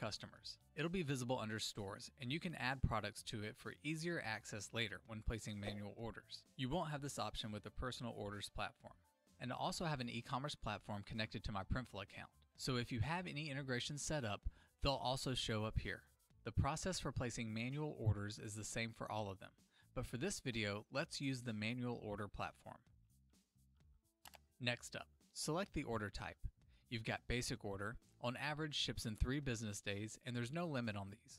customers. It'll be visible under stores, and you can add products to it for easier access later when placing manual orders. You won't have this option with the personal orders platform. And I also have an e-commerce platform connected to my Printful account. So if you have any integrations set up, they'll also show up here. The process for placing manual orders is the same for all of them. But for this video, let's use the manual order platform. Next up, select the order type. You've got basic order, on average ships in 3 business days, and there's no limit on these.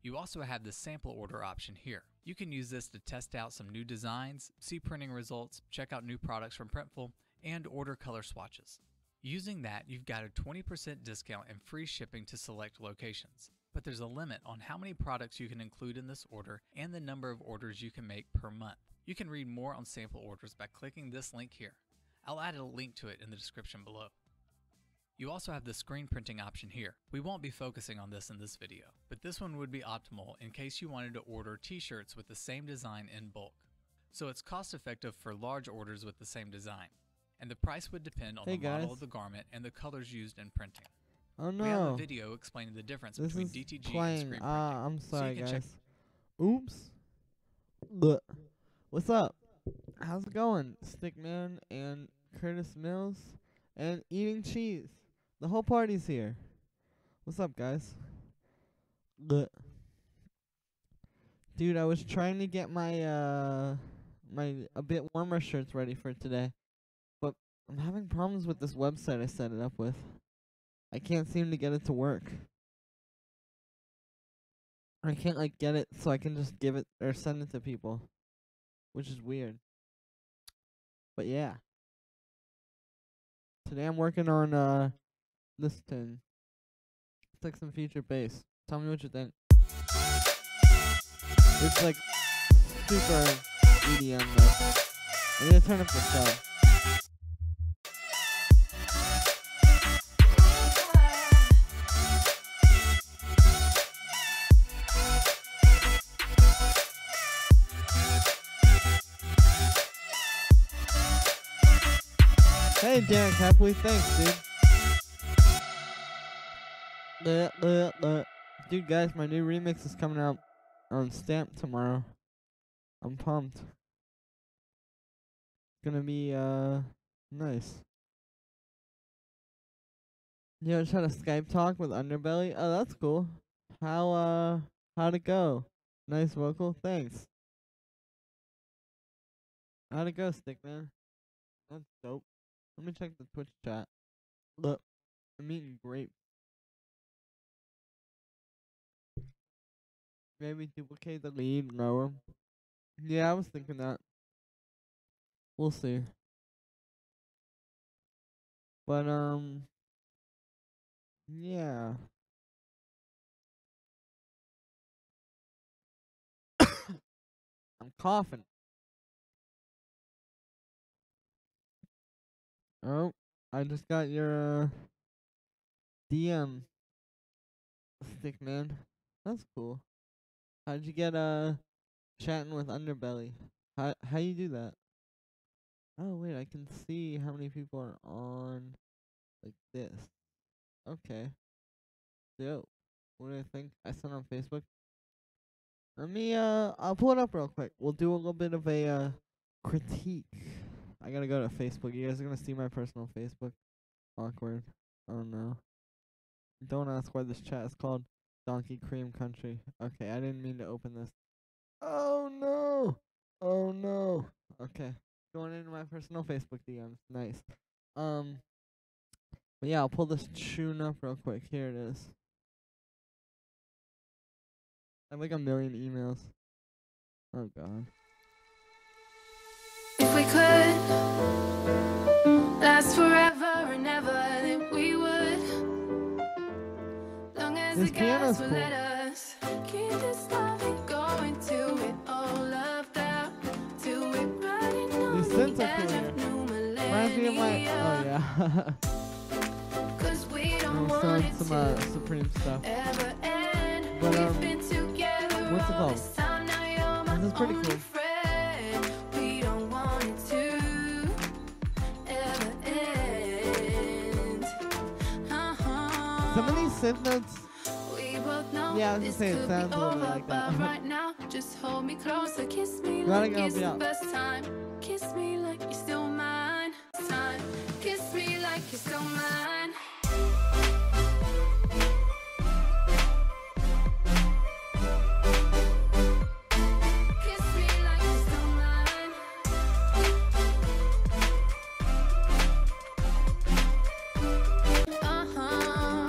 You also have the sample order option here. You can use this to test out some new designs, see printing results, check out new products from Printful, and order color swatches. Using that, you've got a 20% discount and free shipping to select locations. But there's a limit on how many products you can include in this order and the number of orders you can make per month. You can read more on sample orders by clicking this link here. I'll add a link to it in the description below. You also have the screen printing option here. We won't be focusing on this in this video, but this one would be optimal in case you wanted to order t-shirts with the same design in bulk. So it's cost effective for large orders with the same design. And the price would depend on the model of the garment and the colors used in printing. Oh no. We have a video explaining the difference between DTG and screen printing. I'm sorry, so guys. Oops. Look. What's up? How's it going? Stickman and Curtis Mills and eating cheese. The whole party's here. What's up, guys? Look. Dude, I was trying to get my my a bit warmer shirts ready for today, but I'm having problems with this website I set it up with. I can't seem to get it to work. I can't like get it so I can just give it or send it to people, which is weird. But yeah. Today I'm working on this thing. It's like some future bass. Tell me what you think. It's like super EDM though. I'm gonna turn up the sub. Hey Derek, happily thanks, dude. Dude, guys, my new remix is coming out on Stamp tomorrow. I'm pumped. It's gonna be nice. You ever tried a Skype talk with Underbelly? Oh, that's cool. How'd it go? Nice vocal, thanks. How'd it go, Stickman? That's dope. Let me check the Twitch chat. Look, I'm eating grapes. Maybe duplicate the lead, lower. Yeah, I was thinking that. We'll see. But, yeah. I'm coughing. Oh, I just got your DM, Stickman. That's cool. How'd you get chatting with Underbelly? How you do that? Oh wait, I can see how many people are on like this. Okay. Yo, what do I think? I sent on Facebook. Let me I'll pull it up real quick. We'll do a little bit of a critique. I gotta go to Facebook. You guys are gonna see my personal Facebook. Awkward. Oh no. Don't ask why this chat is called Donkey Cream Country. Okay, I didn't mean to open this. Oh no! Oh no! Okay. Going into my personal Facebook DMs. Nice. But yeah, I'll pull this tune up real quick. Here it is. I have like 1 million emails. Oh god. If we could last forever and ever, then we would. Long as This the piano's gods will cool. let us keep this love going to it all loved out, to it riding on These synths the are cool edge here. of new Reminds me of my. Oh millennia. yeah. 'Cause we don't I'm want selling it some to Supreme stuff. ever end. But, We've been together what's it all called? this time, now you're my This is pretty only cool. friend. We don't want it to ever end. Some of these synth notes both know Yeah, I was this gonna say, it could sounds be a little bit over, like that. but right now, just hold me closer, kiss me Gotta like go it's be the out. best time. Kiss me like you're still mine. Time. Kiss me like you're still mine. Kiss me like you're still mine. Uh-huh.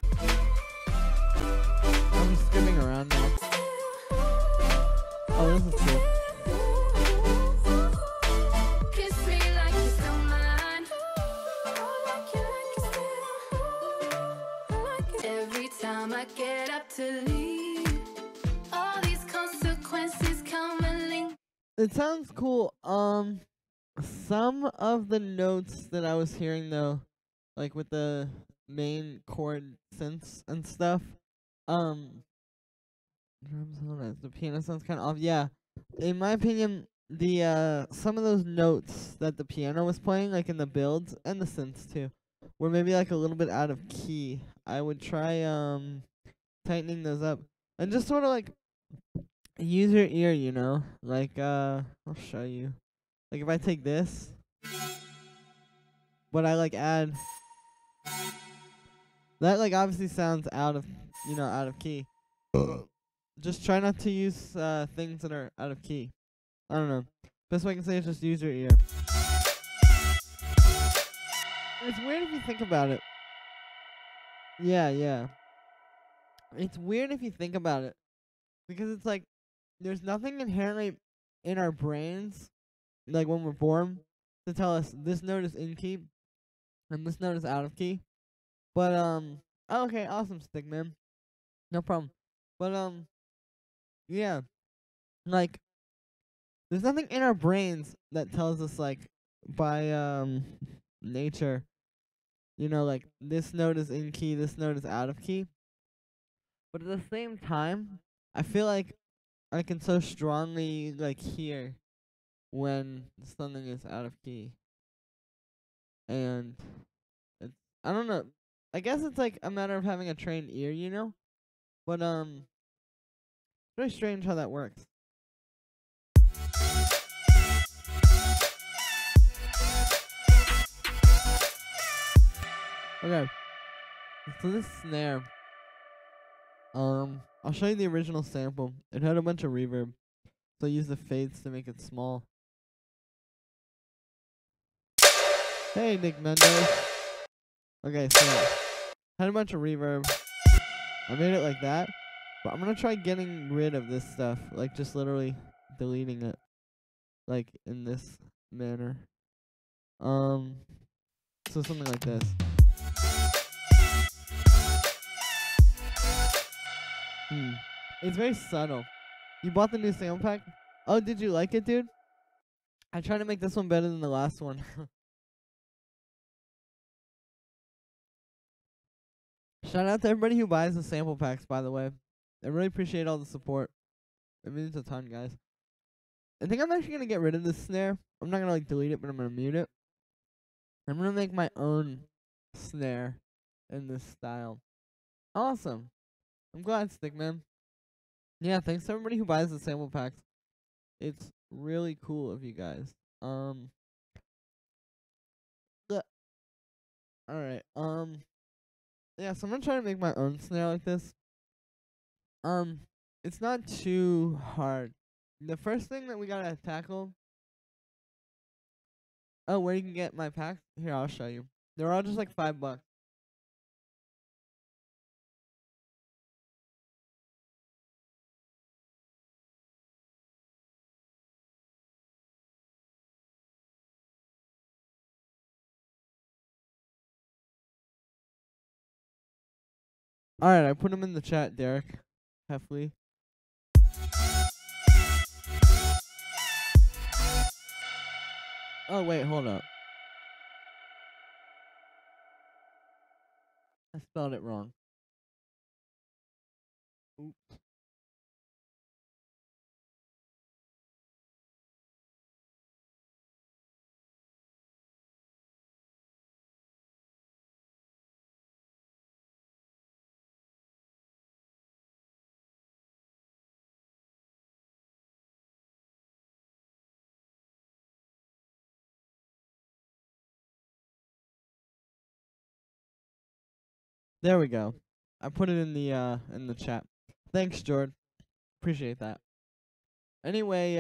I'm skimming around now. Oh, this is cool. Kiss me like you're still mine. Every time I get up to leave, all these consequences come and link. It sounds cool. Some of the notes that I was hearing though, like with the main chord synths and stuff, drums sound nice. The piano sounds kind of off. Yeah, in my opinion, the some of those notes that the piano was playing, like in the builds and the synths too, were maybe like a little bit out of key. I would try tightening those up and just sort of like use your ear, you know? Like I'll show you. Like if I take this, but I like add that, like obviously sounds out of, you know, out of key. Just try not to use things that are out of key. I don't know. Best way I can say is just use your ear. It's weird if you think about it. Yeah, yeah. It's weird if you think about it. Because it's like, there's nothing inherently in our brains, like when we're born, to tell us this note is in key and this note is out of key. But, oh, okay, awesome, Stickman. No problem. But, yeah. Like, there's nothing in our brains that tells us, like, by, nature, you know, like, this note is in key, this note is out of key. But at the same time, I feel like I can so strongly, like, hear when something is out of key. And it's, I don't know. I guess it's like a matter of having a trained ear, you know? But, very strange how that works. Okay. So this snare, I'll show you the original sample. It had a bunch of reverb, so I used the fades to make it small. Hey, Nick Mendes. Okay, so had a bunch of reverb. I made it like that, but I'm gonna try getting rid of this stuff, like just literally deleting it, like in this manner. So something like this. It's very subtle. You bought the new sample pack? Oh, did you like it, dude? I tried to make this one better than the last one. Shout out to everybody who buys the sample packs, by the way. I really appreciate all the support. It means a ton, guys. I think I'm actually gonna get rid of this snare. I'm not gonna like delete it, but I'm gonna mute it. I'm gonna make my own snare in this style. Awesome. I'm glad, Stickman. Yeah, thanks to everybody who buys the sample packs. It's really cool of you guys. Alright, yeah, so I'm gonna try to make my own snare like this. It's not too hard. The first thing that we gotta tackle. Oh, where you can get my packs? Here, I'll show you. They're all just like $5. Alright, I put them in the chat, Derek. Heffley. Oh, wait, hold up. I spelled it wrong. Oops. There we go. I put it in the chat. Thanks, Jordan. Appreciate that. Anyway,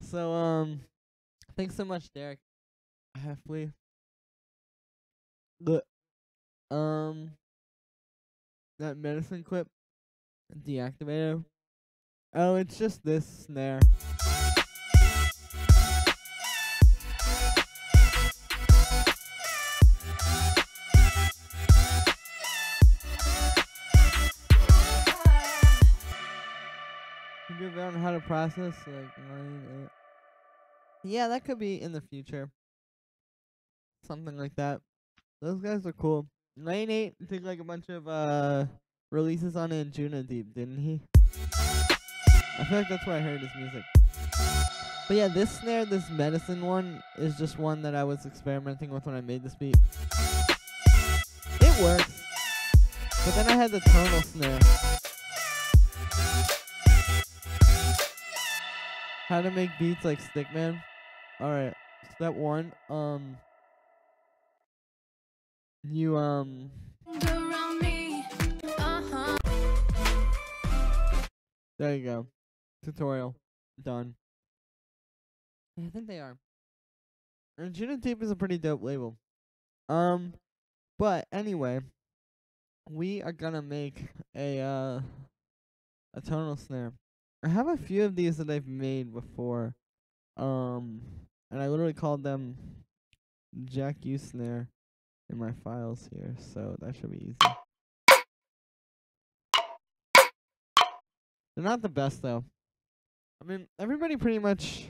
so thanks so much, Derek. Hopefully, the that medicine clip deactivated. Oh, it's just this snare. Figure out how to process like 9, 8. Yeah, that could be in the future. Something like that. Those guys are cool. 9-8 did like a bunch of releases on Anjuna Deep, didn't he? I feel like that's where I heard his music. But yeah, this snare, this medicine one, is just one that I was experimenting with when I made this beat. It works. But then I had the tonal snare. How to make beats like Stickman. Alright, step 1, you Around me, there you go. Tutorial done. I think they are. And Juno Tape is a pretty dope label. But anyway, we are gonna make a tonal snare. I have a few of these that I've made before. And I literally called them Jack U snare in my files here, so that should be easy. They're not the best though. I mean, everybody pretty much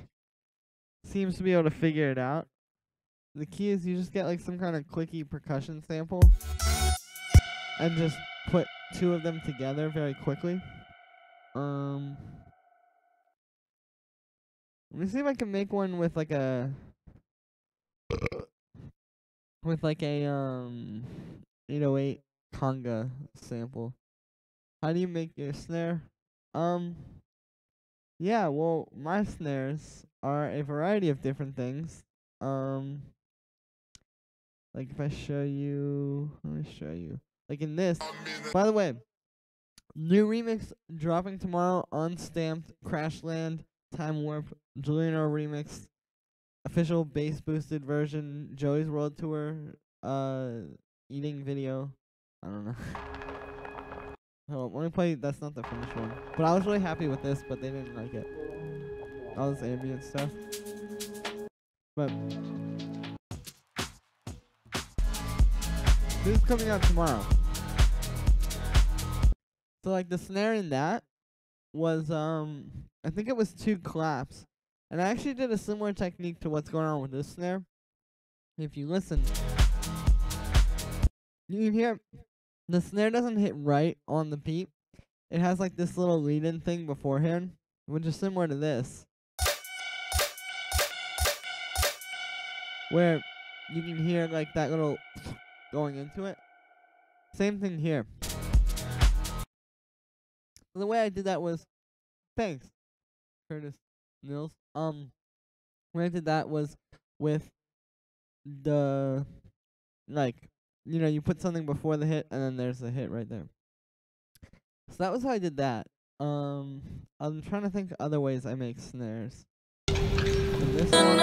seems to be able to figure it out. The key is you just get like some kind of clicky percussion sample and just put two of them together very quickly. Let me see if I can make one with like a 808 conga sample. How do you make your snare? Yeah, well, my snares are a variety of different things. Like if I show you, let me show you. Like in this, by the way, new remix dropping tomorrow on Stamped, Crashland, Time Warp, Juliano remix, official bass boosted version, Joey's World Tour, eating video. I don't know. Hold on, let me play. That's not the finished one. But I was really happy with this, but they didn't like it. All this ambient stuff. But this is coming out tomorrow. So like the snare in that was I think it was 2 claps. And I actually did a similar technique to what's going on with this snare. If you listen, you can hear the snare doesn't hit right on the beat. It has like this little lead-in thing beforehand, which is similar to this, where you can hear like that little going into it. Same thing here. The way I did that was, thanks, Curtis Mills. When I did that was with the, like, you know, you put something before the hit and then there's the hit right there. So that was how I did that. I'm trying to think of other ways I make snares. And this one,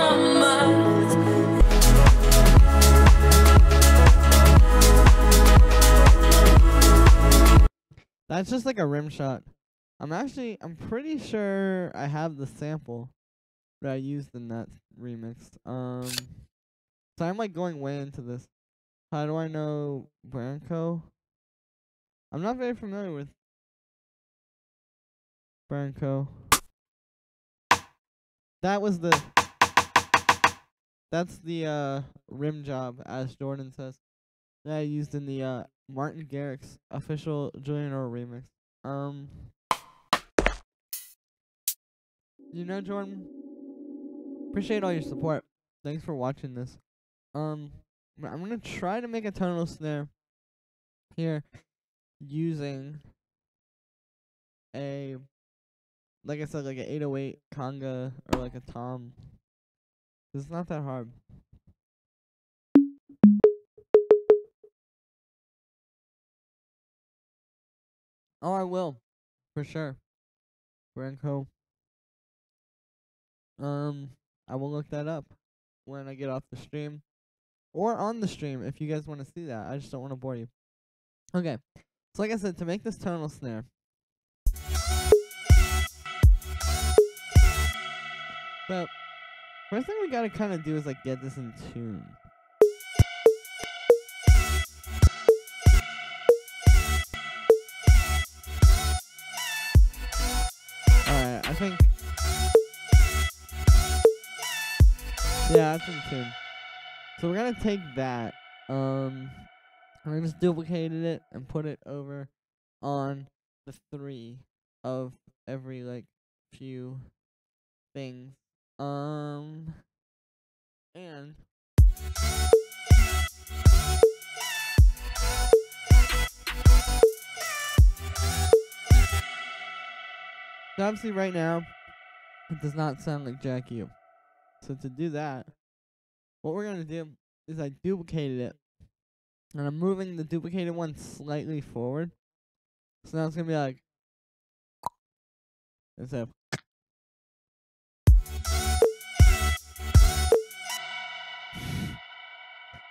that's just like a rim shot. I'm pretty sure I have the sample that I used in that remix. So I'm like going way into this. How do I know Branco? I'm not very familiar with Branco. That's the rim job, as Jordan says, that I used in the Martin Garrix official Julian Earl remix. You know, Jordan, appreciate all your support. Thanks for watching this. I'm gonna try to make a tonal snare here using a, like I said, like an 808 conga or like a tom. It's not that hard. Oh, I will. For sure. Branco. I will look that up when I get off the stream. Or on the stream if you guys want to see that. I just don't want to bore you. Okay. So like I said, to make this tonal snare. So, first thing we gotta kind of do is like get this in tune. Alright, I think... Yeah, that's in tune. So we're gonna take that, and I just duplicated it and put it over on the 3 of every like few things. And so obviously right now it does not sound like Jack U. So to do that, what we're gonna do is I duplicated it, and I'm moving the duplicated one slightly forward. So now it's gonna be like instead of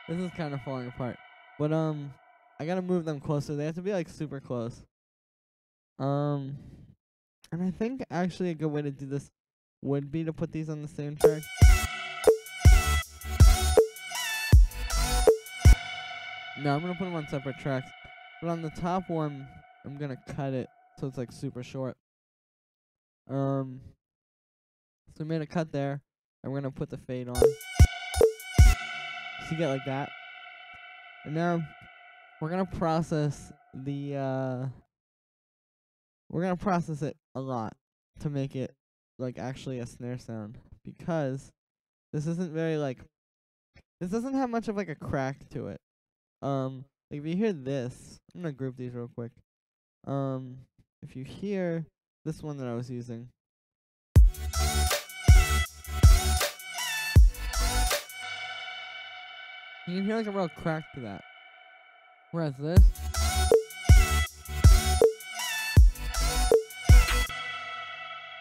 this is kind of falling apart. But I gotta move them closer. They have to be like super close. And I think actually a good way to do this would be to put these on the same track. No, I'm gonna put them on separate tracks. But on the top one, I'm gonna cut it so it's like super short. So we made a cut there. I'm gonna put the fade on. So you get like that. And now we're gonna process the we're gonna process it a lot to make it like actually a snare sound, because this isn't very like this doesn't have much of like a crack to it. Like if you hear this, I'm gonna group these real quick. If you hear this one that I was using, you can hear like a real crack to that. Whereas this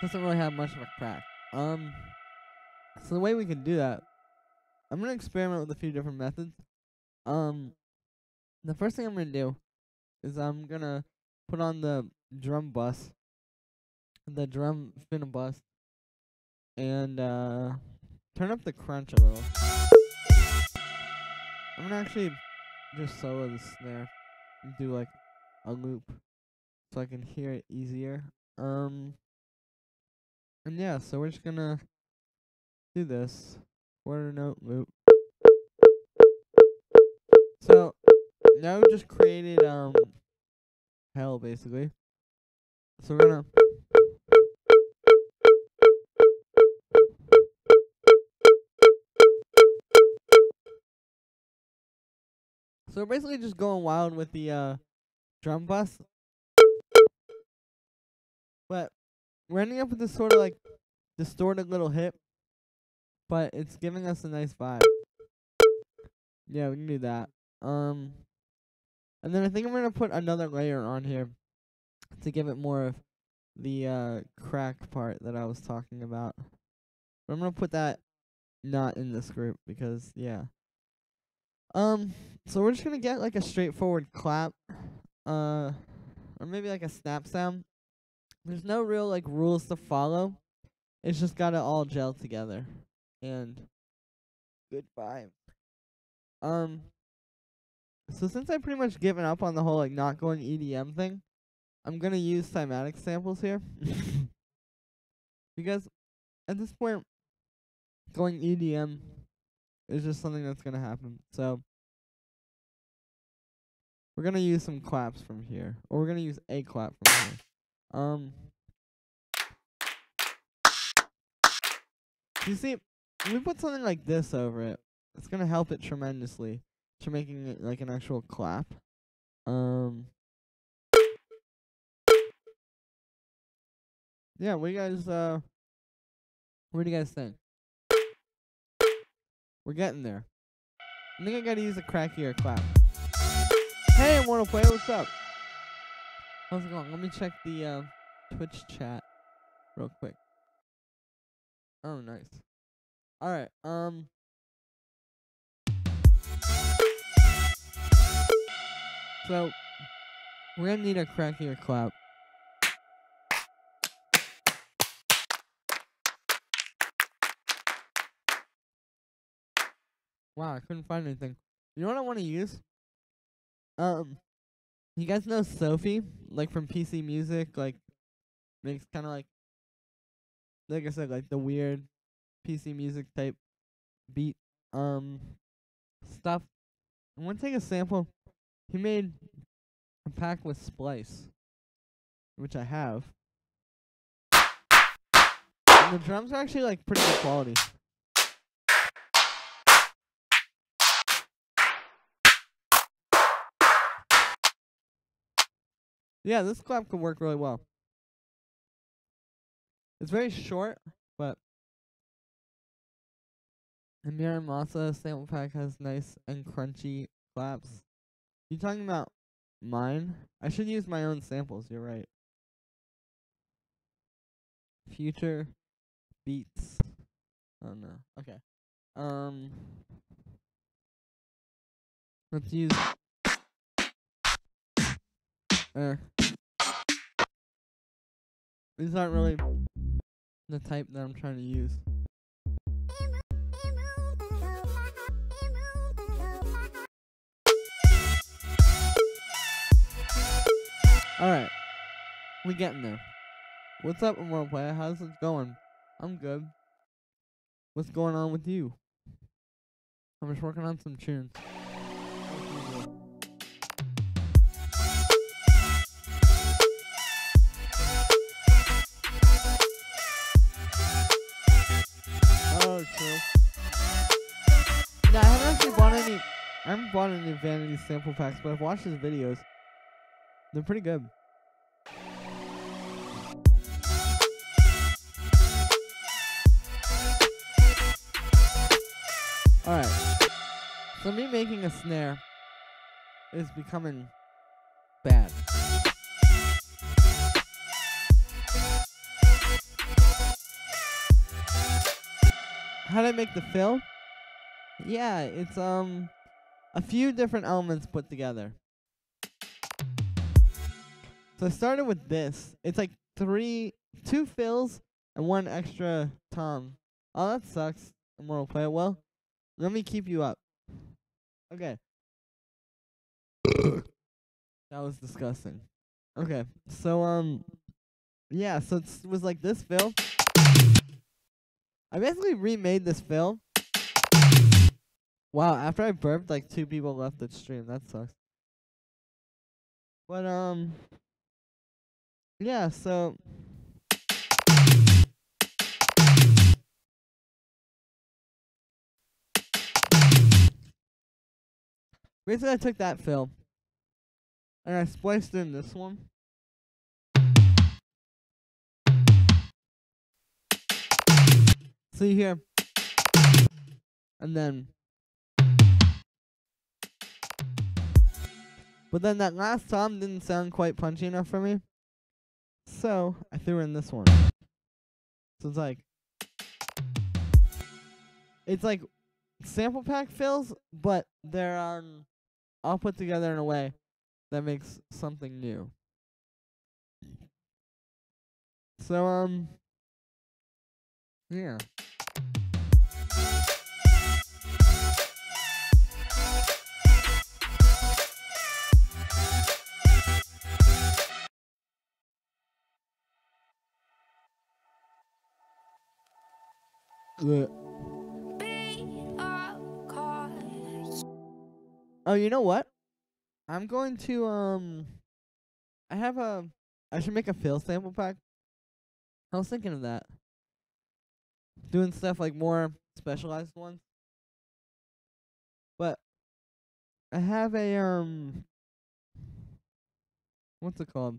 doesn't really have much of a crack. So the way we can do that, I'm gonna experiment with a few different methods. The first thing I'm gonna do is I'm gonna put on the drum bus, the drum fin bus, and turn up the crunch a little. I'm gonna actually just solo the snare and do like a loop so I can hear it easier. And yeah, so we're just gonna do this quarter note loop. So now we just created hell basically. So we're gonna so we're basically just going wild with the drum bus. But we're ending up with this sort of like distorted little hit, but it's giving us a nice vibe. Yeah, we can do that. And then I think I'm gonna put another layer on here to give it more of the crack part that I was talking about. But I'm gonna put that not in this group because yeah. So we're just gonna get like a straightforward clap, or maybe like a snap sound. There's no real like rules to follow. It's just gotta all gel together. And goodbye. So since I've pretty much given up on the whole like not going EDM thing, I'm gonna use cymatic samples here. Because at this point, going EDM is just something that's gonna happen. So we're gonna use some claps from here, or we're gonna use a clap from here. You see, if we put something like this over it, it's gonna help it tremendously to making it like an actual clap. Yeah, what do you guys think? We're getting there. I think I gotta use a crackier clap. Hey, Immortal Player, what's up? How's it going? Let me check the Twitch chat real quick. Oh, nice. All right. So we're gonna need a crackier clap. Wow, I couldn't find anything. You know what I want to use? You guys know Sophie, like from PC Music, like makes kind of like I said, like the weird PC Music type beat stuff. I want to take a sample. He made a pack with Splice, which I have. And the drums are actually like pretty good quality. Yeah, this clap could work really well. It's very short, but Amir Masa sample pack has nice and crunchy claps. You talking about mine? I should use my own samples, you're right. Future beats. Oh no. Okay. Let's use these aren't really the type that I'm trying to use. Alright. We getting there. What's up, Immortal Player? How's it going? I'm good. What's going on with you? I'm just working on some tunes. Oh, true. Yeah, I haven't bought any Vanity sample packs, but I've watched his videos. They're pretty good. Alright. So me making a snare is becoming bad. How did I make the fill? Yeah, it's a few different elements put together. So I started with this. It's like two fills and one extra tom. Oh, that sucks. Immortal Player. Well, let me keep you up. Okay. That was disgusting. Okay, so yeah, so it was like this fill. I basically remade this fill. Wow, after I burped, like 2 people left the stream. That sucks. But yeah, so basically I took that fill and I spliced in this one. So you hear, and then, but then that last tom didn't sound quite punchy enough for me, so I threw in this one. So it's like sample pack fills, but they're all put together in a way that makes something new. So yeah. Oh, you know what? I'm going to I should make a fill sample pack. I was thinking of that. Doing stuff like more specialized ones. But I have a what's it called?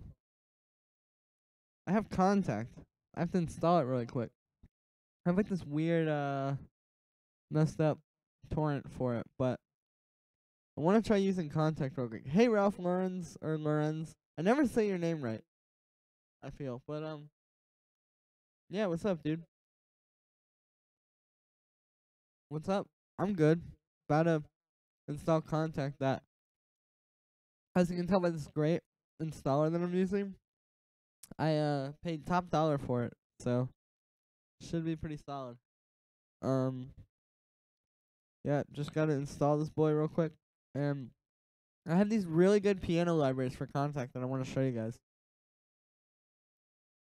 I have Contact. I have to install it really quick. I have like this weird messed up torrent for it, but I want to try using Contact real quick. Hey Ralph Lorenz. I never say your name right, I feel. But, yeah, what's up, dude? What's up? I'm good. About to install Contact that. As you can tell by this great installer that I'm using, I paid top dollar for it, so should be pretty solid. Yeah, just gotta install this boy real quick. And I have these really good piano libraries for Contact that I want to show you guys.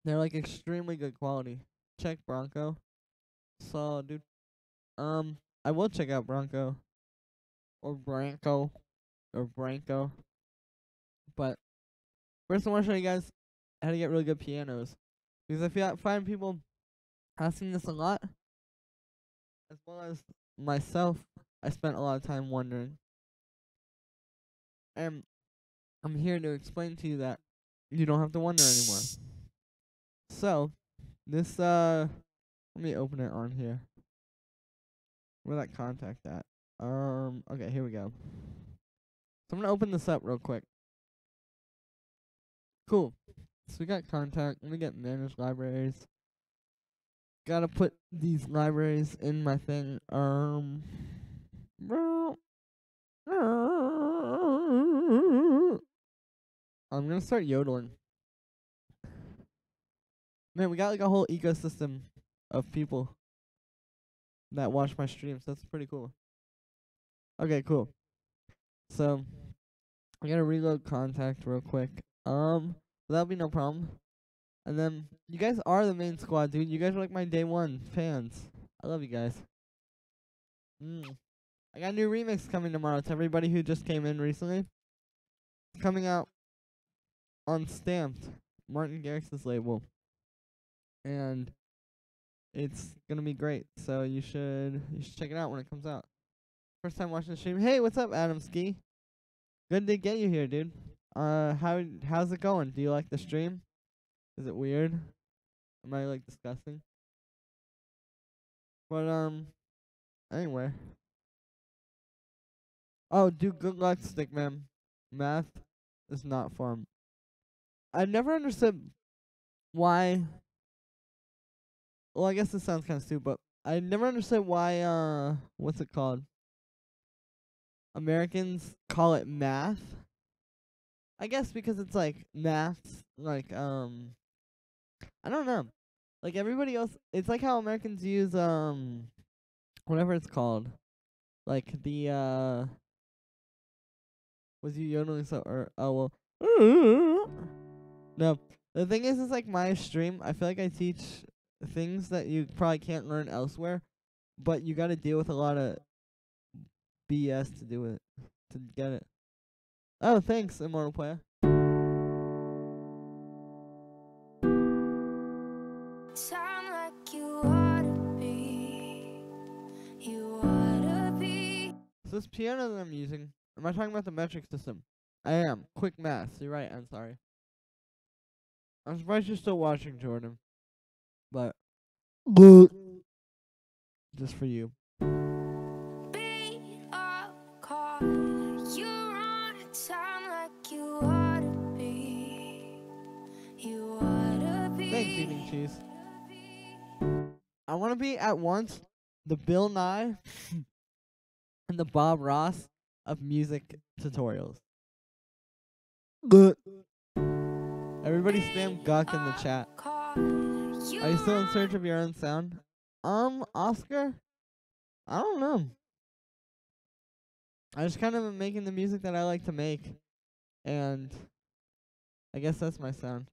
They're like extremely good quality. Check Bronco. Solid, dude. I will check out Bronco or Branco or Branco. But first, I want to show you guys how to get really good pianos, because I find people asking this a lot, as well as myself. I spent a lot of time wondering, and I'm here to explain to you that you don't have to wonder anymore. So, this let me open it on here. Where that Contact at? Okay, here we go. So I'm gonna open this up real quick. Cool. So we got Contact. Let me get manage libraries. Gotta put these libraries in my thing. I'm gonna start yodeling. Man, we got like a whole ecosystem of people that watch my streams. That's pretty cool. Okay, cool. So I gotta reload Contact real quick. That'll be no problem. And then you guys are the main squad, dude. You guys are like my day one fans. I love you guys. I got a new remix coming tomorrow to everybody who just came in recently. It's coming out on Stamped, Martin Garrix's label. And it's gonna be great. So you should check it out when it comes out. First time watching the stream. Hey, what's up, Adam Ski? Good to get you here, dude. How's it going? Do you like the stream? Is it weird? Am I like disgusting? But anyway. Oh, dude, good luck, Stickman. Math is not fun. I never understood why. Well, I guess this sounds kind of stupid, but I never understood why what's it called? Americans call it math. I guess because it's like maths, like I don't know. Like everybody else, it's like how Americans use whatever it's called. Like the was you yodeling so or oh well no. The thing is like my stream, I feel like I teach things that you probably can't learn elsewhere, but you gotta deal with a lot of BS to do it, to get it. Oh, thanks, Immortal Player. Sound like you oughta be. You oughta be. So this piano that I'm using, am I talking about the metric system? I am. Quick math. You're right, I'm sorry. I'm surprised you're still watching, Jordan. But just for you. Beat up car. You run it sound like you oughta be. You oughta be. Thanks, eating cheese. I want to be at once the Bill Nye and the Bob Ross of music tutorials. Everybody spam Guck in the chat. Are you still in search of your own sound? Oscar? I don't know. I just kind of am making the music that I like to make. And I guess that's my sound.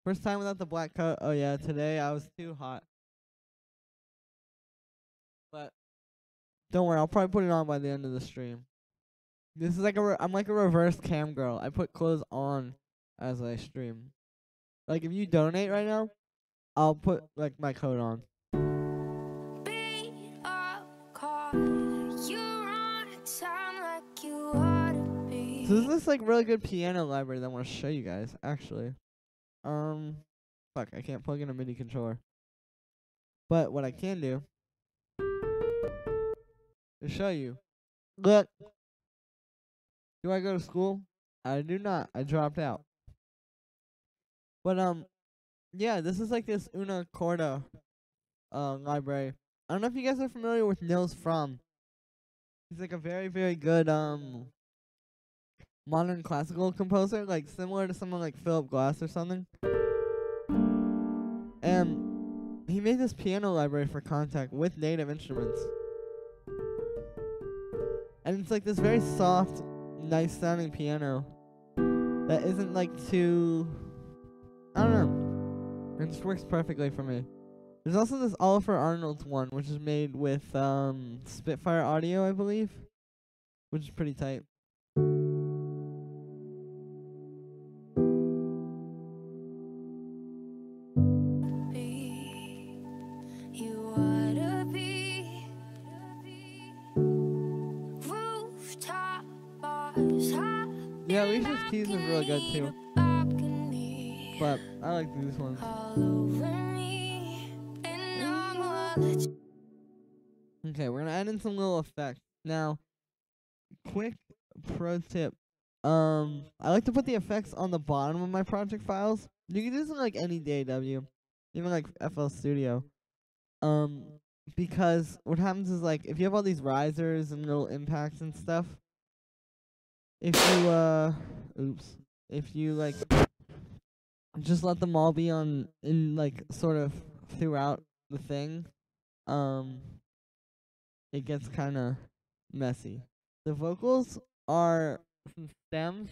First time without the black coat. Oh yeah, today I was too hot. But don't worry, I'll probably put it on by the end of the stream. This is like I'm like a reverse cam girl. I put clothes on as I stream. Like if you donate right now, I'll put like my coat on. Beat up car. You run it sound like you oughta be. So this is this like really good piano library that I want to show you guys. Actually, fuck, I can't plug in a MIDI controller. But what I can do is show you. Look. Do I go to school? I do not. I dropped out. But yeah, this is like this una corda library. I don't know if you guys are familiar with Nils Fromm. He's like a very, very good modern classical composer, like similar to someone like Philip Glass or something. And he made this piano library for Contact with native instruments. And it's like this very soft, nice sounding piano that isn't like too, I don't know. It just works perfectly for me. There's also this Oliver Arnold's one, which is made with Spitfire Audio, I believe, which is pretty tight. You oughta be rooftop bars, Yeah, Alicia's Keys is really good too. But I like these ones. Okay, we're gonna add in some little effects. Now, quick pro tip. I like to put the effects on the bottom of my project files. You can do this in like any DAW, even like FL Studio. Because what happens is like if you have all these risers and little impacts and stuff, if you like just let them all be on in like sort of throughout the thing, it gets kind of messy. The vocals are some stems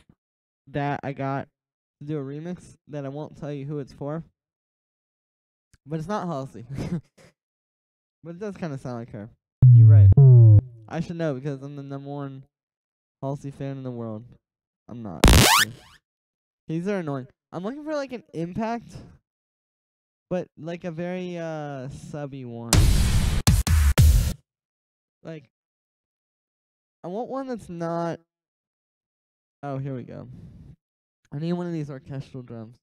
that I got to do a remix that I won't tell you who it's for. But it's not Halsey. But it does kind of sound like her. You're right. I should know because I'm the #1 Halsey fan in the world. I'm not. These are annoying. I'm looking for like an impact, but like a very subby one. Like, I want one that's not. Oh, here we go. I need one of these orchestral drums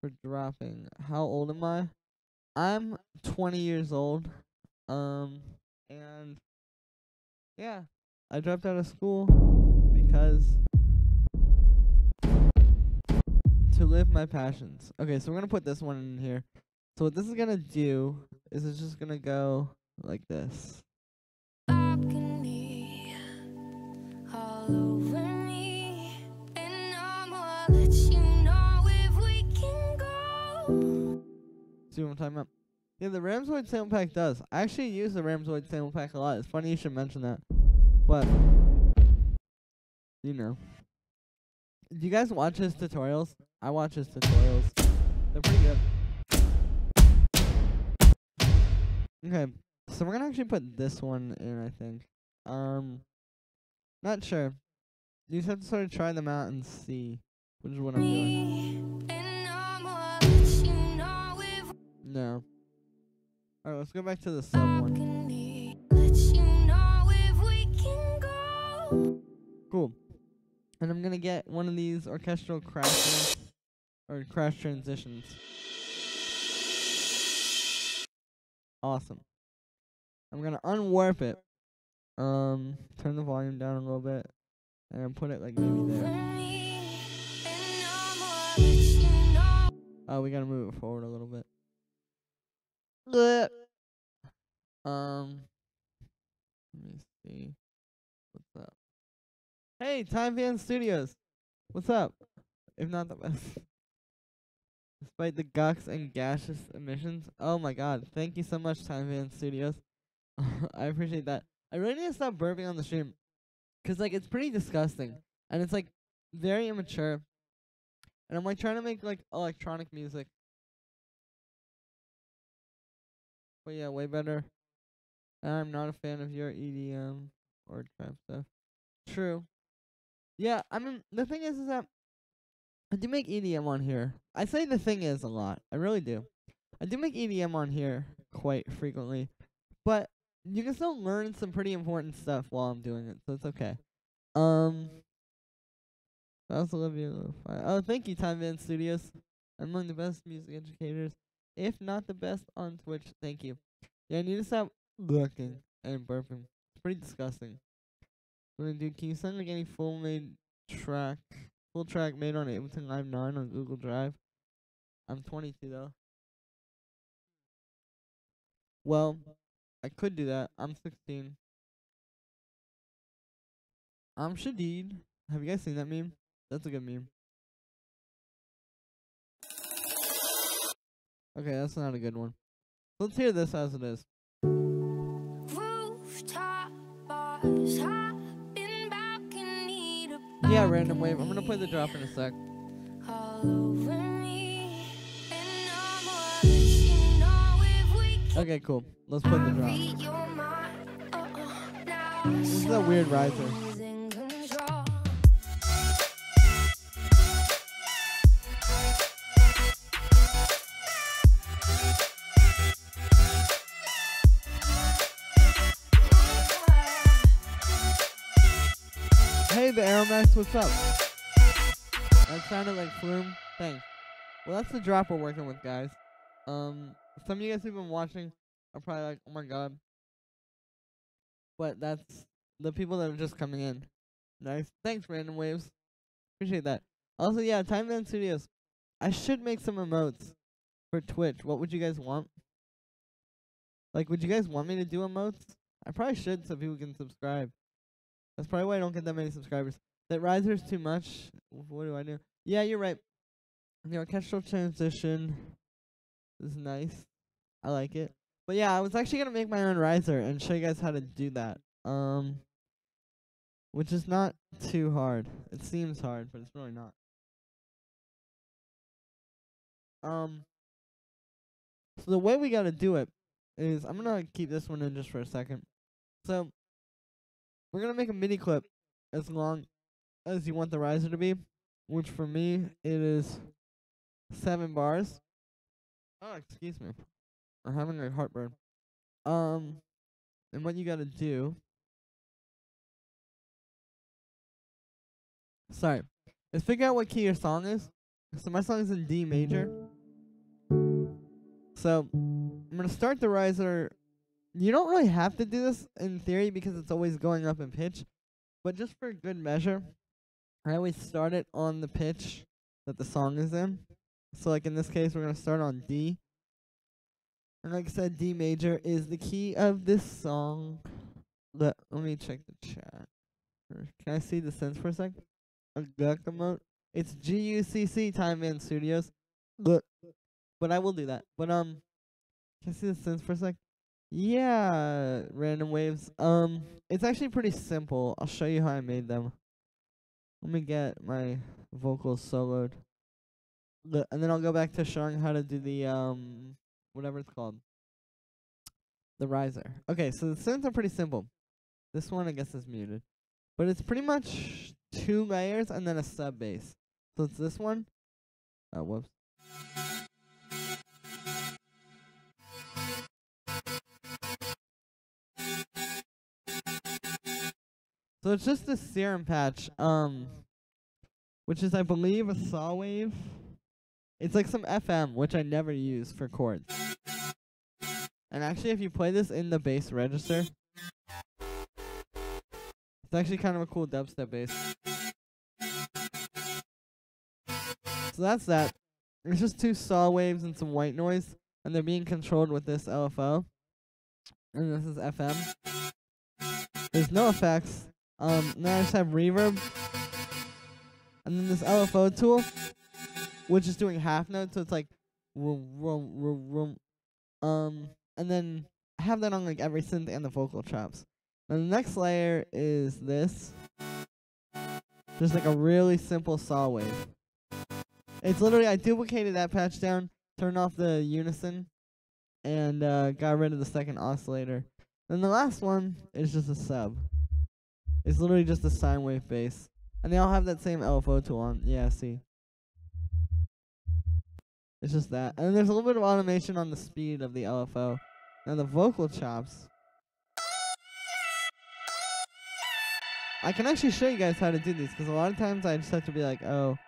for dropping. How old am I? I'm 20 years old. And yeah, I dropped out of school because to live my passions. Okay, so we're gonna put this one in here. So what this is gonna do is it's just gonna go like this. See what I'm talking about? Yeah, the Ramsoid sample pack does. I actually use the Ramsoid sample pack a lot. It's funny you should mention that. But, you know. Do you guys watch his tutorials? I watch his tutorials. They're pretty good. Okay, so we're gonna actually put this one in, I think. Not sure. You just have to sort of try them out and see which is what I'm doing. No. Alright, let's go back to the sub one. Cool. And I'm gonna get one of these orchestral crashes or crash transitions. Awesome. I'm gonna unwarp it. Turn the volume down a little bit and put it like maybe there. Oh, we gotta move it forward a little bit. Let me see. What's up? Hey, Time Van Studios. What's up? If not the best. Despite the gucks and gaseous emissions. Oh my god. Thank you so much, Time Van Studios. I appreciate that. I really need to stop burping on the stream. Cause like it's pretty disgusting. And it's like very immature. And I'm like trying to make like electronic music. But yeah, way better. I'm not a fan of your EDM or trap stuff. True. Yeah, I mean, the thing is that I do make EDM on here. I say the thing is a lot. I really do. I do make EDM on here quite frequently. But you can still learn some pretty important stuff while I'm doing it, so it's okay. I also love you. Oh, thank you, Time Van Studios. I'm among the best music educators, if not the best on Twitch. Thank you. Yeah, I need to stop looking and burping. It's pretty disgusting. What do I do? Can you send like any full track made on Ableton Live 9 on Google Drive? I'm 22 though. Well, I could do that. I'm 16. I'm Shadid. Have you guys seen that meme? That's a good meme. Okay, that's not a good one. Let's hear this as it is. Rooftop bars, hopping balcony to Yeah, random wave. I'm gonna play the drop in a sec. all over me. And I'm gonna let you know if we can Okay, cool. Let's play the drop. read your mind. Now This is a weird riser. someone's in control. Hey, the Aeromax, what's up? That sounded like Flume. Thanks. Well, that's the drop we're working with, guys. Some of you guys who've been watching are probably like, oh my god. But that's the people that are just coming in. Nice. Thanks, Random Waves. Appreciate that. Also, yeah, Time Van Studios. I should make some emotes for Twitch. What would you guys want? Like, would you guys want me to do emotes? I probably should so people can subscribe. That's probably why I don't get that many subscribers. That riser's too much. What do I do? Yeah, you're right. The orchestral transition is nice. I like it. But yeah, I was actually gonna make my own riser and show you guys how to do that. Which is not too hard. It seems hard, but it's really not. So the way we gotta do it is I'm gonna keep this one in just for a second. So we're gonna make a MIDI clip as long as you want the riser to be, which for me it is 7 bars. Oh, excuse me. I'm having a heartburn. And what you gotta do, sorry, is figure out what key your song is. So my song is in D major. So I'm gonna start the riser. You don't really have to do this in theory because it's always going up in pitch, but just for good measure, I always start it on the pitch that the song is in. So like in this case, we're gonna start on D. And like I said, D major is the key of this song. Let me check the chat. Can I see the sense for a sec? A guacamole. It's GUCC Time Man Studios. Look, but I will do that. But can I see the sense for a sec? Yeah, Random Waves. It's actually pretty simple. I'll show you how I made them. Let me get my vocals soloed. And then I'll go back to showing how to do the whatever it's called. The riser. Okay, so the synths are pretty simple. This one I guess is muted. But it's pretty much 2 layers and then a sub bass. So it's this one. Oh, whoops. So it's just this serum patch, which is, I believe, a saw wave. It's like some FM, which I never use for chords. And actually, if you play this in the bass register, it's actually kind of a cool dubstep bass. So that's that. It's just 2 saw waves and some white noise, and they're being controlled with this LFO. And this is FM. There's no effects. Now I just have reverb. And then this LFO tool, which is doing half notes, so it's like and then I have that on like every synth and the vocal chops. And the next layer is this. Just like a really simple saw wave. It's literally, I duplicated that patch down, turned off the unison, and got rid of the second oscillator. Then the last one is just a sub. It's literally just a sine wave bass. And they all have that same LFO tool on. Yeah, see. It's just that. And then there's a little bit of automation on the speed of the LFO. Now the vocal chops. I can actually show you guys how to do these, because a lot of times I just have to be like, oh,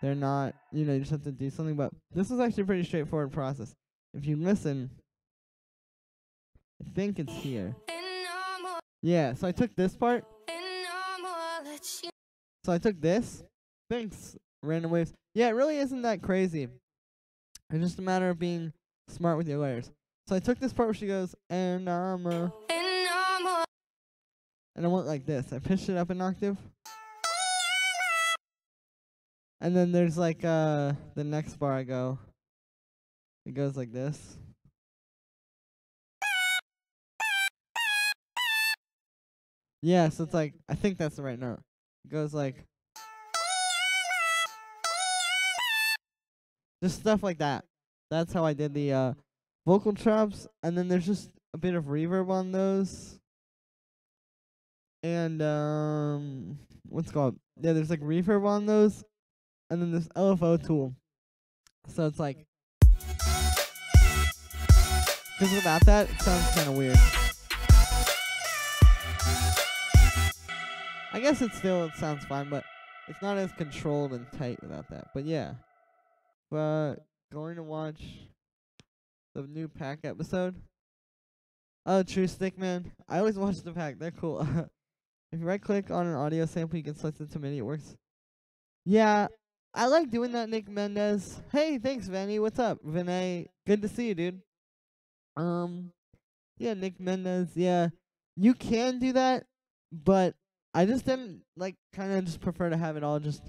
they're not, you know, you just have to do something. But this is actually a pretty straightforward process. If you listen, I think it's here. Yeah, so I took this part. So I took this. Thanks, Random Waves. Yeah, it really isn't that crazy. It's just a matter of being smart with your layers. So I took this part where she goes, and I went like this. I pitched it up an octave. And then there's like the next bar it goes like this. Yeah, so it's like, I think that's the right note. It goes like, just stuff like that. That's how I did the vocal chops. And then there's just a bit of reverb on those. And what's it called? Yeah, there's like reverb on those. And then this LFO tool. So it's like, because without that, it sounds kind of weird. I guess it sounds fine, but it's not as controlled and tight without that. But yeah. But going to watch the new Pack episode. Oh, True Stickman. I always watch the Pack. They're cool. If you right click on an audio sample, you can select it to MIDI. It works. Yeah, I like doing that, Nick Mendez. Hey, thanks, Vanny. What's up, Vinay? Good to see you, dude. Yeah, Nick Mendez. Yeah, you can do that, but I just didn't kind of just prefer to have it all just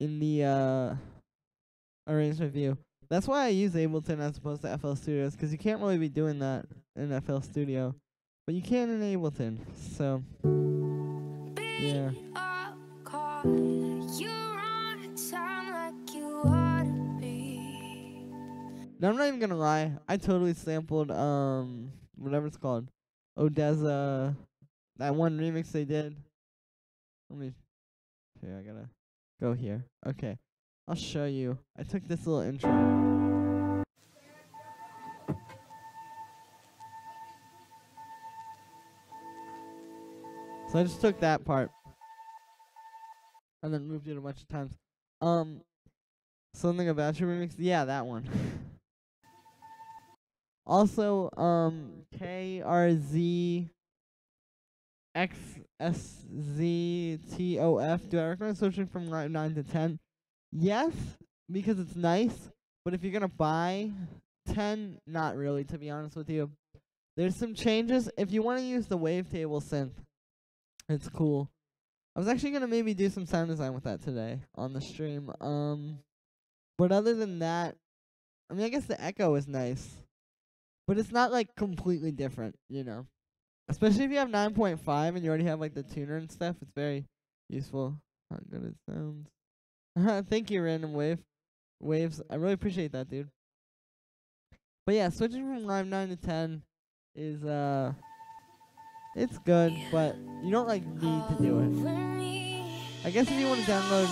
in the arrangement view. That's why I use Ableton as opposed to FL Studios, because you can't really be doing that in FL Studio, but you can in Ableton. So yeah. Now, I'm not even gonna lie. I totally sampled whatever it's called, Odessa, that one remix they did. Let me. Here, I gotta go here. Okay, I'll show you. I took this little intro. So I just took that part and then moved it a bunch of times. Something about your remix. Yeah, that one. Also, KRZ XSZTOF. Do I recommend switching from 9 to 10? Yes, because it's nice. But if you're gonna buy 10, not really, to be honest with you. There's some changes. If you want to use the wavetable synth, it's cool. I was actually gonna maybe do some sound design with that today on the stream. But other than that, I mean, I guess the echo is nice. But it's not completely different, you know. Especially if you have 9.5 and you already have the tuner and stuff, it's very useful. How good it sounds. Thank you, Random Waves. I really appreciate that, dude. But yeah, switching from Live 9 to 10 is it's good, but you don't need to do it. I guess if you want to download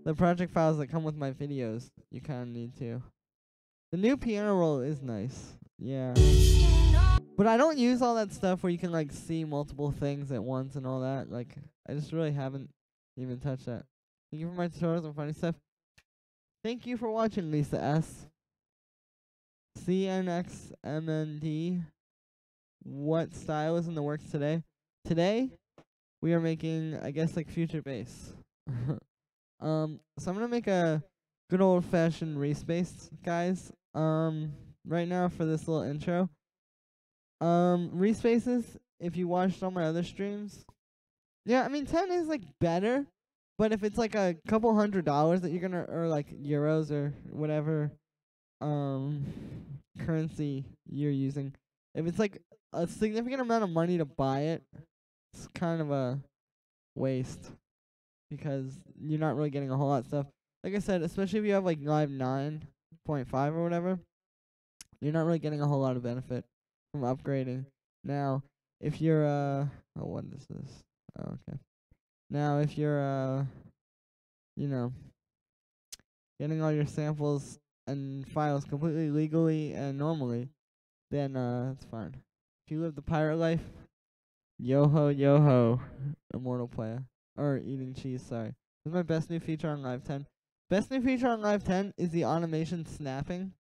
the project files that come with my videos, you kind of need to. The new piano roll is nice. Yeah. But I don't use all that stuff where you can see multiple things at once and all that. I just really haven't even touched that. Thank you for my tutorials and funny stuff. Thank you for watching, Lisa S. CNXMND. What style is in the works today? Today, we are making, I guess, future bass. So I'm gonna make a good old-fashioned race bass, guys. Right now for this little intro. Race basses, if you watched all my other streams, yeah, I mean 10 is better, but if it's a couple $100 that you're gonna, or euros or whatever currency you're using, if it's a significant amount of money to buy it, it's kind of a waste because you're not really getting a whole lot of stuff. Like I said, especially if you have Live 9.5 or whatever, you're not really getting a whole lot of benefit from upgrading. Now, if you're oh, what is this? Oh, okay. Now, if you're you know, getting all your samples and files completely legally and normally, then it's fine. If you live the pirate life, yo ho, immortal player, or eating cheese. Sorry. This is my best new feature on Live 10. Best new feature on Live 10 is the automation snapping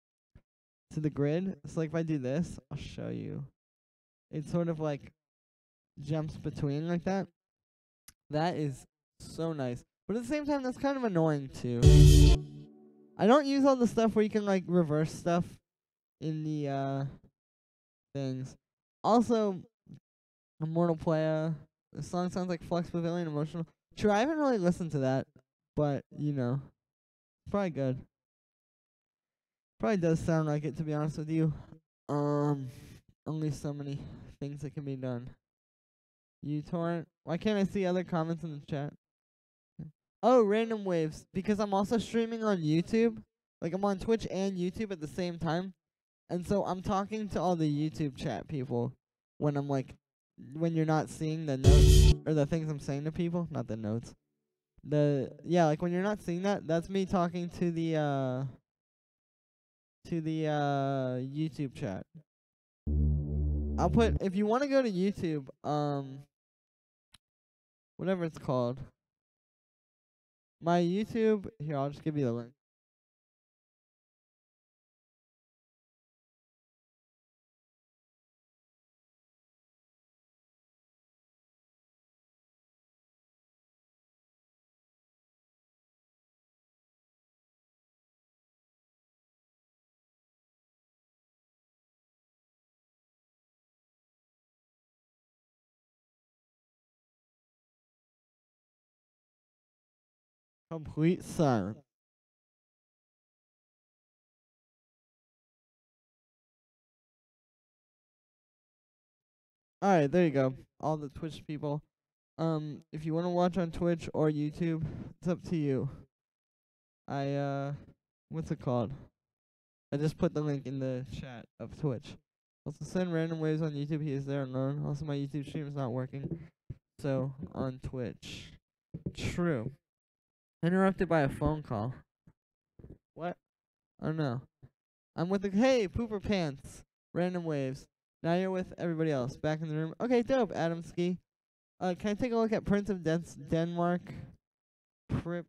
to the grid. So if I do this, I'll show you. It sort of jumps between like that. That is so nice. But at the same time, that's kind of annoying too. I don't use all the stuff where you can like reverse stuff in the things. Also, Immortal Playa. The song sounds like Flux Pavilion Emotional. True, I haven't really listened to that, but you know, probably good. Probably does sound like it, to be honest with you. Only so many things that can be done. uTorrent. Why can't I see other comments in the chat? Oh, random waves. Because I'm also streaming on YouTube. Like, I'm on Twitch and YouTube at the same time. And so I'm talking to all the YouTube chat people when I'm like, when you're not seeing the notes or the things I'm saying to people. Not the notes. Yeah, like when you're not seeing that, that's me talking to the YouTube chat. I'll put, if you want to go to YouTube, whatever it's called. My YouTube, here, I'll just give you the link. Complete silence. Alright, there you go. All the Twitch people. If you want to watch on Twitch or YouTube, it's up to you. What's it called? I just put the link in the chat of Twitch. Also send random waves on YouTube. He is there alone. Also, my YouTube stream is not working. So, on Twitch. True. Interrupted by a phone call. What? Oh no. I'm with the, hey, Pooper Pants. Random waves. Now you're with everybody else. Back in the room. Okay, dope, Adamski. Can I take a look at Prince of Denmark? I'm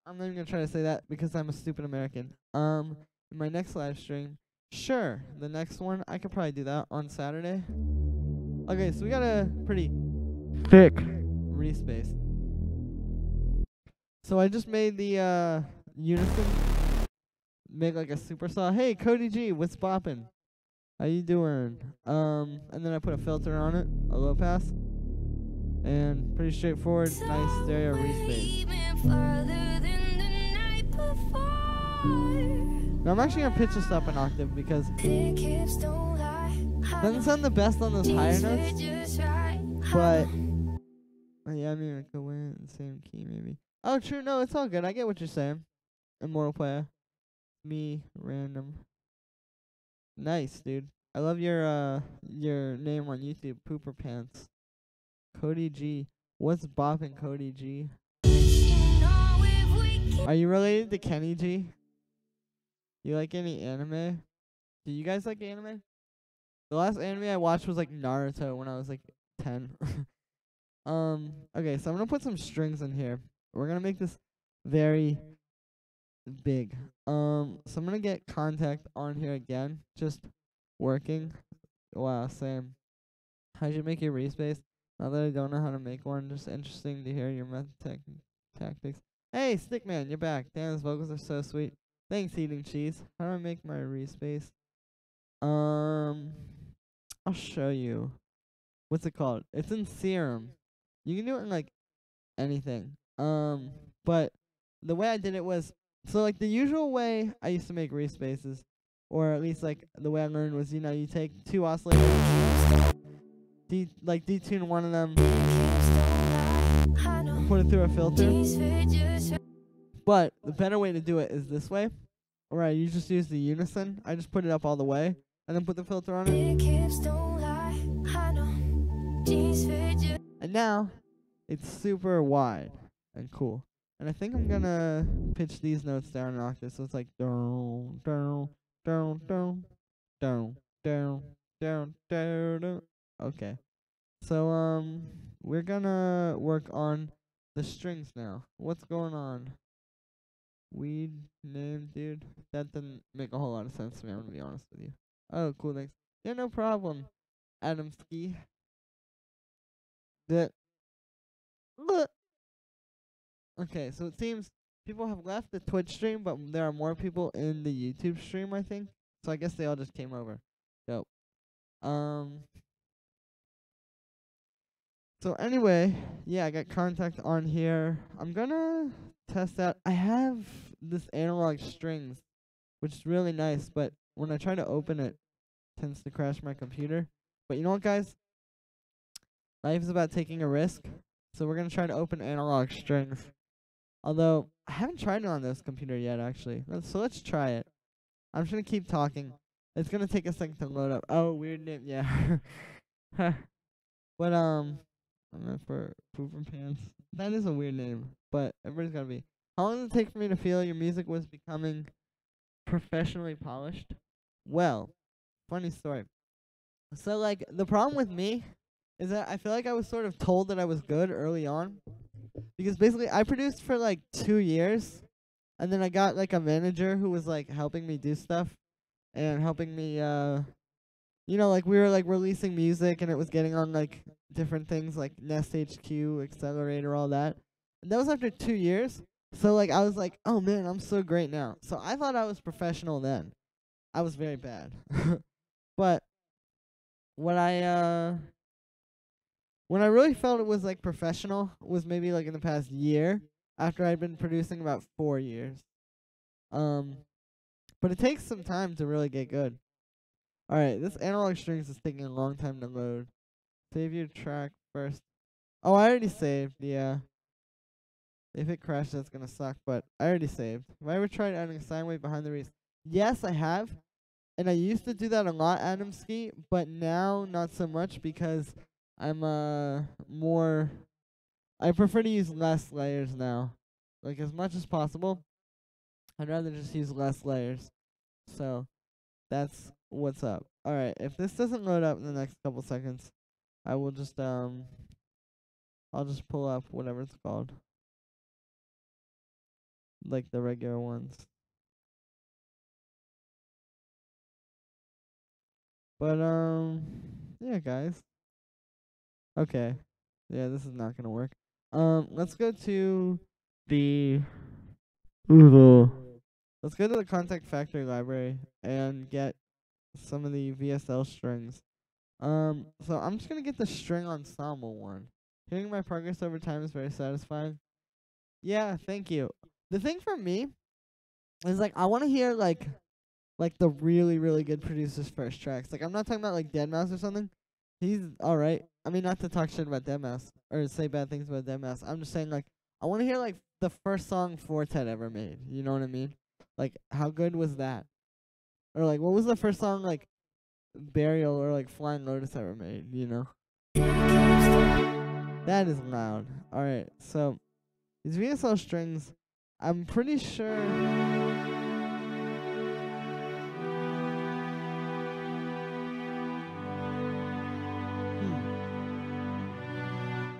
not even gonna try to say that because I'm a stupid American. In my next live stream. Sure, the next one, I could probably do that on Saturday. Okay, so we got a pretty thick respace. So I just made the unison make like a super saw. Hey, Cody G, what's boppin'? How you doing? And then I put a filter on it, a low pass, and pretty straightforward, nice stereo respace. Now I'm actually gonna pitch this up an octave because it doesn't sound the best on those higher notes, but yeah, I mean I could win in the same key maybe. Oh, true, no, it's all good. I get what you're saying. Immortal Player, me, random. Nice, dude. I love your name on YouTube, Pooper Pants. Cody G. What's boppin', Cody G? Are you related to Kenny G? You like any anime? Do you guys like anime? The last anime I watched was like Naruto when I was like 10. Okay, so I'm gonna put some strings in here. We're gonna make this very big. So I'm gonna get contact on here again. Just working. Wow, Sam. How'd you make your respace? Now that I don't know how to make one, just interesting to hear your tactics. Hey, Stickman, you're back. Damn, his vocals are so sweet. Thanks, Eating Cheese. How do I make my respace? I'll show you. What's it called? It's in Serum. You can do it in like anything. But the way I did it was, so like the usual way I used to make respaces, or at least like the way I learned was, you know, you take two oscillators, detune one of them, and put it through a filter. But the better way to do it is this way. Alright, you just use the unison. I just put it up all the way, and then put the filter on it. And now, it's super wide and cool. And I think I'm gonna pitch these notes down an octave, so it's like down, down, down, down, down, down, down, down. Okay. So we're gonna work on the strings now. What's going on? Weed name, dude. That didn't make a whole lot of sense to me, I'm gonna be honest with you. Oh, cool, thanks. Yeah, no problem, Adamski. Okay, so it seems people have left the Twitch stream, but there are more people in the YouTube stream, I think. So I guess they all just came over. Dope. So anyway, yeah, I got contact on here. I'm gonna test out. I have this analog strings, which is really nice, but when I try to open it, it tends to crash my computer. But you know what, guys? Life is about taking a risk. So we're gonna try to open analog strings. Although I haven't tried it on this computer yet, actually. So let's try it. I'm just gonna keep talking. It's gonna take a second to load up. Oh, weird name, yeah. But I'm for Pooper Pants. That is a weird name, but everybody's gotta be. How long did it take for me to feel your music was becoming professionally polished? Well, funny story. So like the problem with me is that I feel like I was sort of told that I was good early on. Because basically I produced for like 2 years, and then I got like a manager who was like helping me do stuff and helping me you know, like we were like releasing music and it was getting on like different things like Nest HQ, Accelerator, all that. And that was after 2 years. So like I was like, oh man, I'm so great now. So I thought I was professional then. I was very bad. But when I really felt it was like professional was maybe like in the past year after I'd been producing about 4 years. But it takes some time to really get good. Alright, this analog strings is taking a long time to load. Save your track first. Oh, I already saved, yeah. If it crashes, that's gonna suck, but I already saved. Have I ever tried adding a sine wave behind the reeds? Yes, I have. And I used to do that a lot, Adamski, but now not so much because I'm more. I prefer to use less layers now. Like as much as possible. I'd rather just use less layers. So that's what's up. Alright, if this doesn't load up in the next couple seconds, I will just I'll just pull up whatever it's called. Like the regular ones. But yeah guys. Okay. Yeah, this is not gonna work. Let's go to the let's go to the Contact Factory library and get some of the VSL strings. So I'm just gonna get the string ensemble one. Hearing my progress over time is very satisfying. Yeah, thank you. The thing for me is like I want to hear like the really really good producers' first tracks. Like I'm not talking about like Deadmau5 or something. He's alright. I mean, not to talk shit about Deadmau5 or say bad things about Deadmau5. I'm just saying like I want to hear like the first song Fortet ever made. You know what I mean? Like how good was that? Or like what was the first song like Burial or like Flying Lotus ever made? You know? That is loud. Alright, so these VSL strings, I'm pretty sure.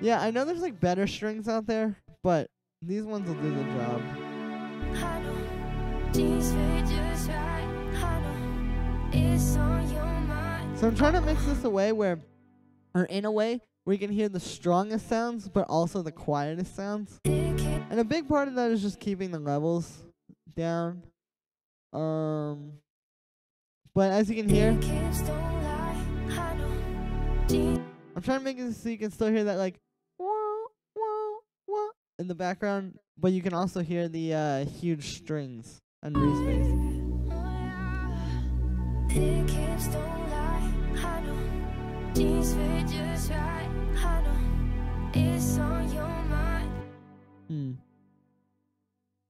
Yeah, I know there's like better strings out there, but these ones will do the job. So I'm trying to mix this away where, or in a way where you can hear the strongest sounds, but also the quietest sounds. And a big part of that is just keeping the levels down. But as you can hear, I'm trying to make it so you can still hear that like in the background, but you can also hear the huge strings and respace.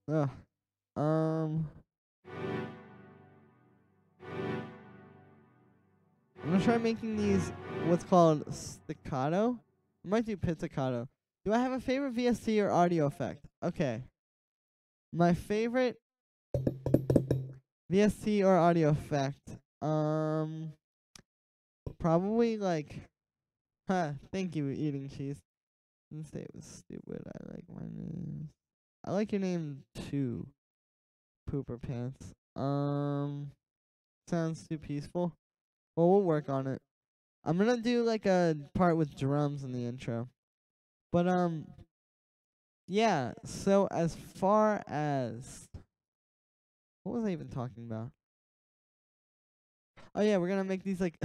Ugh. I'm gonna try making these what's called staccato. I might do pizzicato. Do I have a favorite VST or audio effect? Okay. My favorite VST or audio effect. Probably like thank you, eating cheese. Didn't say it was stupid. I like my name. I like your name too, Pooper Pants. Sounds too peaceful. Well, we'll work on it. I'm gonna do like a part with drums in the intro. But yeah, so as far as what was I even talking about? Oh yeah, we're gonna make these like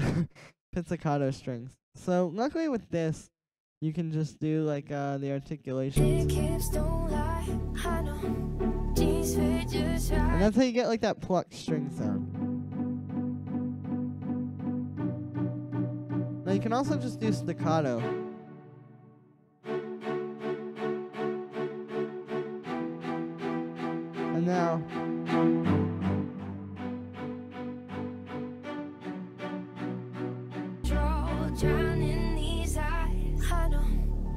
pizzicato strings. So luckily with this, you can just do like the articulations. And that's how you get like that plucked string sound. Now you can also just do staccato. And now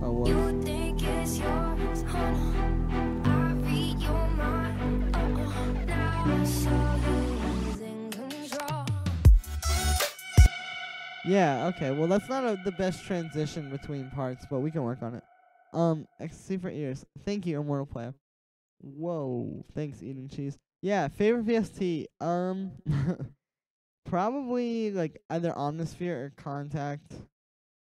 oh well. You think it's yours, oh no. I read your mind, now I saw you losing control. Yeah, okay. Well, that's not the best transition between parts, but we can work on it. Ecstasy for ears. Thank you, Immortal Player. Whoa, thanks, eating cheese. Yeah, favorite VST. Probably like either Omnisphere or Contact.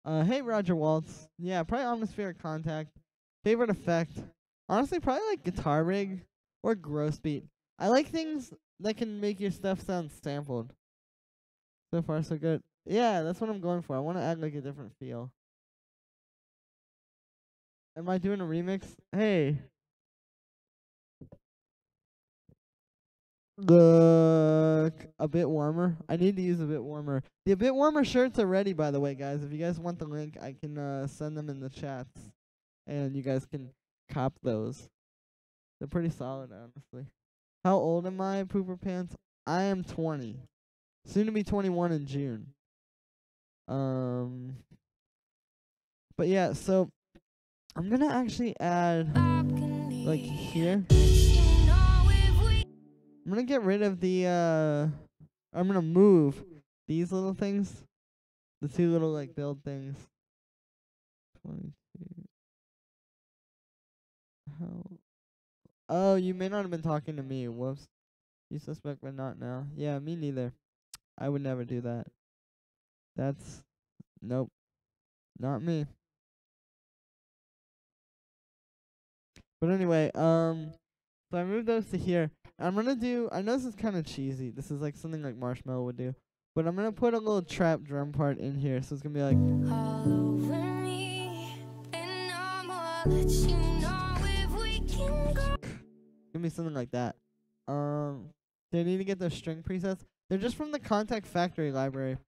Hey Roger Waltz. Yeah, probably Omnisphere or Contact. Favorite effect. Honestly, probably like Guitar Rig or Gross Beat. I like things that can make your stuff sound sampled. So far, so good. Yeah, that's what I'm going for. I want to add like a different feel. Am I doing a remix? Hey. Look, a bit warmer. I need to use a bit warmer. The a bit warmer shirts are ready, by the way, guys. If you guys want the link, I can send them in the chats, and you guys can cop those. They're pretty solid, honestly. How old am I, Pooper Pants? I am 20. Soon to be 21 in June. But yeah, so I'm gonna actually add like here. I'm gonna get rid of the I'm gonna move these little things. The two little like build things. 22. How? Oh, you may not have been talking to me. Whoops. You suspect but not now. Yeah, me neither. I would never do that. That's nope. Not me. But anyway, so I moved those to here. I'm gonna do, I know this is kinda cheesy. This is like something like Marshmallow would do. But I'm gonna put a little trap drum part in here, so it's gonna be like All over me, and I'ma let you know if we can go. gonna be something like that. Do I need to get those string presets? They're just from the Contact Factory library.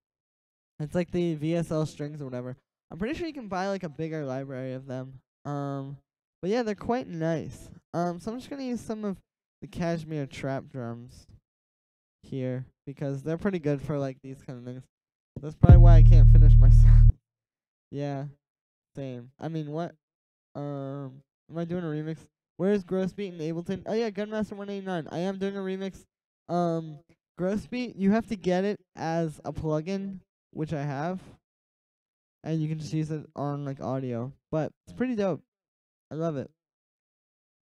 It's like the VSL strings or whatever. I'm pretty sure you can buy like a bigger library of them. But yeah, they're quite nice. So I'm just gonna use some of the Cashmere trap drums here because they're pretty good for like these kind of things. That's probably why I can't finish my song. Yeah, same. I mean, what? Am I doing a remix? Where's Grossbeat and Ableton? Oh yeah, Gunmaster 189. I am doing a remix. Grossbeat, you have to get it as a plugin, which I have, and you can just use it on like audio. But it's pretty dope. I love it.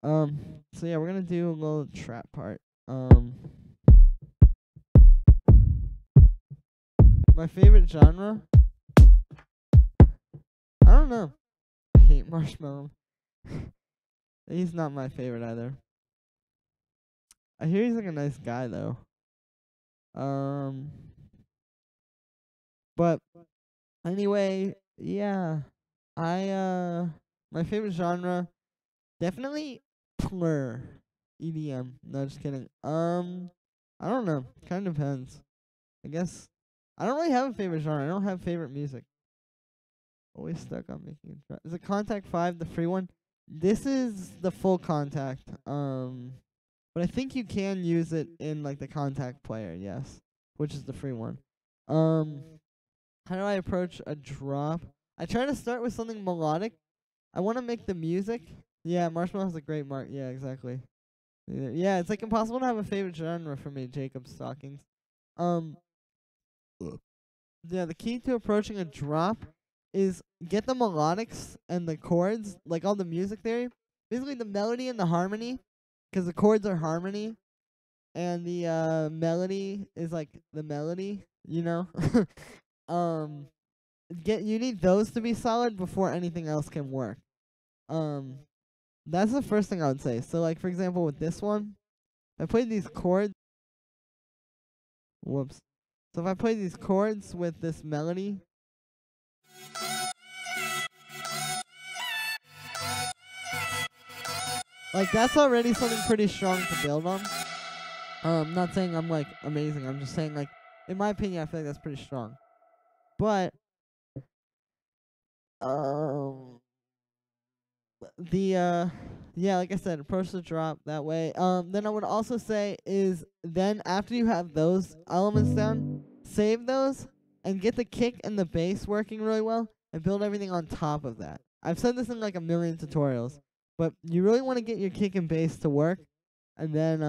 So yeah, we're gonna do a little trap part. My favorite genre? I don't know. I hate Marshmallow. He's not my favorite either. I hear he's like a nice guy though. But anyway, yeah. My favorite genre definitely plur. EDM. No, just kidding. I don't know. Kind of depends. I guess I don't really have a favorite genre. I don't have favorite music. Always stuck on making it. Is it Contact 5 the free one? This is the full Contact. But I think you can use it in like the Contact player, yes, which is the free one. How do I approach a drop? I try to start with something melodic. I want to make the music. Yeah, Marshmallow has a great mark. Yeah, exactly. Yeah, it's like impossible to have a favorite genre for me, Jacob Stockings. Yeah, the key to approaching a drop is get the melodics and the chords, like all the music theory. Basically, the melody and the harmony, because the chords are harmony, and the melody is like the melody, you know. You need those to be solid before anything else can work. That's the first thing I would say. So, like, for example, with this one, if I played these chords. Whoops. So if I play these chords with this melody. Like, that's already something pretty strong to build on. I'm not saying I'm, like, amazing. I'm just saying, like, in my opinion, I feel like that's pretty strong. But, yeah, like I said, approach the drop that way. Then I would also say is then after you have those elements down, save those and get the kick and the bass working really well and build everything on top of that. I've said this in like a million tutorials, but you really want to get your kick and bass to work, and then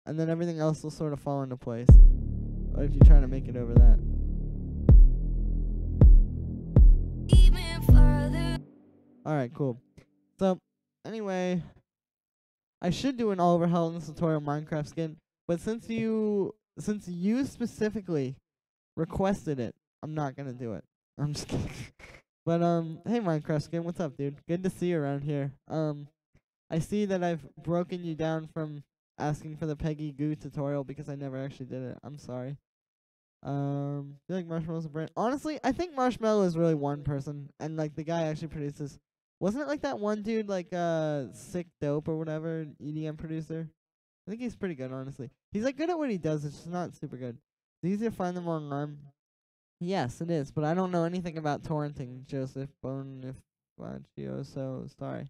everything else will sort of fall into place. Or if you're trying to make it over that. Alright, cool. So, anyway, I should do an all over hell in this tutorial Minecraft skin, but since you specifically requested it, I'm not gonna do it. I'm just kidding. But hey Minecraft skin, what's up, dude? Good to see you around here. I see that I've broken you down from asking for the Peggy Goo tutorial because I never actually did it. I'm sorry. Do you like Marshmallow's a brand? Honestly, I think Marshmallow is really one person, and like the guy actually produces. Wasn't it like that one dude, like Sick Dope or whatever, EDM producer? I think he's pretty good, honestly. He's like good at what he does. It's just not super good. It's easy to find them online. Yes, it is, but I don't know anything about torrenting, Joseph Bonifacio, so sorry.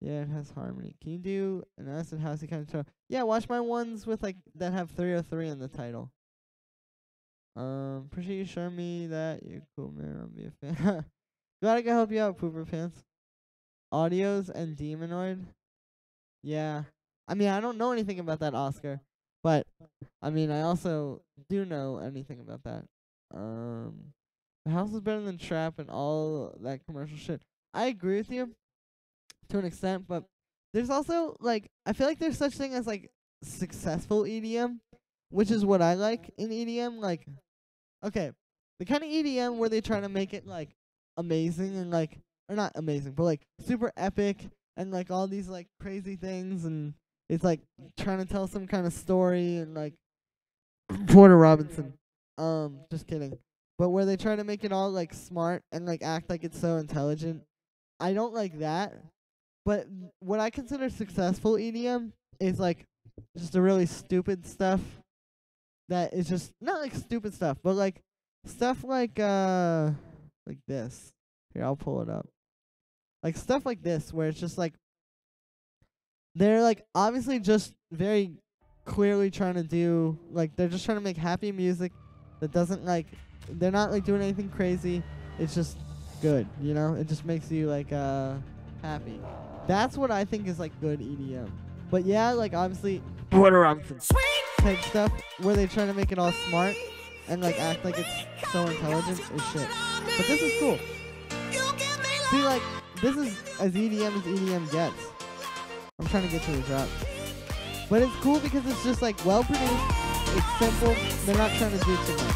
Yeah, it has harmony. Can you do an acid housey kind of show? Yeah, watch my ones with like that have 303 in the title. Appreciate you showing me that. You're cool, man. I'll be a fan. Glad I can help you out, Pooper Pants. Audios and Demonoid. Yeah. I mean, I don't know anything about that, Oscar. But, I mean, I also do know anything about that. The house is better than Trap and all that commercial shit. I agree with you to an extent, but there's also, like, I feel like there's such thing as, like, successful EDM, which is what I like in EDM. Like, okay, the kind of EDM where they try to make it, like, amazing and, like, or not amazing, but, like, super epic and, like, all these, like, crazy things, and it's, like, trying to tell some kind of story and, like, Porter Robinson. Just kidding. But where they try to make it all, like, smart and, like, act like it's so intelligent. I don't like that. But what I consider successful EDM is, like, just the really stupid stuff that is just, not, like, stupid stuff, but, like, stuff like this. Here, I'll pull it up. Like, stuff like this, where it's just, like, they're, like, obviously just very clearly trying to do, like, they're just trying to make happy music that doesn't, like, they're not, like, doing anything crazy. It's just good, you know? It just makes you, like, happy. That's what I think is, like, good EDM. But, yeah, like, obviously, Porter Robinson type stuff where they try to make it all smart and, like, act like it's so intelligent is shit. But this is cool. See, like, this is as EDM as EDM gets. I'm trying to get to the drop. But it's cool because it's just, like, well produced. It's simple. They're not trying to do too much.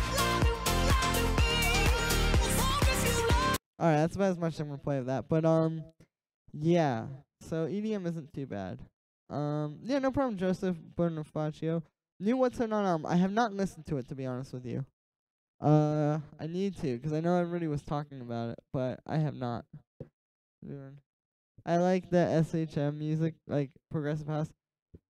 Alright, that's about as much as I'm going to play of that. But, yeah. So, EDM isn't too bad. Yeah, no problem, Joseph Bonifacio. New What's Going On album. I have not listened to it, to be honest with you. I need to, because I know everybody was talking about it, but I have not. I like the SHM music, like Progressive House.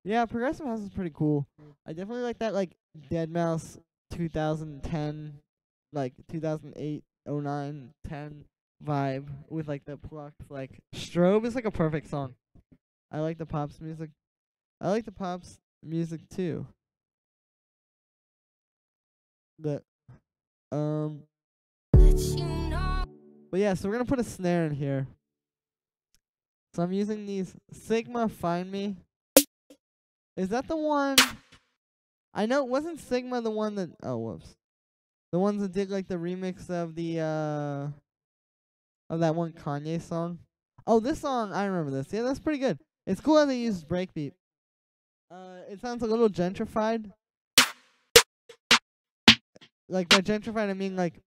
Yeah, Progressive House is pretty cool. I definitely like that, like, Deadmau5 2010, like, 2008, 09, 10 vibe with, like, the plucked, like, Strobe is, like, a perfect song. I like the Pops music. I like the Pops music, too. But yeah, so we're gonna put a snare in here. So I'm using these Sigma Find Me. Is that the one? I know, wasn't Sigma the one that, oh, whoops. The ones that did, like, the remix of the, of that one Kanye song? Oh, this song, I remember this. Yeah, that's pretty good. It's cool how they used breakbeat. It sounds a little gentrified. Like, by gentrified, I mean, like,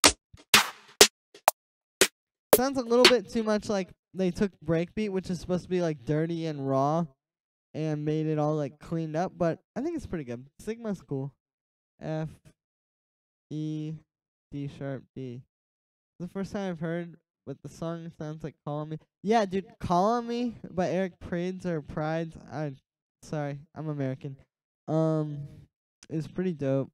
sounds a little bit too much like they took breakbeat, which is supposed to be like dirty and raw, and made it all like cleaned up. But I think it's pretty good. Sigma's cool. F E D sharp D. The first time I've heard, but the song sounds like "Call on Me." Yeah, dude, "Call on Me" by Eric Prydz or Prides. Sorry, I'm American. Is pretty dope.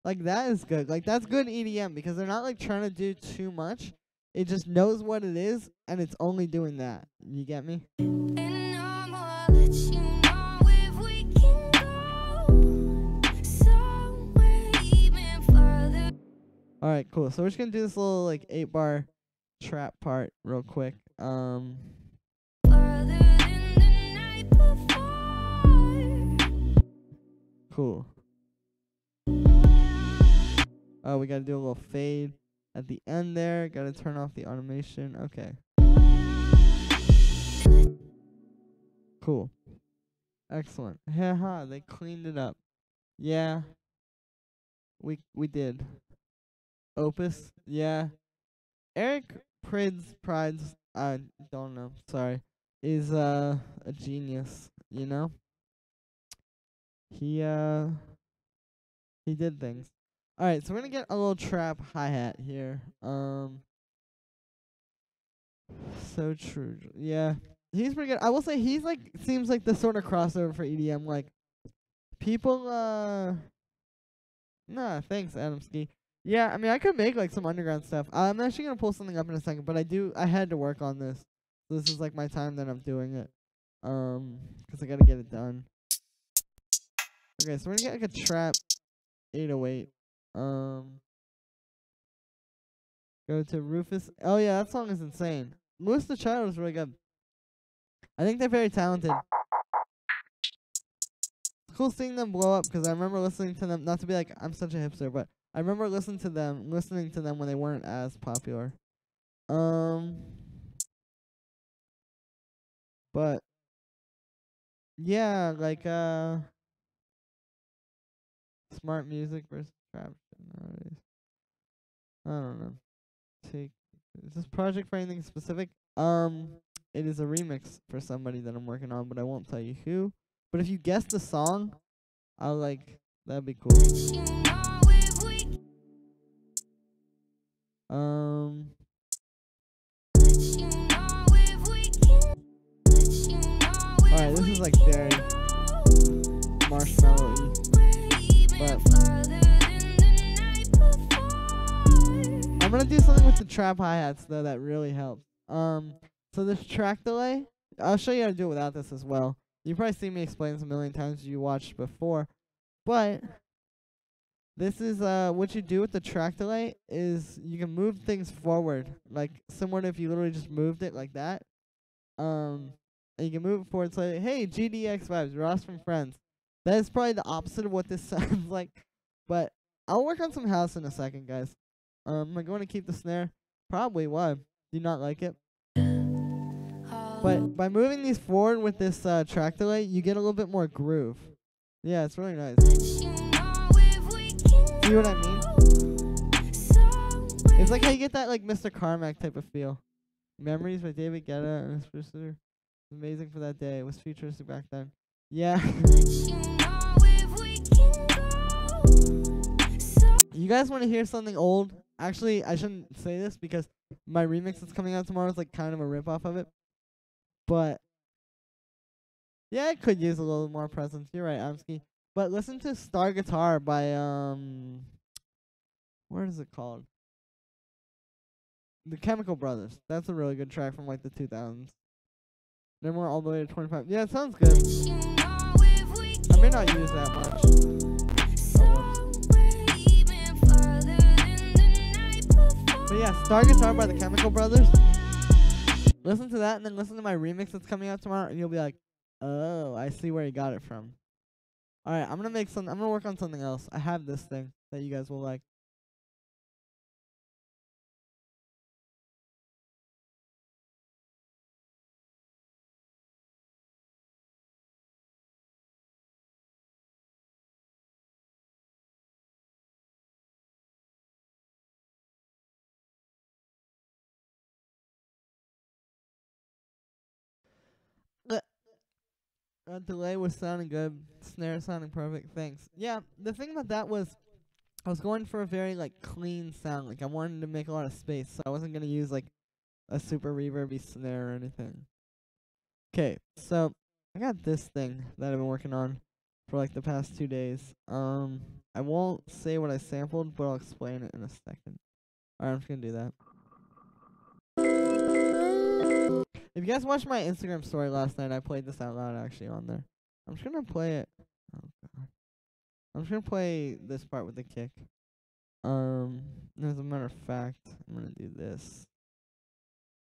Like that is good. Like that's good EDM because they're not like trying to do too much. It just knows what it is and it's only doing that. You get me? And I'ma let you know if we can go somewhere even further. All right, cool. So we're just gonna do this little like 8-bar trap part real quick. Further than the night before. Cool. We gotta do a little fade at the end there. Gotta turn off the automation. Okay. Cool. Excellent. Haha, they cleaned it up. Yeah. We did. Opus, yeah. Eric Prides, I don't know, sorry, is a genius, you know? He did things. Alright, so we're gonna get a little trap hi-hat here. So true. Yeah. He's pretty good. I will say he's like seems like the sort of crossover for EDM. Like people nah, thanks, Adam Ski. Yeah, I mean I could make like some underground stuff. I'm actually gonna pull something up in a second, but I had to work on this. So this is like my time that I'm doing it. 'Cause I gotta get it done. Okay, so we're gonna get like a trap 808. Go to Rufus. Oh yeah, that song is insane. Louis the Child is really good. I think they're very talented. It's cool seeing them blow up because I remember listening to them. Not to be like I'm such a hipster, but I remember listening to them when they weren't as popular. But yeah, like smart music versus trap shit nowadays. I don't know. Is this project for anything specific? It is a remix for somebody that I'm working on, but I won't tell you who. But if you guess the song, I'll like that'd be cool. You know if we you know if we can you know if Alright, this is like very go marshmallow-y. somewhere even But further than the night before. I'm gonna do something with the trap hi-hats though that really helps. So this track delay, I'll show you how to do it without this as well. You've probably seen me explain this a million times if you watched before, but this is what you do with the track delay is you can move things forward, like similar to if you literally just moved it like that. And you can move it forward. So hey, GDX vibes, Ross from Friends. That is probably the opposite of what this sounds like, but I'll work on some house in a second, guys. Am I going to keep the snare? Probably. Why? Do you not like it? But by moving these forward with this track delay, you get a little bit more groove. Yeah, it's really nice. You know if we can See what I mean? somewhere It's like how you get that like Mr. Carmack type of feel. Memories by David Guetta and his producer. Amazing for that day. It was futuristic back then. Yeah. you know if we can go You guys want to hear something old? Actually, I shouldn't say this because my remix that's coming out tomorrow is like kind of a ripoff of it. But yeah, it could use a little more presence. You're right, Amsky. But listen to Star Guitar by what is it called? The Chemical Brothers. That's a really good track from like the 2000s. Then we're all the way to 25. Yeah, it sounds good. you know if we I may not use that much. somewhere even further than the night before. But yeah, Star Guitar by the Chemical Brothers. Listen to that and then listen to my remix that's coming out tomorrow and you'll be like, oh, I see where he got it from. Alright, I'm gonna work on something else. I have this thing that you guys will like. delay was sounding good. Snare sounding perfect. Thanks. Yeah, the thing about that was I was going for a very like clean sound. Like I wanted to make a lot of space, so I wasn't gonna use like a super reverby snare or anything. Okay, so I got this thing that I've been working on for like the past 2 days. I won't say what I sampled, but I'll explain it in a second. Alright, I'm just gonna do that. If you guys watched my Instagram story last night, I played this out loud actually on there. I'm just gonna play it. Oh god. I'm just gonna play this part with the kick. As a matter of fact, I'm gonna do this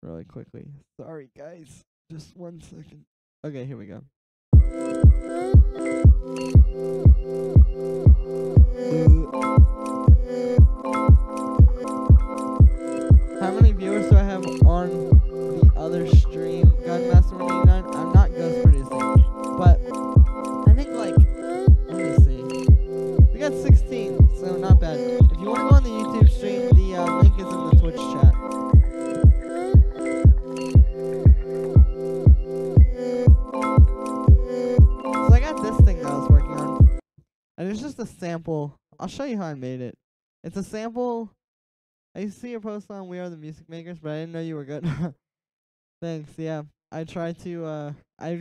really quickly. Sorry guys. Just 1 second. Okay, here we go. How many viewers do I have on the other stream? Godmaster 189? I'm not ghost producing, but I think like, let me see. We got 16, so not bad. If you want to go on the YouTube stream, the link is in the Twitch chat. So I got this thing that I was working on, and it's just a sample. I'll show you how I made it. It's a sample. I used to see your post on We Are the Music Makers, but I didn't know you were good. Thanks, yeah. I tried to, I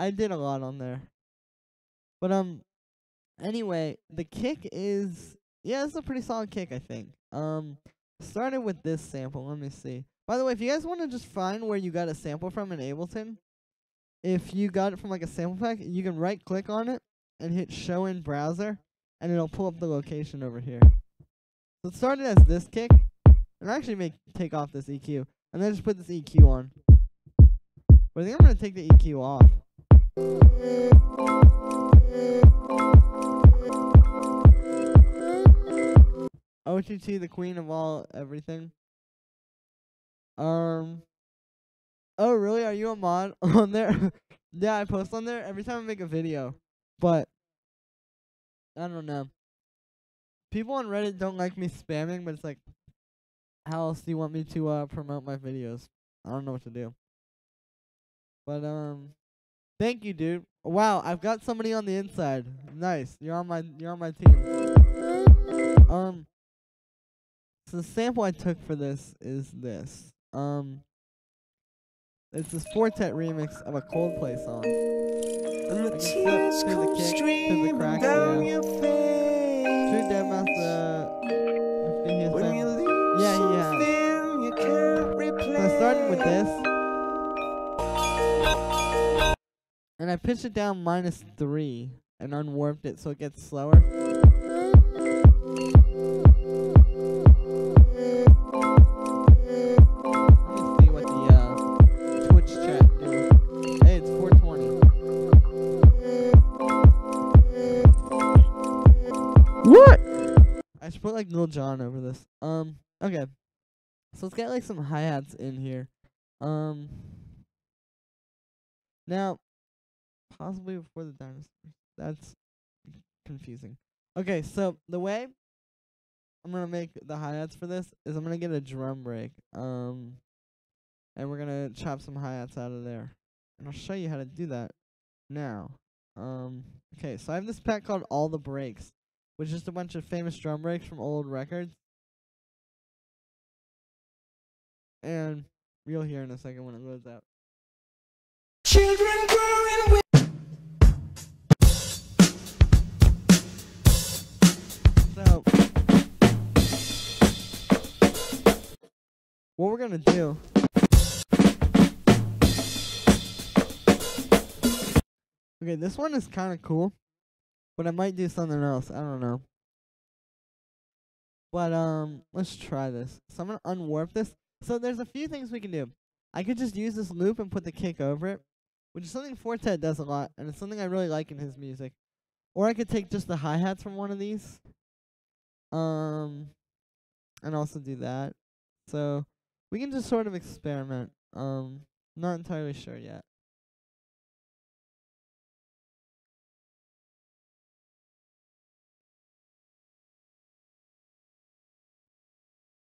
did a lot on there. But, anyway, the kick is, yeah, it's a pretty solid kick, I think. Started with this sample, let me see. By the way, if you guys want to just find where you got a sample from in Ableton, if you got it from, like, a sample pack, you can right-click on it and hit Show in Browser, and it'll pull up the location over here. So it started as this kick, and I actually take off this EQ, and then just put this EQ on. But I think I'm going to take the EQ off. OTT, the queen of all everything. Oh really? Are you a mod on there? Yeah, I post on there every time I make a video. But I don't know. People on Reddit don't like me spamming, but it's like, how else do you want me to promote my videos? I don't know what to do. But thank you, dude. Wow, I've got somebody on the inside. Nice. You're on my team. So the sample I took for this is this. It's this quartet remix of a Coldplay song. And the I can tears still come the kick, to the streaming crack, down yeah. your face. True Deadmaster, When you lose yeah, he has. something you can't replace. So I started with this, and I pitched it down -3 and unwarped it so it gets slower. Let me see what the Twitch chat do. Hey, it's 420. What? I should put like Lil Jon over this. Okay. So let's get like some hi-hats in here. Now, possibly before the dinosaurs. That's confusing. Okay, so the way I'm gonna make the hi-hats for this is I'm gonna get a drum break. And we're gonna chop some hi-hats out of there. And I'll show you how to do that now. Okay, so I have this pack called All the Breaks, which is just a bunch of famous drum breaks from old records. And you'll hear in a second when it loads out. Children growing with So, what we're gonna do okay, this one is kind of cool, but I might do something else. I don't know. But let's try this. So I'm gonna unwarp this. So there's a few things we can do. I could just use this loop and put the kick over it, which is something Fortet does a lot, and it's something I really like in his music. Or I could take just the hi-hats from one of these, and also do that. So we can just sort of experiment. Not entirely sure yet.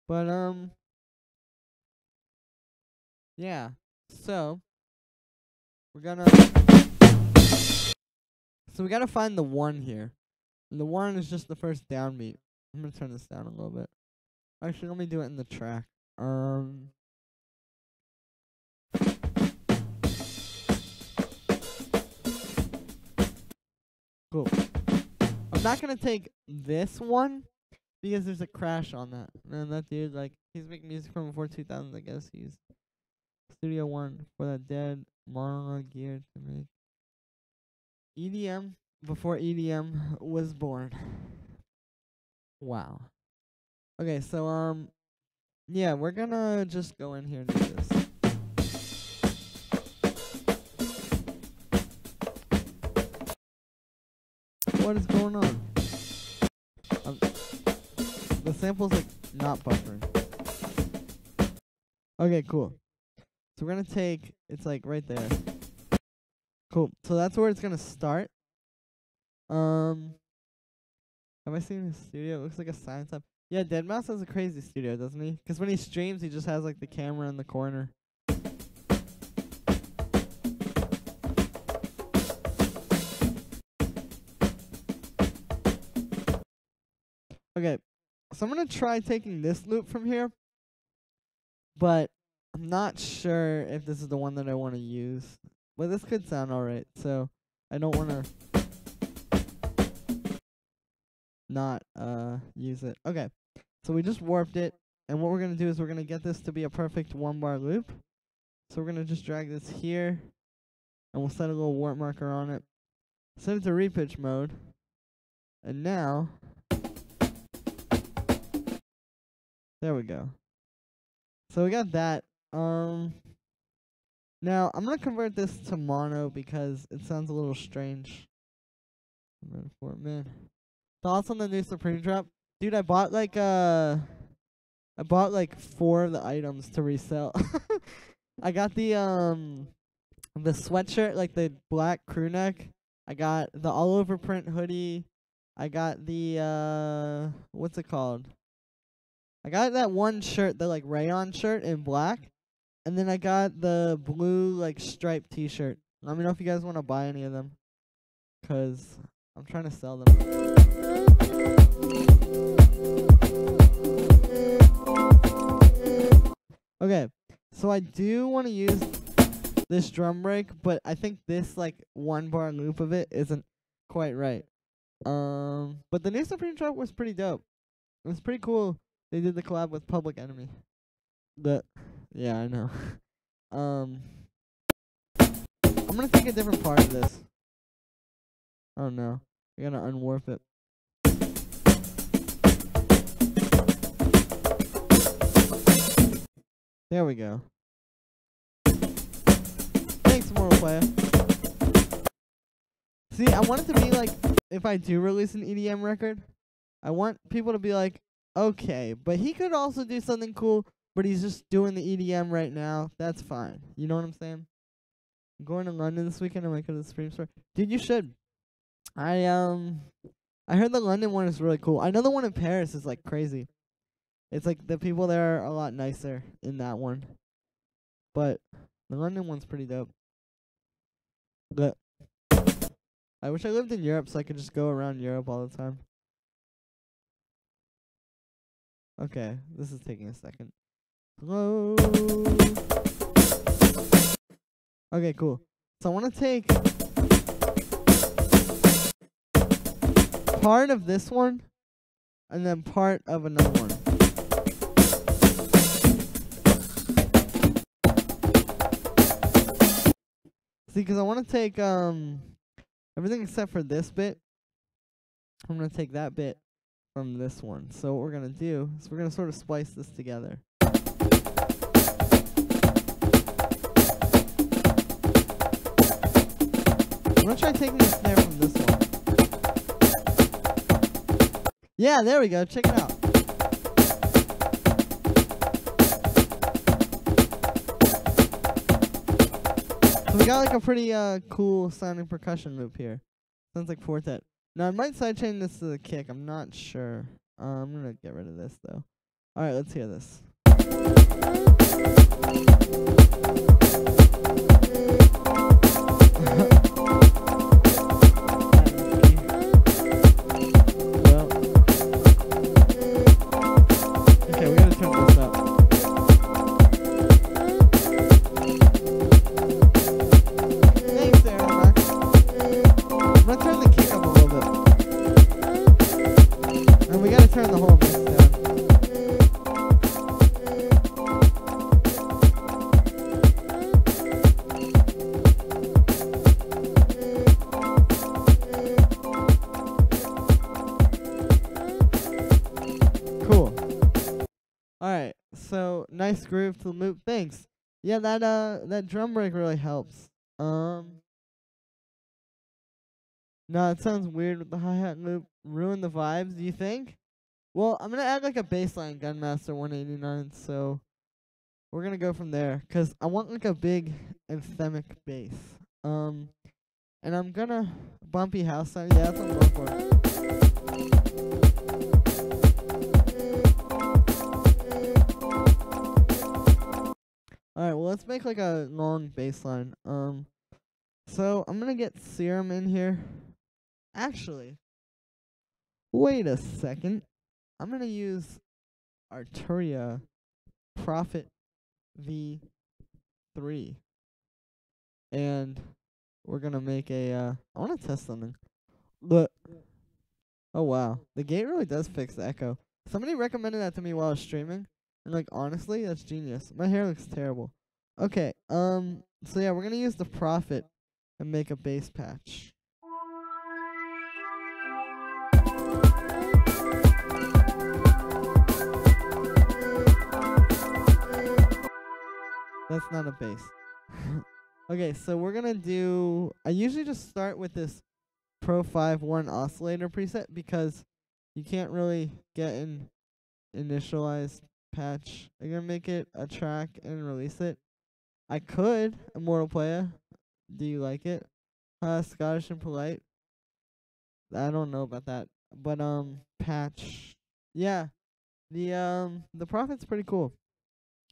But yeah. So we're gonna So we gotta find the 1 here. And the 1 is just the first downbeat. I'm gonna turn this down a little bit. Actually, let me do it in the track. Cool. I'm not gonna take this one because there's a crash on that. And that dude, like, he's making music from before 2000, I guess. He used Studio One for that dead monologue gear to make EDM before EDM was born. Wow. Okay, so yeah, we're gonna just go in here and do this. What is going on? The sample's like not buffering. Okay, cool. So we're gonna take, it's like right there. Cool. So that's where it's gonna start. Have I seen his studio? It looks like a science lab. Yeah, deadmau5 has a crazy studio, doesn't he? Because when he streams, he just has like the camera in the corner. Okay, so I'm gonna try taking this loop from here, but I'm not sure if this is the one that I want to use. But this could sound alright, so I don't want to not use it. Okay, so we just warped it, and what we're gonna do is we're gonna get this to be a perfect 1-bar loop. So we're gonna just drag this here, and we'll set a little warp marker on it. Set it to repitch mode, and now there we go. So we got that. Now I'm gonna convert this to mono because it sounds a little strange. Man. Thoughts on the new Supreme drop? Dude, I bought like 4 of the items to resell. I got the sweatshirt, like the black crew neck. I got the all over print hoodie. I got the what's it called? I got that one shirt, the like rayon shirt in black, and then I got the blue like striped t-shirt. Let me know if you guys want to buy any of them, 'cause I'm trying to sell them. Okay, so I do want to use this drum break, but I think this like 1-bar loop of it isn't quite right. But the new Supreme drop was pretty dope. It was pretty cool. They did the collab with Public Enemy. Yeah, I know. I'm gonna take a different part of this. Oh no, I gotta unwarp it. There we go. Thanks, Mortal Player. See, I want it to be like, if I do release an EDM record, I want people to be like, okay, but he could also do something cool, but he's just doing the EDM right now. That's fine. You know what I'm saying? I'm going to London this weekend. I might go to the Supreme store. Dude, you should. I heard the London one is really cool. I know the one in Paris is like crazy. It's like the people there are a lot nicer in that one. But the London one's pretty dope. But I wish I lived in Europe so I could just go around Europe all the time. Okay, this is taking a second. Hello. Okay, cool. So I want to take part of this one and then part of another one. See, because I want to take everything except for this bit. I'm going to take that bit from this one. So what we're going to do is we're going to sort of splice this together. I'm going to try taking the snare from this one. Yeah, there we go. Check it out. So we got like a pretty cool sounding percussion loop here. Sounds like quartet. Now I might sidechain this to the kick. I'm not sure. I'm gonna get rid of this though. All right, let's hear this. so nice groove to loop. Thanks. Yeah, that drum break really helps. No, it sounds weird with the hi-hat loop. Ruin the vibes, do you think? Well, I'm gonna add like a bassline Gunmaster 189, so we're gonna go from there, 'cause I want like a big anthemic bass. And I'm gonna bumpy house sound. Yeah, that's what I'm going for. Alright, well let's make like a long bass line. So I'm gonna get Serum in here. Actually, wait a second. I'm gonna use Arturia Prophet V3. And we're gonna make a I wanna test something. Look. Oh wow. The gate really does fix the echo. Somebody recommended that to me while I was streaming. And like honestly, that's genius. My hair looks terrible. Okay, so yeah, we're gonna use the Prophet and make a bass patch. That's not a bass. Okay, so we're gonna do, I usually just start with this Pro 5-1 oscillator preset because you can't really get an initialized patch. I'm gonna make it a track and release it. I could, Immortal Playa. Do you like it? Scottish and Polite. I don't know about that. But patch. Yeah. The Prophet's pretty cool.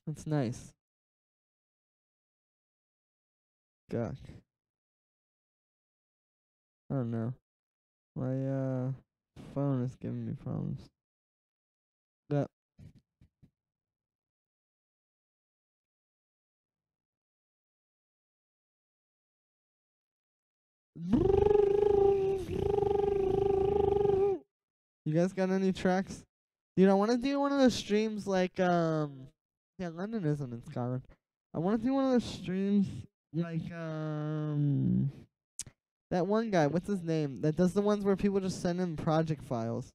It's nice. Guck. I don't know. My phone is giving me problems. Yep. You guys got any tracks? Dude, I want to do one of those streams like yeah, London isn't in Scotland. I want to do one of those streams like that one guy, what's his name? That does the ones where people just send him project files.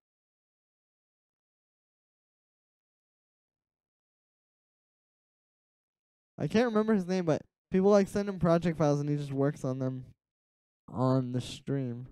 I can't remember his name, but people like send him project files and he just works on them on the stream.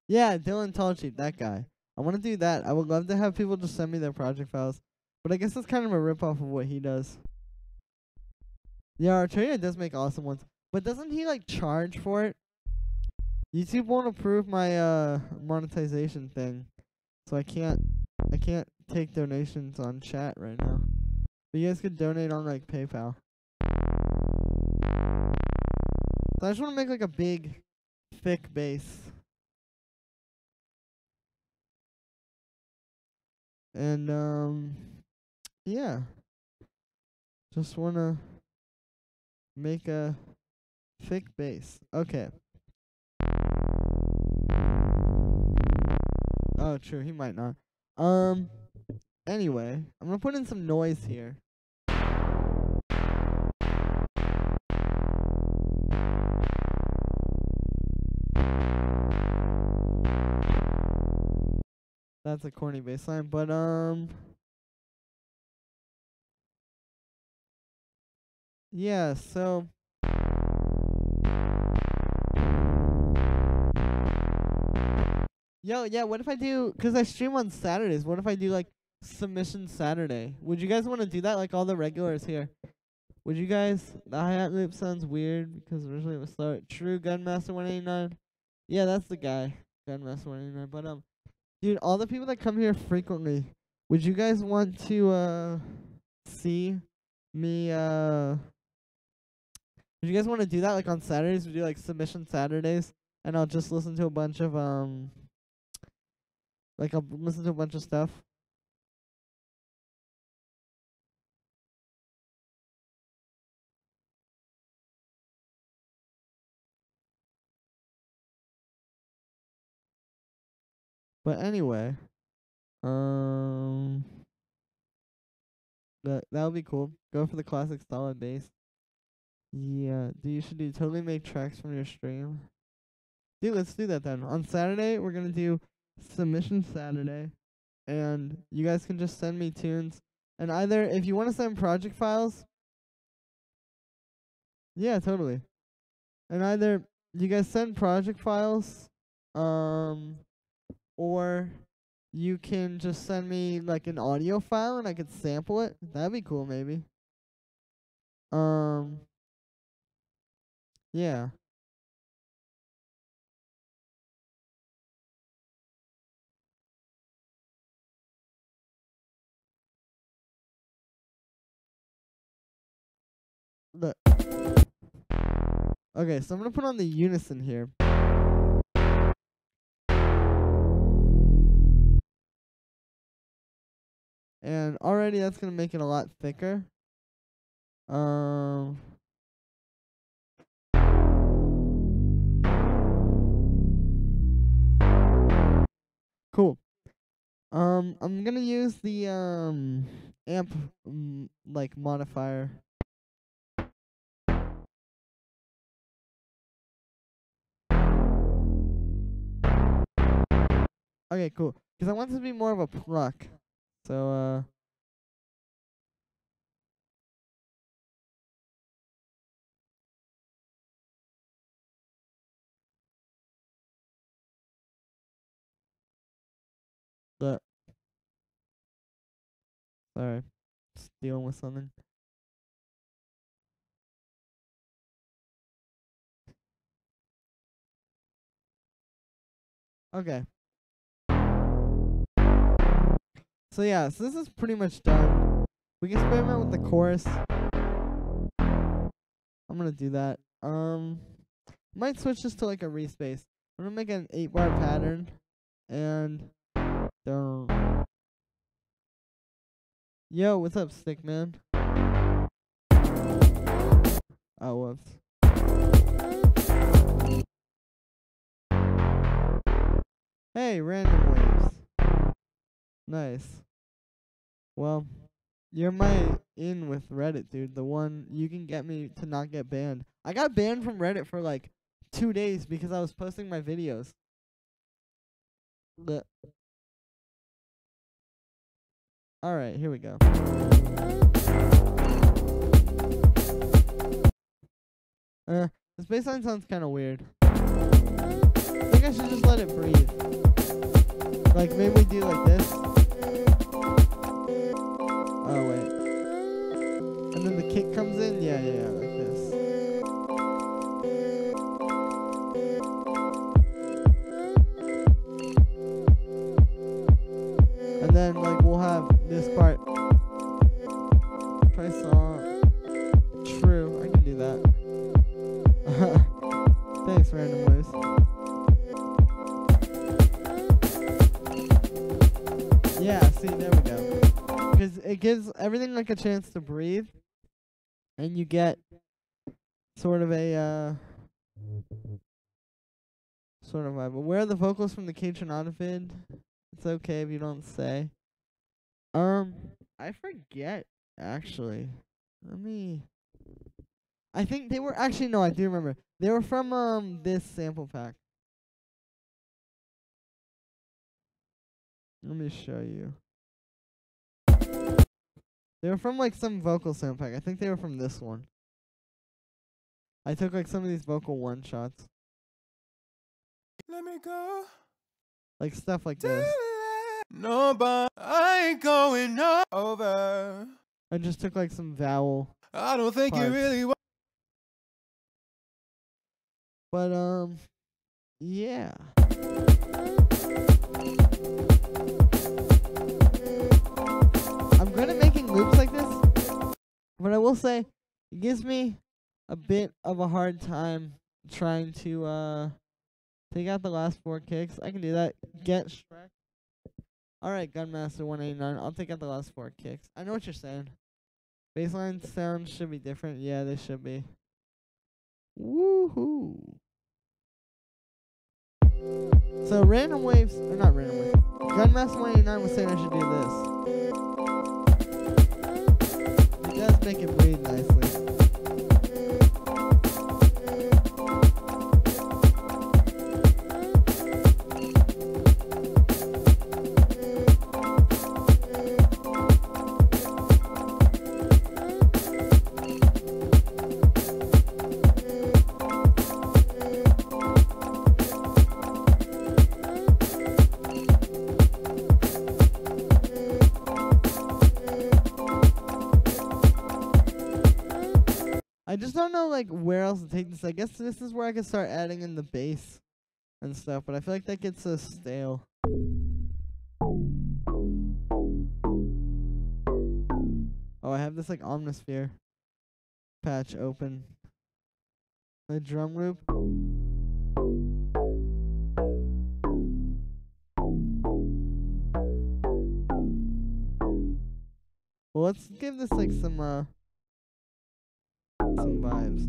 Yeah, Dylan Tallcheap, that guy. I want to do that. I would love to have people just send me their project files. But I guess that's kind of a ripoff of what he does. Yeah, Arturia does make awesome ones. But doesn't he like charge for it? YouTube won't approve my monetization thing. So I can't take donations on chat right now. But you guys could donate on like PayPal. So I just want to make like a big thick bass. And yeah. Just wanna make a thick bass. Okay. Oh, true. He might not. Anyway, I'm gonna put in some noise here. That's a corny bass line, but yeah, so yo, yeah, what if I do, cause I stream on Saturdays, what if I do like Submission Saturday? Would you guys want to do that like all the regulars here? Would you guys, the hi-hat loop sounds weird because originally it was slow. True Gunmaster 189. Yeah, that's the guy. Gunmaster 189. But dude, all the people that come here frequently, would you guys want to see me would you guys want to do that like on Saturdays? We do like Submission Saturdays and I'll just listen to a bunch of like I'll listen to a bunch of stuff. But anyway, That would be cool. Go for the classic solid bass. Yeah, dude, you should totally make tracks from your stream. Dude, let's do that then. On Saturday, we're gonna do submission Saturday, and you guys can just send me tunes. And either if you want to send project files, yeah, totally. And either you guys send project files, or you can just send me like an audio file and I could sample it. That'd be cool, maybe. Yeah. Look. Okay, so I'm gonna put on the unison here. And already that's gonna make it a lot thicker. Cool. I'm gonna use the amp like modifier. Okay, cool. Because I want this to be more of a pluck. So the sorry, just dealing with something. Okay. So yeah, so this is pretty much done. We can experiment with the chorus. I'm gonna do that. Might switch this to like a respace. I'm gonna make an 8-bar pattern, and yo, what's up, Stickman? Oh, whoops. Hey, random waves. Nice. Well, you're my in with Reddit, dude. The one you can get me to not get banned. I got banned from Reddit for like 2 days because I was posting my videos. Alright, here we go. This bassline sounds kind of weird. I think I should just let it breathe. Like, maybe we do like this. Oh, wait. And then the kick comes in? Yeah, like this. And then, like, we'll have this part. Try song. True, I can do that. Thanks, Random Waves. Yeah, see, there we go. Because it gives everything like a chance to breathe, and you get sort of a sort of vibe. But where are the vocals from the K-Tronada vid? It's okay if you don't say. I forget actually. I think they were actually no, I do remember. They were from this sample pack. Let me show you. They were from like some vocal sample pack. I think they were from this one. I took like some of these vocal one shots. Let me go. Like stuff like this. Nobody, I ain't going over. I just took like some vowel. I don't think parts. you really want. But yeah. I'm good at making loops like this, but I will say it gives me a bit of a hard time trying to take out the last 4 kicks. I can do that. Get Shrek. Alright, Gunmaster 189. I'll take out the last 4 kicks. I know what you're saying. Bassline sounds should be different. Yeah, they should be. Woohoo. So Random Waves, or not Random Waves, Gunmaster 189 was saying I should do this. make it breathe nicely. I just don't know like where else to take this. I guess this is where I can start adding in the bass and stuff, but I feel like that gets stale. Oh, I have this like Omnisphere patch open. The drum loop. Well, let's give this like some vibes.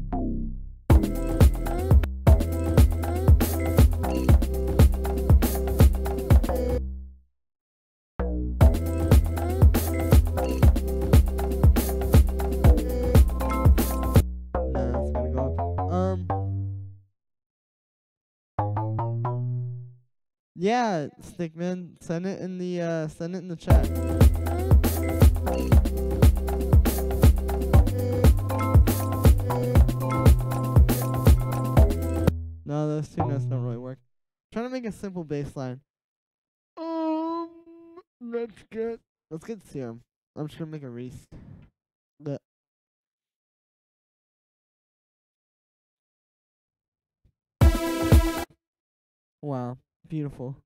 Nah, it's gonna go up. Yeah, Stickman, send it in the chat. No, those two notes don't really work. I'm trying to make a simple bass line. Let's get serum. I'm just gonna make a Reese. Blech. Wow, beautiful.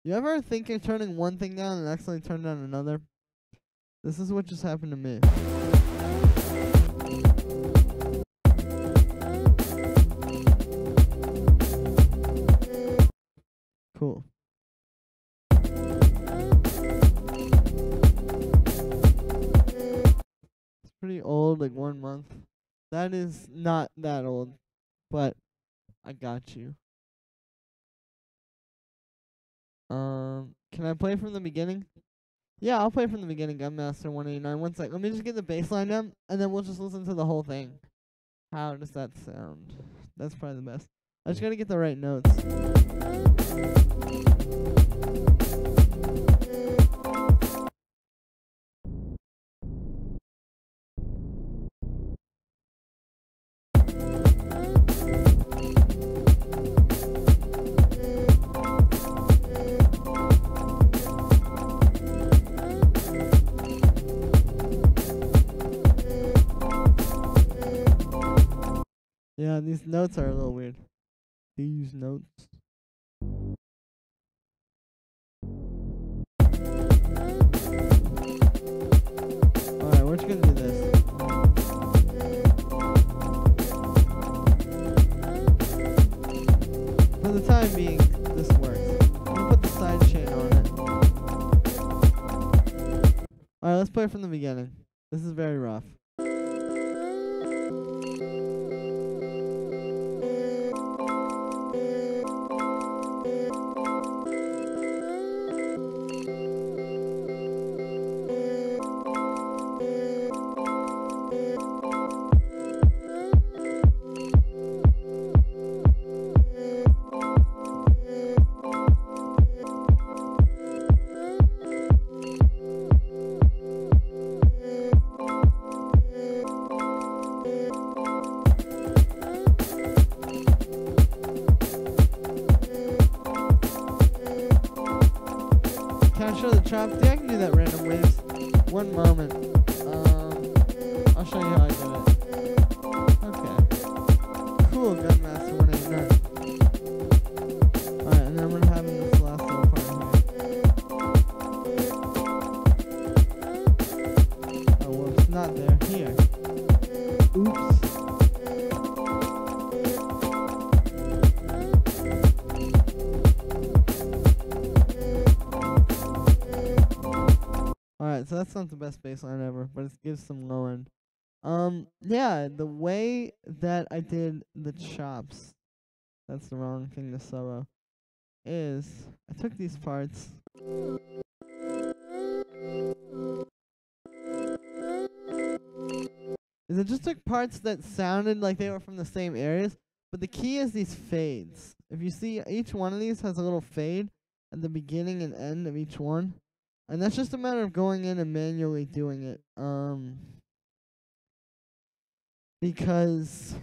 You ever think you're turning one thing down and accidentally turn down another? This is what just happened to me. Cool. It's pretty old, like 1 month. That is not that old, but I got you. Can I play from the beginning? Yeah, I'll play from the beginning. Gunmaster 189. 1 sec. Let me just get the bass line down, and then we'll just listen to the whole thing. How does that sound? That's probably the best. I just gotta get the right notes. Yeah, these notes are a little weird. These notes. Alright, we're just gonna do this. For the time being, this works. I'm gonna put the side chain on it. Alright, let's play from the beginning. This is very rough. Chop. Yeah, I can do that random waves. 1 moment. I'll show you how I do it. Okay. Cool, Gunmaster 189. Alright, and then I'm gonna have this last little part here. Oh, well, it's not there. Here. Oops. Alright, so that's not the best bass line ever, but it gives some low end. Yeah, the way that I did the chops, that's the wrong thing to solo. is I took these parts. Is I just took parts that sounded like they were from the same areas, but the key is these fades. If you see, each one of these has a little fade at the beginning and end of each one. And that's just a matter of going in and manually doing it. Because,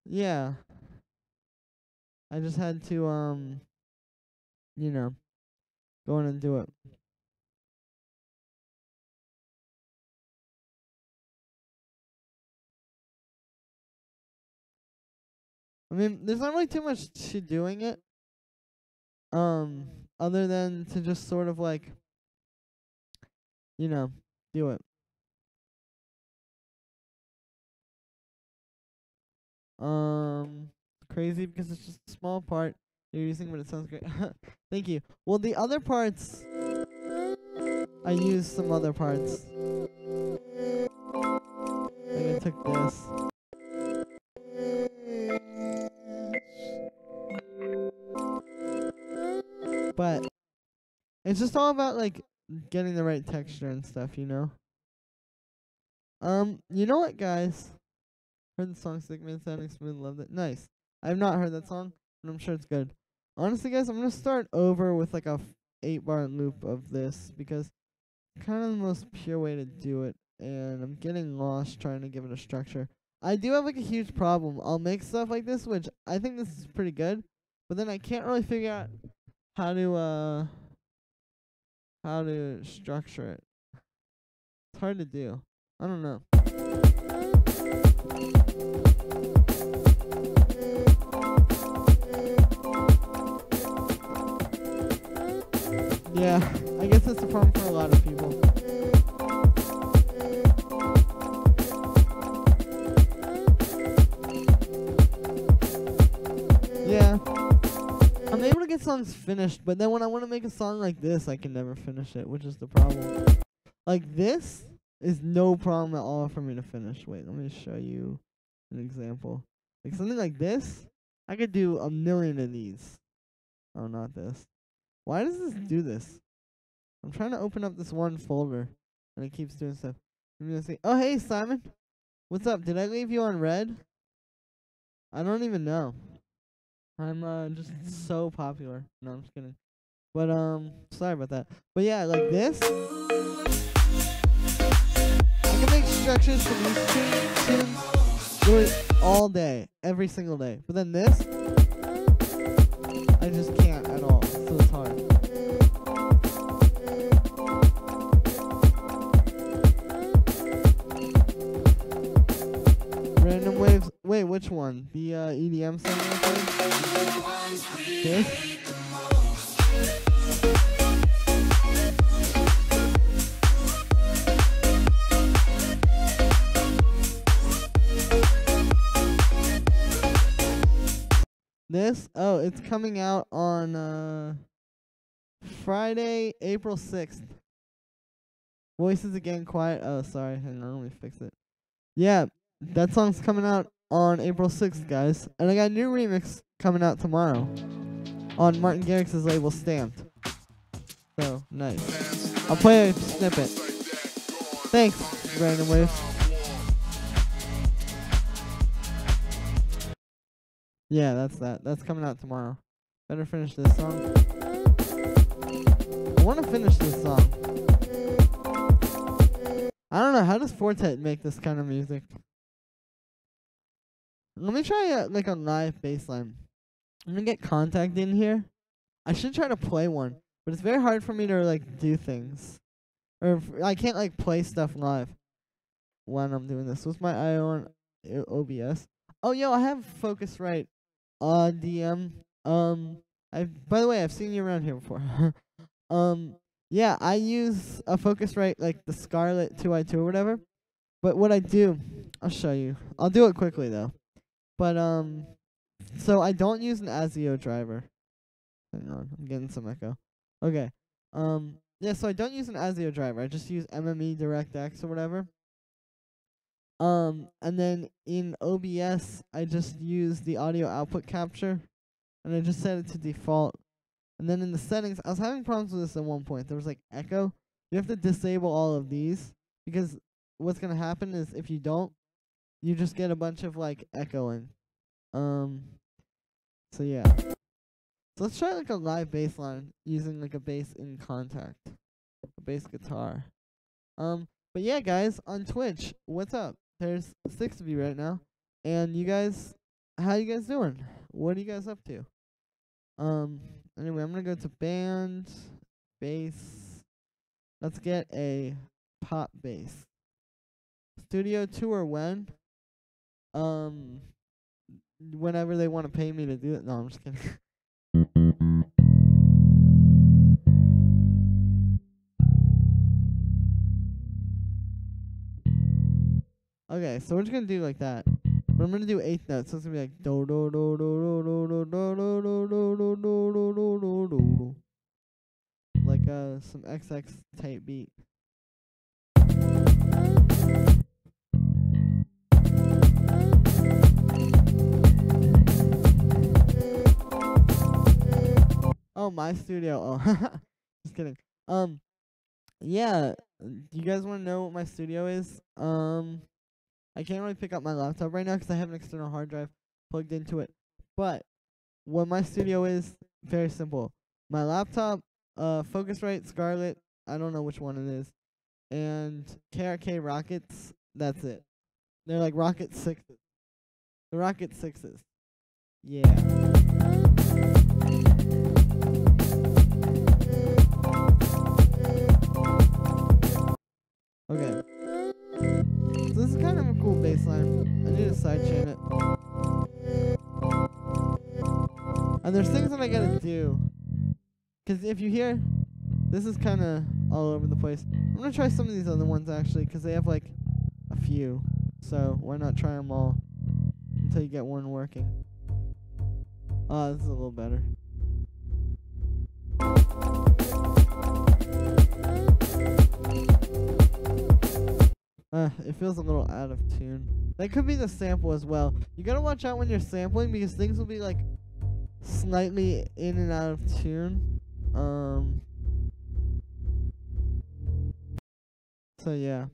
yeah, I just had to, you know, go in and do it. I mean, there's not really too much to doing it, other than to just sort of like, you know, do it. Crazy because it's just a small part you're using, but it sounds great. Thank you. Well, the other parts, I used some other parts. Like I took this. But it's just all about like getting the right texture and stuff, you know? You know what, guys? Heard the song Sick Man sounding smooth, loved it. Nice. I have not heard that song, but I'm sure it's good. Honestly, guys, I'm gonna start over with like a 8-bar loop of this because it's kind of the most pure way to do it, and I'm getting lost trying to give it a structure. I do have like a huge problem. I'll make stuff like this, which I think this is pretty good, but then I can't really figure out how to structure it. It's hard to do. I don't know. Yeah, I guess that's the problem for a lot of people. Yeah. I'm able to get songs finished, but then when I want to make a song like this, I can never finish it, which is the problem. Like this is no problem at all for me to finish. Wait, let me show you an example. Like something like this, I could do a million of these. Oh, not this. Why does this do this? I'm trying to open up this one folder, and it keeps doing stuff. I'm gonna say, oh, hey, Simon. What's up? Did I leave you on red? I don't even know. I'm just so popular. No, I'm just kidding. But sorry about that. But yeah, like this. I can make structures for these tunes really all day, every single day. But then this, I just can't at all. So it's hard. Random waves. Wait, which one? The EDM song I played? This? This? Oh, it's coming out on Friday, April 6th. Voices again quiet. Oh, sorry. Hang on, let me fix it. Yeah, that song's coming out on April 6th, guys. And I got a new remix coming out tomorrow on Martin Garrix's label Stamped. So, nice. I'll play a snippet. Thanks, Brandon Waves. Yeah, that's that. That's coming out tomorrow. Better finish this song. I want to finish this song. I don't know. How does Fortet make this kind of music? Let me try like a live bassline. I'm gonna get Contact in here. I should try to play one, but it's very hard for me to like do things, or I can't like play stuff live when I'm doing this. What's my IO on OBS? Oh, yo, I have Focusrite DM. By the way, I've seen you around here before. Yeah, I use a Focusrite like the Scarlett 2i2 or whatever. But what I do, I'll show you. I'll do it quickly though. But so I don't use an ASIO driver. Hang on, I'm getting some echo. Okay. Yeah, so I don't use an ASIO driver. I just use MME DirectX or whatever. And then in OBS, I just use the audio output capture, and I just set it to default. And then in the settings, I was having problems with this at one point. There was like echo. You have to disable all of these because what's gonna happen is if you don't, you just get a bunch of like echoing. So yeah. So let's try like a live bass line using like a bass in contact, a bass guitar. But yeah, guys, on Twitch, what's up? There's 6 of you right now, and you guys, how you guys doing? What are you guys up to? Anyway, I'm gonna go to band, bass. Let's get a pop bass. Studio tour when? Whenever they want to pay me to do it. No, I'm just kidding. Okay, so we're just gonna do like that. But I'm gonna do 8th notes, so it's gonna be like do do do do do do do do do do do do do do do do do. Like some XX type beat. Oh, my studio. Oh, just kidding. Yeah. Do you guys want to know what my studio is? I can't really pick up my laptop right now because I have an external hard drive plugged into it. But what my studio is, very simple. My laptop, Focusrite, Scarlett, I don't know which one it is, and KRK Rockets, that's it. They're like Rocket 6s. The Rocket 6s. Yeah. Okay. So this is kind of a cool bass line. I need to sidechain it. And there's things that I gotta do. Because if you hear, this is kind of all over the place. I'm gonna try some of these other ones actually, because they have like a few. So why not try them all until you get one working. Oh, this is a little better. It feels a little out of tune. That could be the sample as well. You gotta watch out when you're sampling because things will be like slightly in and out of tune. So yeah.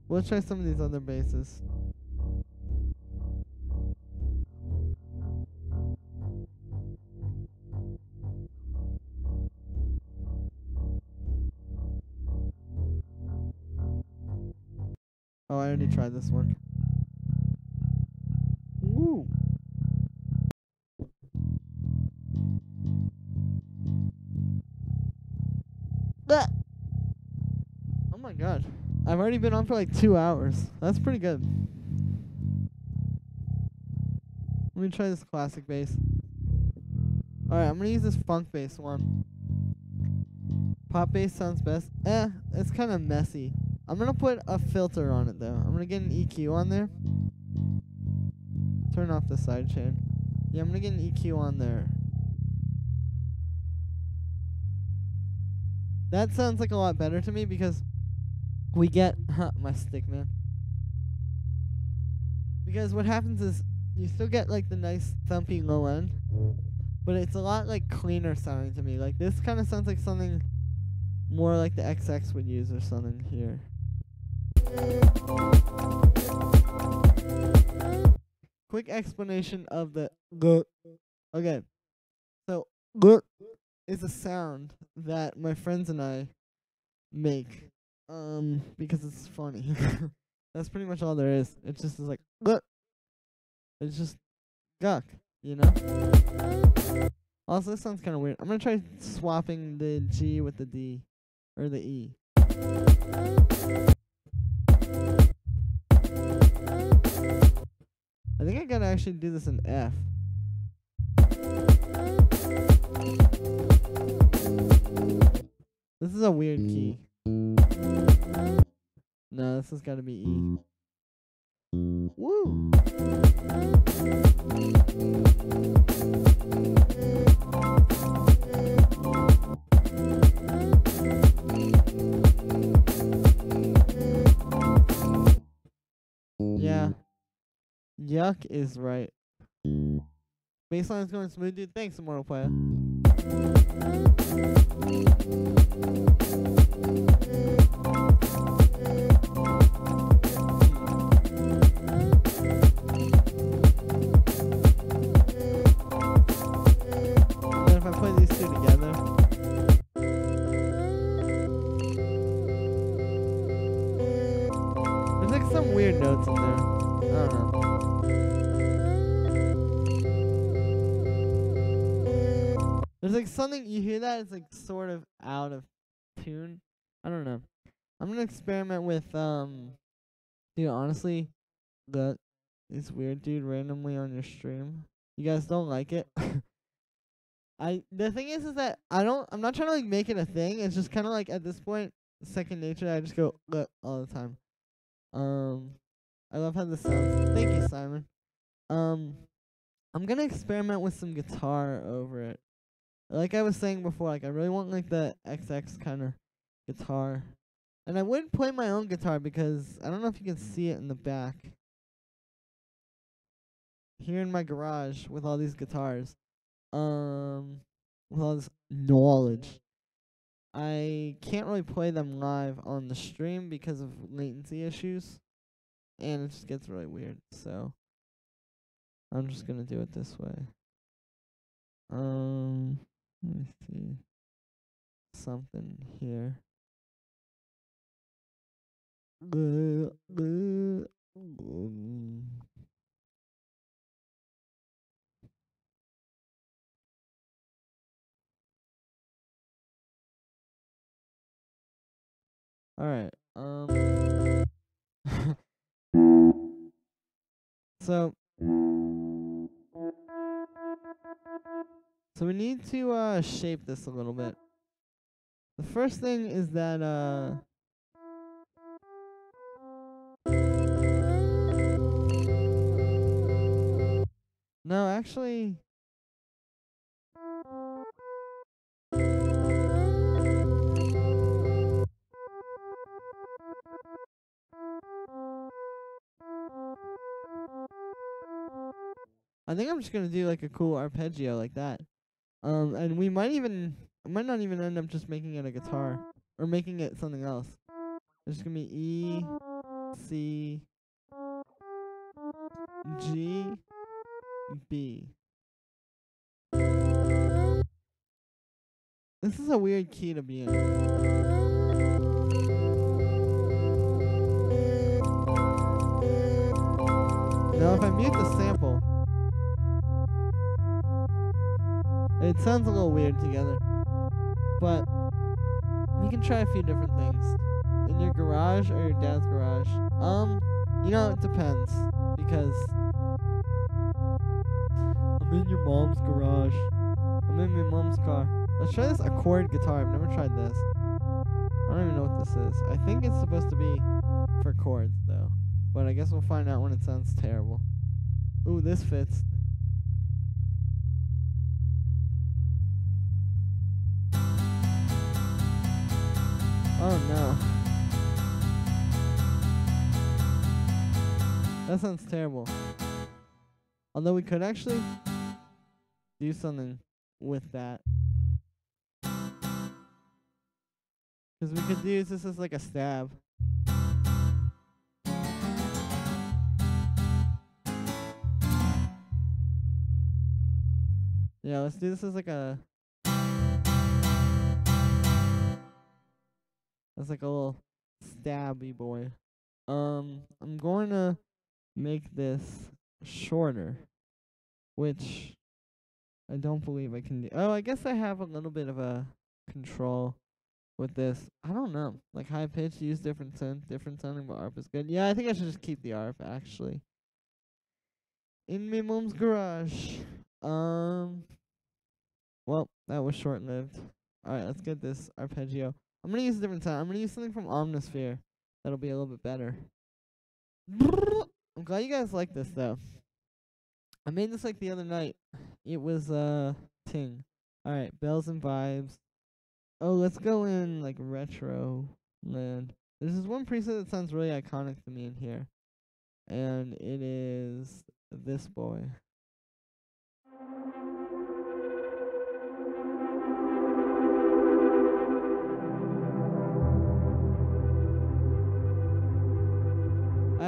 We'll try some of these other basses. Oh, I already tried this one. Woo! Ah! Oh my god. I've already been on for like 2 hours. That's pretty good. Let me try this classic bass. Alright, I'm gonna use this funk bass one. Pop bass sounds best. It's kind of messy. I'm gonna put a filter on it though. I'm gonna get an EQ on there. Turn off the sidechain. Yeah, I'm gonna get an EQ on there. That sounds like a lot better to me because we get my stick, man. Because what happens is you still get like the nice thumpy low end, but it's a lot like cleaner sounding to me. Like this kind of sounds like something more like the XX would use or something here. Quick explanation of the g. Okay, so g is a sound that my friends and I make, because it's funny. That's pretty much all there is. It just is like g. It's just guck, you know. Also, this sounds kind of weird. I'm gonna try swapping the G with the D or the E. I think I gotta actually do this in F. This is a weird key. No, this has gotta be E. Woo! Yeah. Yuck is right. Bassline is going smooth, dude. Thanks, Immortal Player. then if I play these two together. There's like some weird notes in there. I don't know. There's like something, you hear that? It's like sort of out of tune. I don't know. I'm gonna experiment with, dude, honestly, that is weird, dude, randomly on your stream. You guys don't like it? The thing is that I'm not trying to like make it a thing. It's just kind of like at this point, second nature. I just go look all the time. I love how this sounds. Thank you, Simon. I'm gonna experiment with some guitar over it. Like I was saying before, like I really want like the XX kind of guitar. And I wouldn't play my own guitar because I don't know if you can see it in the back. Here in my garage with all these guitars. With all this knowledge. I can't really play them live on the stream because of latency issues. And it just gets really weird, so I'm just gonna do it this way. Let me see. Something here. Alright, so we need to shape this a little bit. The first thing is that no, actually I think I'm just gonna do like a cool arpeggio like that. And we might not even end up just making it a guitar or making it something else. It's just gonna be E, C, G, B. This is a weird key to be in. Now if I mute the sample, it sounds a little weird together. But we can try a few different things. In your garage or your dad's garage? You know, it depends. Because I'm in your mom's garage. I'm in my mom's car. Let's try this accord guitar. I've never tried this. I don't even know what this is. I think it's supposed to be for chords, though. But I guess we'll find out when it sounds terrible. Ooh, this fits. Oh no. That sounds terrible. Although we could actually do something with that. Because we could use this as like a stab. Yeah, let's do this as like a... That's like a little stabby boy. I'm going to make this shorter, which I don't believe I can do. Oh, I guess I have a little bit of a control with this. I don't know. Like high pitch, use different synth, different sounding, but ARP is good. Yeah, I think I should just keep the ARP actually. In my mom's garage. Well, that was short-lived. Alright, let's get this arpeggio. I'm gonna use a different sound. I'm gonna use something from Omnisphere. That'll be a little bit better. I'm glad you guys like this though. I made this like the other night. It was Ting. Alright, bells and vibes. Oh, let's go in like retro land. There's this one preset that sounds really iconic to me in here. And it is this boy.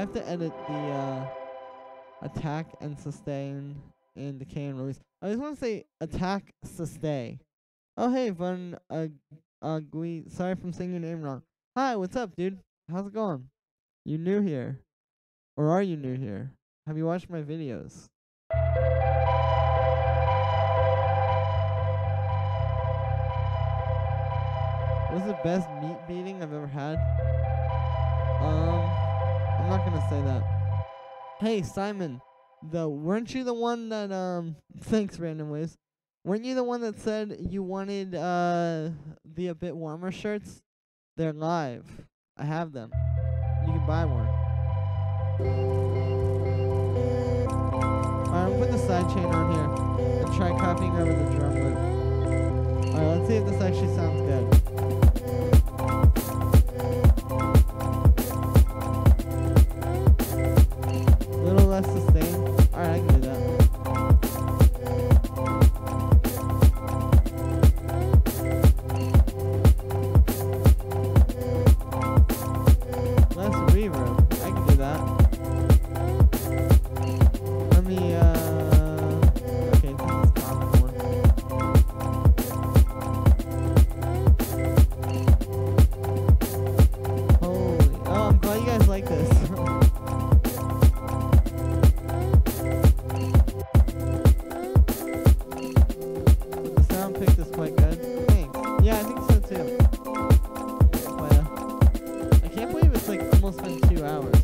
have to edit the attack and sustain and decay and release. I just want to say attack, sustain. Oh hey, Fun sorry if I'm saying your name wrong. Hi, what's up, dude? How's it going? You new here? Or are you new here? Have you watched my videos? Was the best meat beating I've ever had? I'm not gonna say that. Hey, Simon, weren't you the one that, thanks, Random Ways. Weren't you the one that said you wanted, the A Bit Warmer shirts? They're live. I have them. You can buy one. Alright, I'm putting the sidechain on here and try copying over the drum loop. Alright, let's see if this actually sounds good. A little less sustain. Alright, I can do that. Less reverb. I can do that. Let me, okay, this is a common one. Holy, oh, I'm glad you guys like this. The sound pick is quite good. Thanks. Yeah, I think so too. I can't believe it's like almost been 2 hours.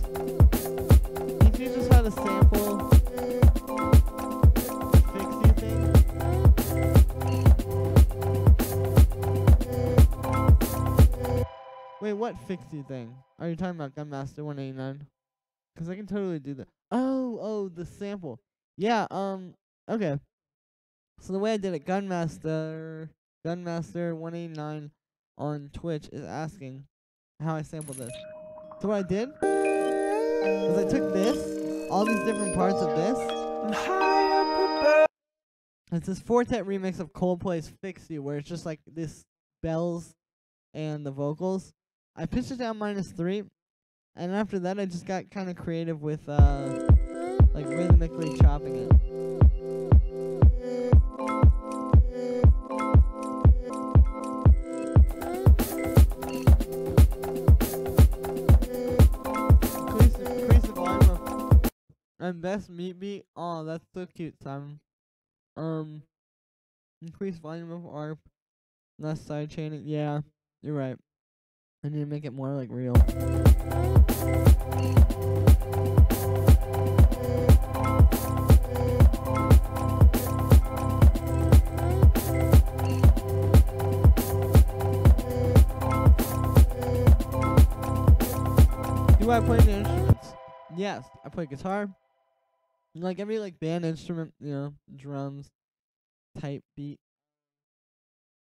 If you just had a sample fixie thing. Wait, what fixie thing? Are you talking about Gunmaster 189? Because I can totally do that. Oh, the sample. Yeah, okay. So the way I did it, Gunmaster 189 on Twitch is asking how I sampled this. So what I did was I took this, all these different parts of this. It's this Fortet remix of Coldplay's Fix You, where it's just like this bells and the vocals. I pitched it down -3, and after that I just got kind of creative with like rhythmically chopping it. Increase the volume of and best meat beat. Oh, that's so cute, Simon. Increase volume of ARP, less side chaining. Yeah, you're right. I need to make it more like real. Do I play the instruments? Yes, I play guitar. Like every like band instrument, you know, drums, type beat.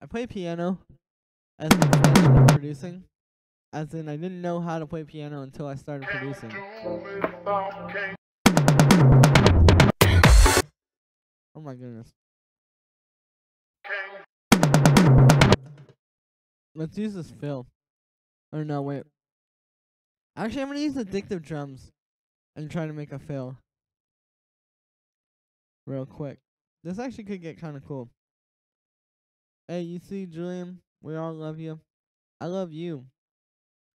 I play piano as an extension of producing. As in, I didn't know how to play piano until I started producing. Oh my goodness. Let's use this fill. Or no, wait. Actually, I'm gonna use addictive drums and try to make a fill. Real quick. This actually could get kind of cool. Hey, you see, Julian? We all love you. I love you.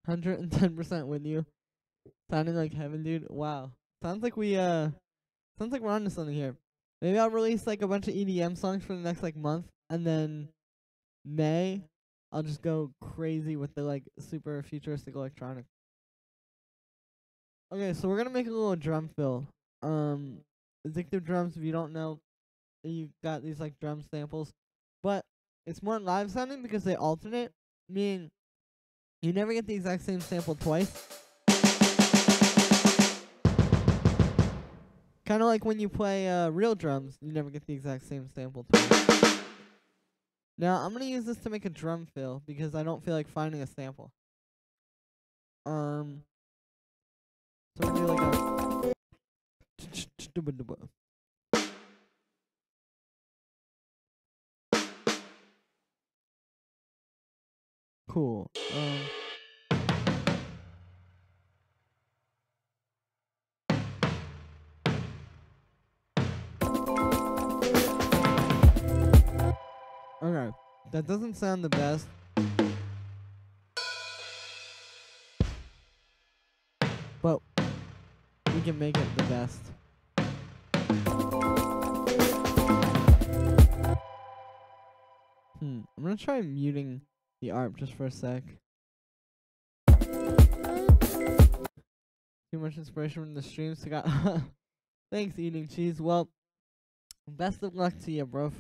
110% with you. Sounding like heaven, dude. Wow. Sounds like we're onto something here. Maybe I'll release like a bunch of EDM songs for the next like month, and then May I'll just go crazy with the like super futuristic electronic. Okay, so we're gonna make a little drum fill. Addictive drums, if you don't know, you got these like drum samples, but it's more live sounding because they alternate, meaning you never get the exact same sample twice. Kind of like when you play real drums, you never get the exact same sample twice. Now, I'm going to use this to make a drum fill because I don't feel like finding a sample. So we're going to do like a... Cool. Okay, that doesn't sound the best. But we can make it the best. I'm gonna try muting the ARP just for a sec. Too much inspiration from the streams. So got thanks, eating cheese. Well, best of luck to you, bro.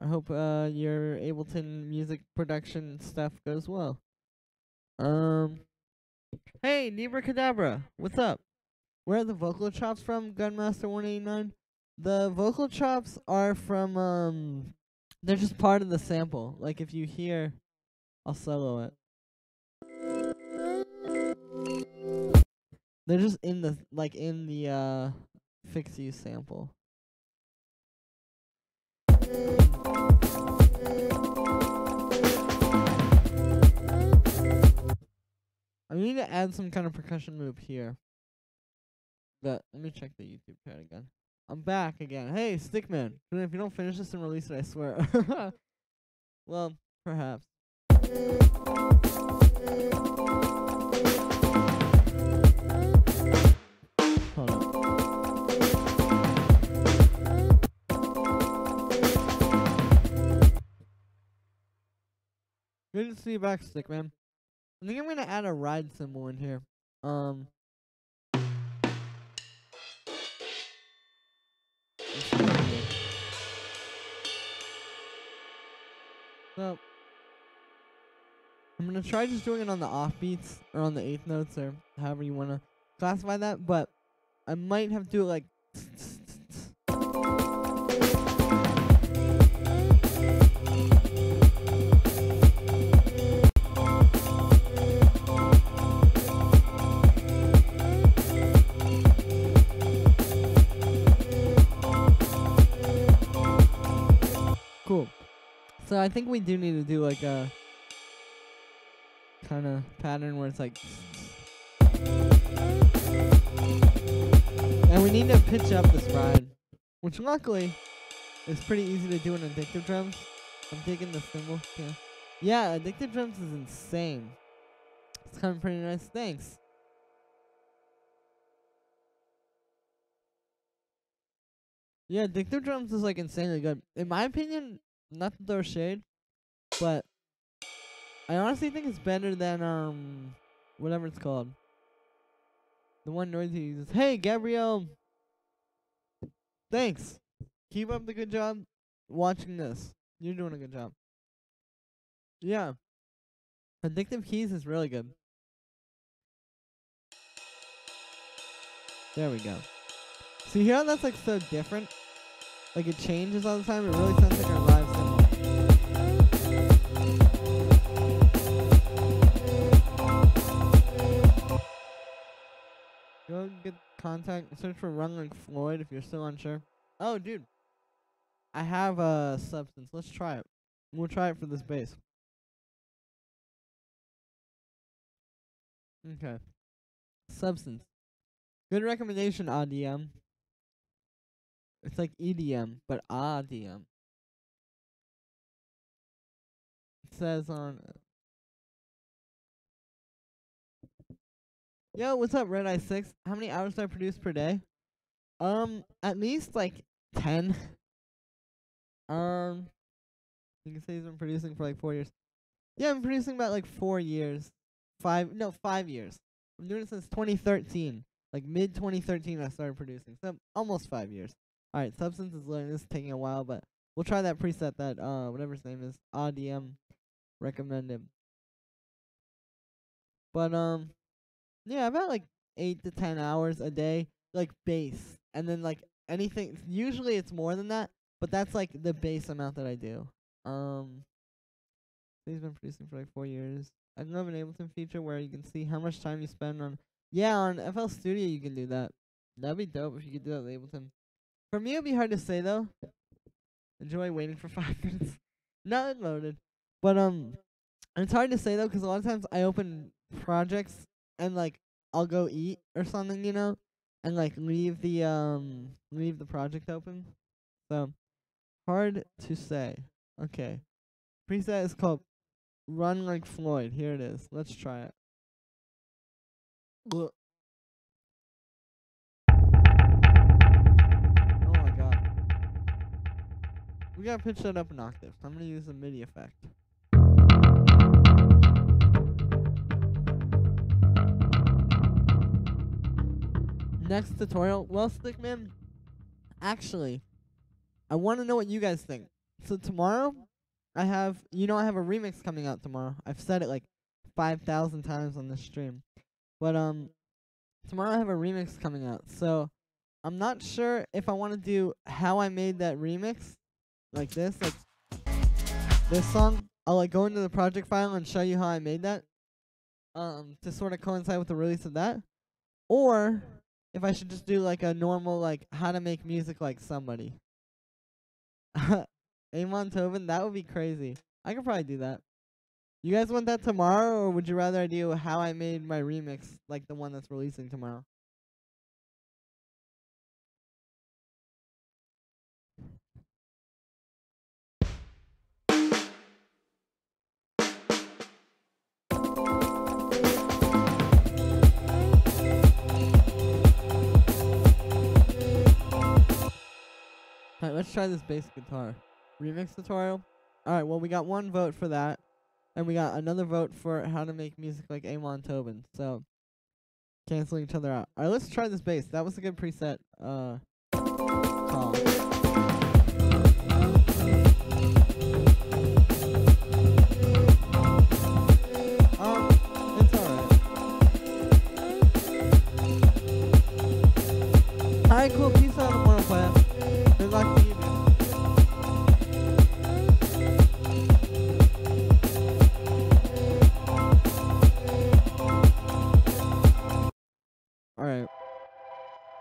I hope your Ableton music production stuff goes well. Hey, Nebra Cadabra, what's up? Where are the vocal chops from, Gunmaster 189? The vocal chops are from they're just part of the sample. Like if you hear, I'll solo it. They're just in the Fix You sample. I need to add some kind of percussion loop here. But let me check the YouTube chat again. I'm back again. Hey, Stickman. If you don't finish this and release it, I swear. Well, perhaps. Hold on. Good to see you back, Stickman. I think I'm gonna add a ride symbol in here. So I'm gonna try just doing it on the offbeats or on the eighth notes or however you wanna classify that, but I might have to do it like cool. So I think we do need to do like a kind of pattern where it's like, and we need to pitch up this ride, which luckily is pretty easy to do in Addictive Drums. I'm taking the cymbal. Yeah, Addictive Drums is insane. It's kind of pretty nice. Thanks. Yeah, Addictive Drums is like insanely good. In my opinion, not to throw shade, but I honestly think it's better than whatever it's called. The one Noisy uses. Hey, Gabrielle. Thanks. Keep up the good job watching this. You're doing a good job. Yeah. Addictive Keys is really good. There we go. See how that's like so different? Like it changes all the time. It really sounds like our live symbol. Go get contact. Search for Run Like Floyd if you're still unsure. Oh, dude. I have a substance. Let's try it. We'll try it for this bass. Okay. Substance. Good recommendation, ADM. It's like EDM, but ADM. It says on... Yo, what's up, Red Eye 6? How many hours do I produce per day? At least like 10. You can say he's been producing for like 4 years. Yeah, I'm producing about like 4 years. 5 years. I'm doing it since 2013. Like mid 2013 I started producing. So almost 5 years. Alright, Substance is learning. This is taking a while, but we'll try that preset that whatever his name is, ADM recommended. But yeah, about like 8 to 10 hours a day, like bass. And then like anything, usually it's more than that, but that's like the base amount that I do. He's been producing for like 4 years. I love an Ableton feature where you can see how much time you spend on, yeah, on FL Studio you can do that. That'd be dope if you could do that with Ableton. For me it'd be hard to say though. Enjoy waiting for 5 minutes. Not loaded. But it's hard to say though, because a lot of times I open projects and like I'll go eat or something, you know, and like leave the project open. So hard to say. Okay. Preset is called Run Like Floyd. Here it is. Let's try it. Look. Oh my god. We gotta pitch that up an octave. I'm gonna use a MIDI effect. Next tutorial. Well, Stickman, actually, I want to know what you guys think. So tomorrow, I have a remix coming out tomorrow. I've said it like 5,000 times on this stream. But tomorrow I have a remix coming out. So I'm not sure if I want to do how I made that remix, like this song. I'll like go into the project file and show you how I made that, to sort of coincide with the release of that, or if I should just do like a normal like how to make music like somebody. Amon Tobin, that would be crazy. I could probably do that. You guys want that tomorrow, or would you rather I do how I made my remix, like the one that's releasing tomorrow? Alright, let's try this bass guitar. Remix tutorial? Alright, well we got one vote for that. And we got another vote for how to make music like Amon Tobin. So, canceling each other out. Alright, let's try this bass. That was a good preset call. It's alright. Alright, cool. Peace out, Immortal Player. Good luck to you, dude. Alright.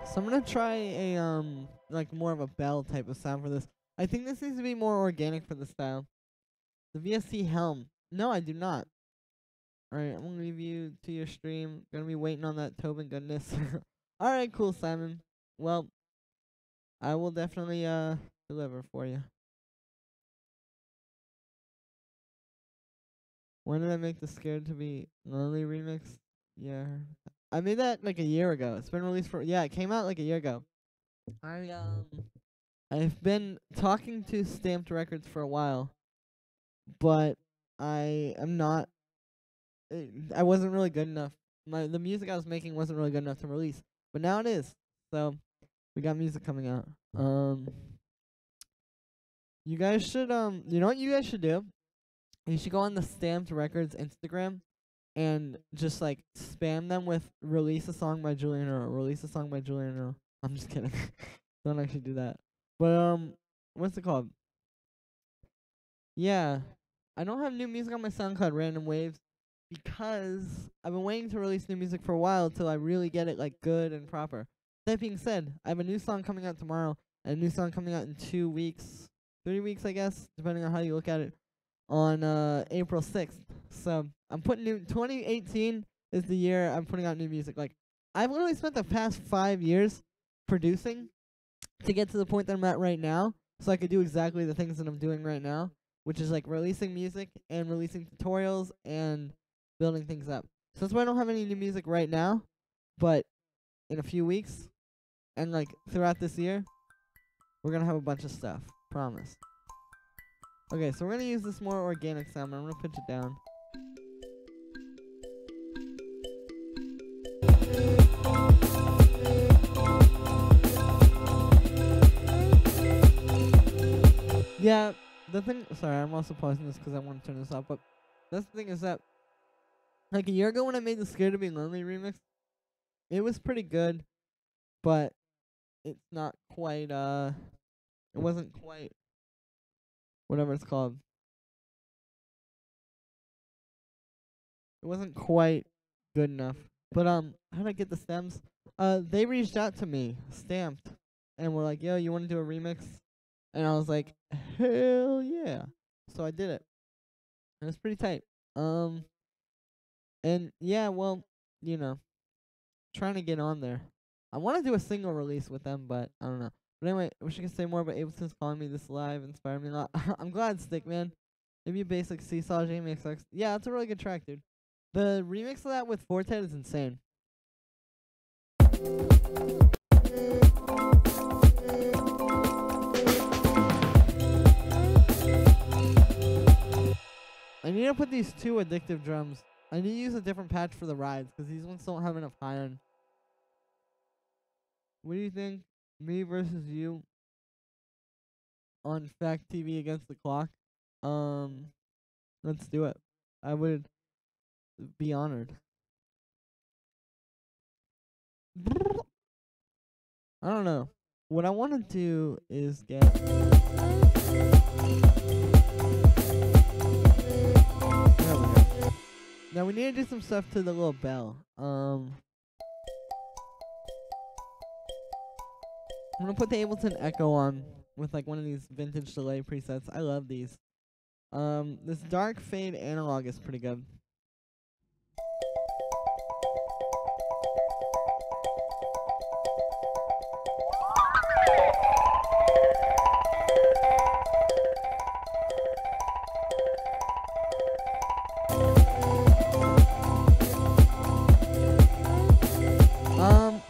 So I'm gonna try a like more of a bell type of sound for this. I think this needs to be more organic for the style. The VST helm. No, I do not. Alright, I'm gonna leave you to your stream. Gonna be waiting on that Tobin goodness. Alright, cool, Simon. Well, I will definitely deliver for you. When did I make the Scared to Be Lonely remix? Yeah. I made that like a year ago. It's been released it came out like a year ago. I've been talking to Stamped Records for a while, but I am not I wasn't really good enough. The music I was making wasn't really good enough to release, but now it is. So we got music coming out. You guys should you know what you guys should do? You should go on the Stamped Records Instagram and just like spam them with release a song by Julian Earl, release a song by Julian Earl. I'm just kidding. Don't actually do that. But what's it called? Yeah. I don't have new music on my SoundCloud, Random Waves, because I've been waiting to release new music for a while till I really get it like good and proper. That being said, I have a new song coming out tomorrow and a new song coming out in 2 weeks, 3 weeks I guess, depending on how you look at it, on April 6th. So I'm putting 2018 is the year I'm putting out new music. Like, I've literally spent the past 5 years producing to get to the point that I'm at right now, so I could do exactly the things that I'm doing right now, which is like releasing music and releasing tutorials and building things up. So that's why I don't have any new music right now, but in a few weeks and like throughout this year, we're gonna have a bunch of stuff. Promise. Okay, so we're gonna use this more organic sound. I'm gonna pitch it down. Yeah, the thing. Sorry, I'm also pausing this because I want to turn this off. But that's the thing is that, like a year ago when I made the Scared to Be Lonely remix, it was pretty good, but it's not quite. It wasn't quite. Whatever it's called. It wasn't quite good enough. But how did I get the stems? They reached out to me, Stamped, and were like, "Yo, you want to do a remix?" And I was like, "Hell yeah!" So I did it. And it's pretty tight. And yeah, well, you know, trying to get on there. I want to do a single release with them, but I don't know. But anyway, I wish I could say more about Ableton's calling me this live, inspired me a lot. I'm glad, Stickman. Maybe a basic Seesaw JMXX. Yeah, that's a really good track, dude. The remix of that with Forte is insane. I need to put these 2 addictive drums. I need to use a different patch for the rides because these ones don't have enough high-end. What do you think? Me versus you on Fact TV against the clock? Let's do it. I would be honored. I don't know. What I want to do is get. There we go. Now we need to do some stuff to the little bell. I'm gonna put the Ableton Echo on with like one of these vintage delay presets. I love these. This dark fade analog is pretty good.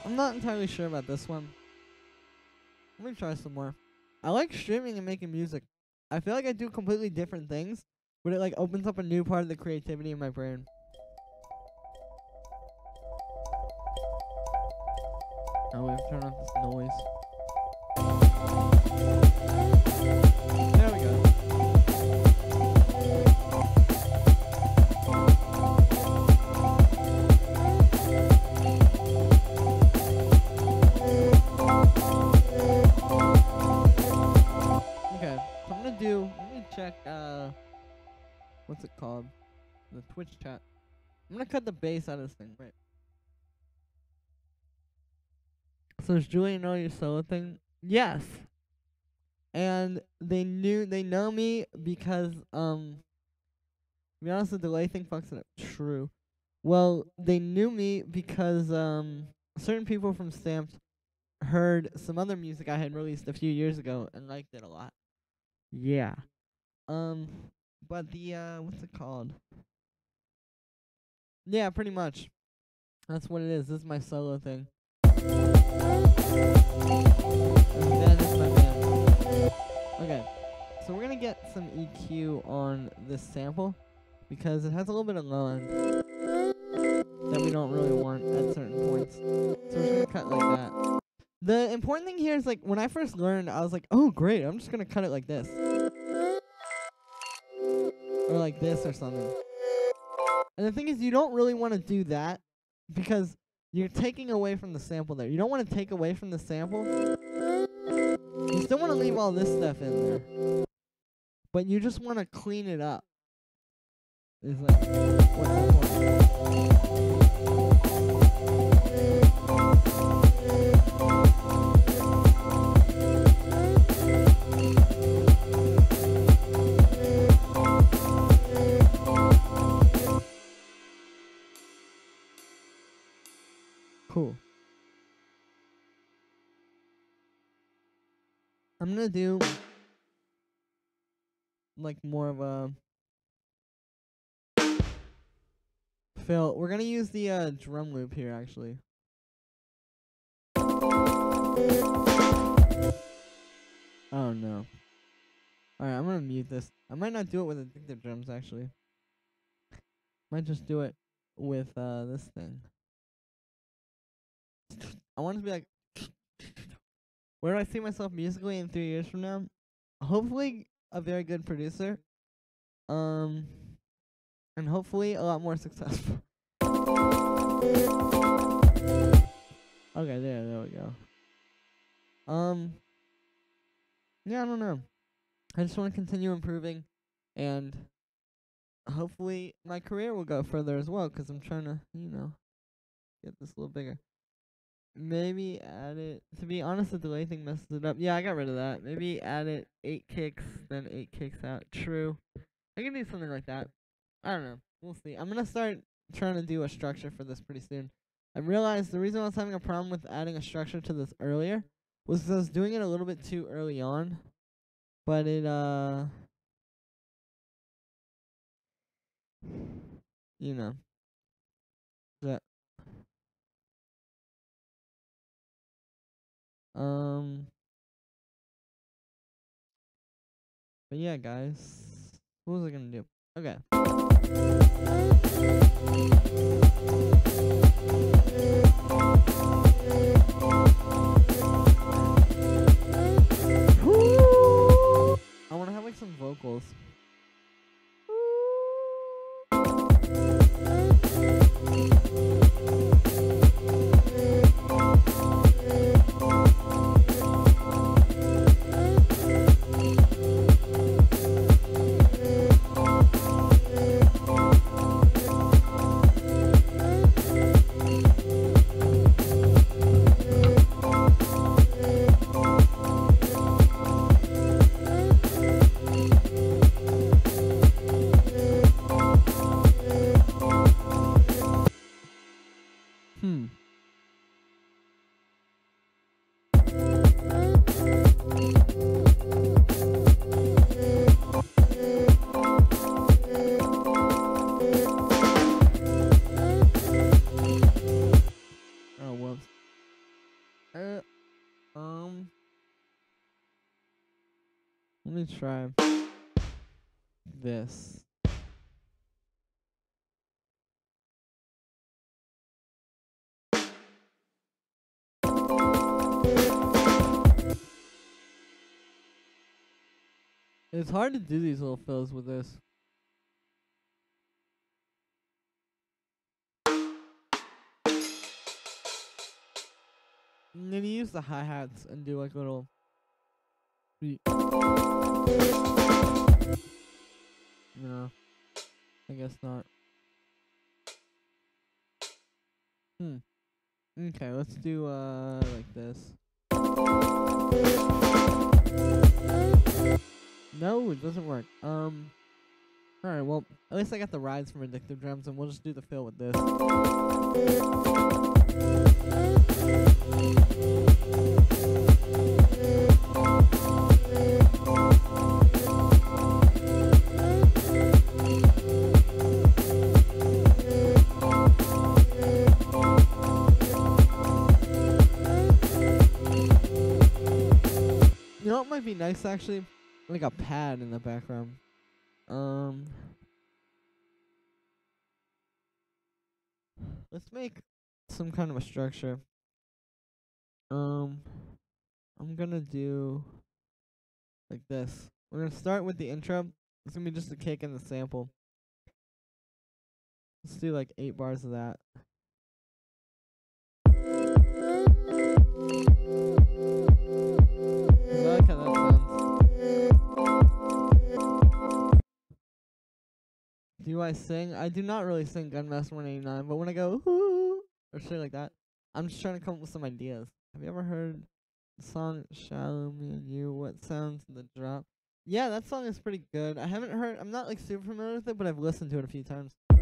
I'm not entirely sure about this one. Let me try some more. I like streaming and making music. I feel like I do completely different things, but it like opens up a new part of the creativity in my brain. Oh, we have to turn off this noise. There we go. Let me check, what's it called? The Twitch chat. I'm gonna cut the bass out of this thing, right? So does Julia know your solo thing? Yes. And they know me because, to be honest, the delay thing fucks it up. True. Well, they knew me because, certain people from Stamped heard some other music I had released a few years ago and liked it a lot. Yeah. But the, what's it called? Yeah, pretty much. That's what it is. This is my solo thing. And that is my band. Okay. So we're gonna get some EQ on this sample because it has a little bit of low end that we don't really want at certain points. So we're just gonna cut like that. The important thing here is like when I first learned, I was like, oh great, I'm just gonna cut it like this. Or like this or something. And the thing is, you don't really want to do that because you're taking away from the sample there. You don't want to take away from the sample. You still want to leave all this stuff in there. But you just want to clean it up. It's like, what's the point? Cool. I'm gonna do like more of a fill. We're gonna use the drum loop here actually. Oh no. Alright, I'm gonna mute this. I might not do it with addictive drums actually. Might just do it with this thing. I want it to be like, where do I see myself musically in 3 years from now? Hopefully a very good producer. And hopefully a lot more successful. Okay, there we go. Yeah, I don't know. I just want to continue improving, and hopefully my career will go further as well, because I'm trying to, get this a little bigger. Maybe add it. To be honest, the delay thing messes it up. Yeah, I got rid of that. Maybe add it 8 kicks, then 8 kicks out. True. I can do something like that. I don't know. We'll see. I'm going to start trying to do a structure for this pretty soon. I realized the reason I was having a problem with adding a structure to this earlier was because I was doing it a little bit too early on. But it, you know, that, but yeah, guys, what was I gonna do? Okay. I wanna have like some vocals. Oh, whoops. Let me try this. It's hard to do these little fills with this. And then you use the hi-hats and do like little beat. No, I guess not. Okay, let's do like this. No, it doesn't work. Alright, well, at least I got the rides from Addictive Drums, and we'll just do the fill with this. You know what might be nice, actually? Like a pad in the background. Let's make some kind of a structure. I'm gonna do like this. We're gonna start with the intro. It's gonna be just a kick and the sample. Let's do like 8 bars of that. I like how that sounds. Do I sing? I do not really sing Gunmaster 189, but when I go ooh or shit like that, I'm just trying to come up with some ideas. Have you ever heard the song Shallow Me and You? What sounds in the drop? Yeah, that song is pretty good. I'm not like super familiar with it, but I've listened to it a few times. You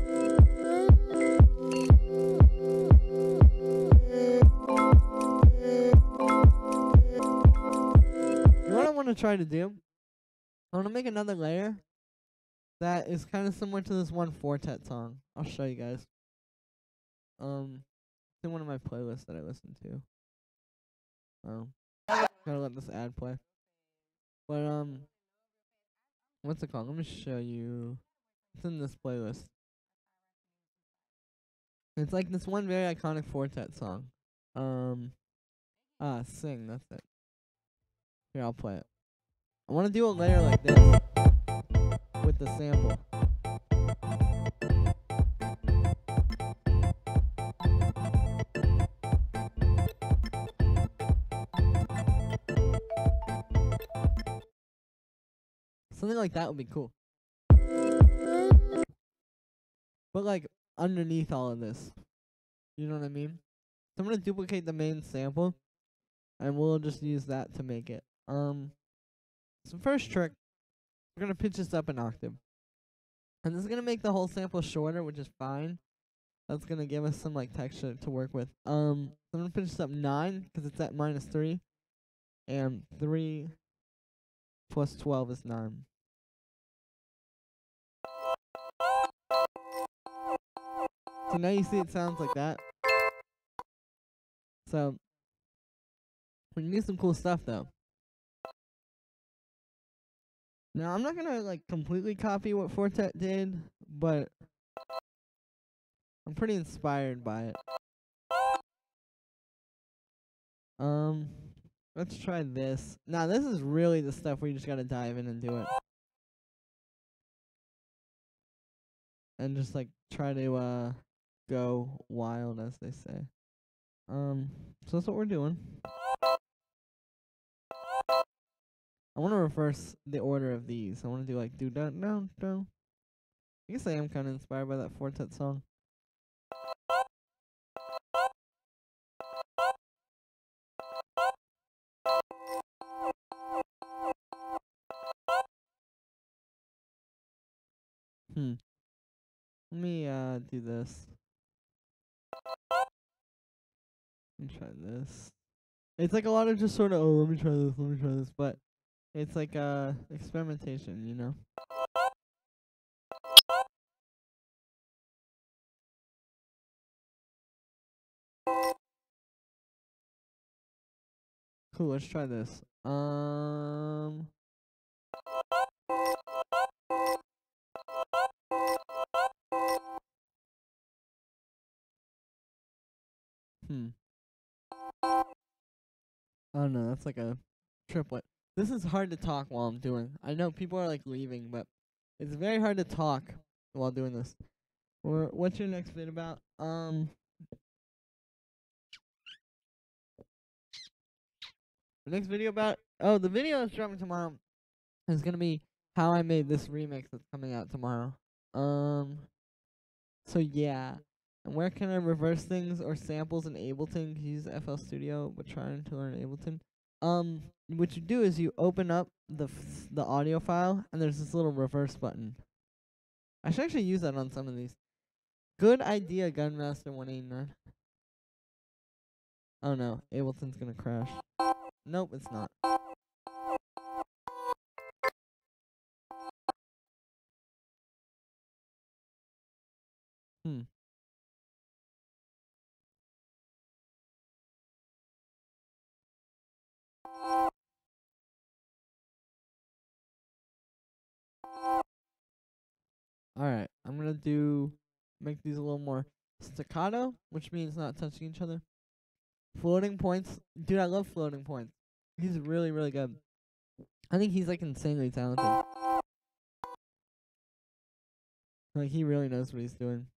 know what I want to try to do? I want to make another layer that is kind of similar to this one Fortet song. I'll show you guys. It's in one of my playlists that I listen to. Gotta let this ad play. But what's it called? Let me show you. It's in this playlist. It's like this one very iconic Fortet song. Sing, that's it. Here, I'll play it. I want to do a layer like this with the sample. Something like that would be cool. But like underneath all of this. You know what I mean? So I'm gonna duplicate the main sample and we'll just use that to make it. So first trick, we're gonna pitch this up an octave. And this is gonna make the whole sample shorter, which is fine. That's gonna give us some like texture to work with. So I'm gonna pitch this up 9 because it's at -3. And 3 plus 12 is 9. So now you see it sounds like that. So we can do some cool stuff though. Now I'm not gonna like completely copy what Fortet did, but I'm pretty inspired by it. Let's try this. Now this is really the stuff where you just gotta dive in and do it. And just like try to go wild, as they say. So that's what we're doing. I want to reverse the order of these. I want to do like do da down down. I guess I am kind of inspired by that Fortet song. Let me do this. Let me try this. It's like a lot of just sort of, oh, let me try this, but it's like experimentation, you know? Cool, let's try this. Oh no, that's like a triplet. This is hard to talk while I'm doing. I know people are like leaving, but it's very hard to talk while doing this. Or what's your next vid about? The next video about the video that's dropping tomorrow is gonna be how I made this remix that's coming out tomorrow. So yeah. And where can I reverse things or samples in Ableton? Use FL Studio, but trying to learn Ableton. What you do is you open up the audio file, and there's this little reverse button. I should actually use that on some of these. Good idea, Gunmaster 189. Oh no, Ableton's gonna crash. Nope, it's not. Alright, I'm gonna make these a little more staccato, which means not touching each other. Floating points. Dude, I love floating points. He's really, really good. I think he's like insanely talented. Like, he really knows what he's doing.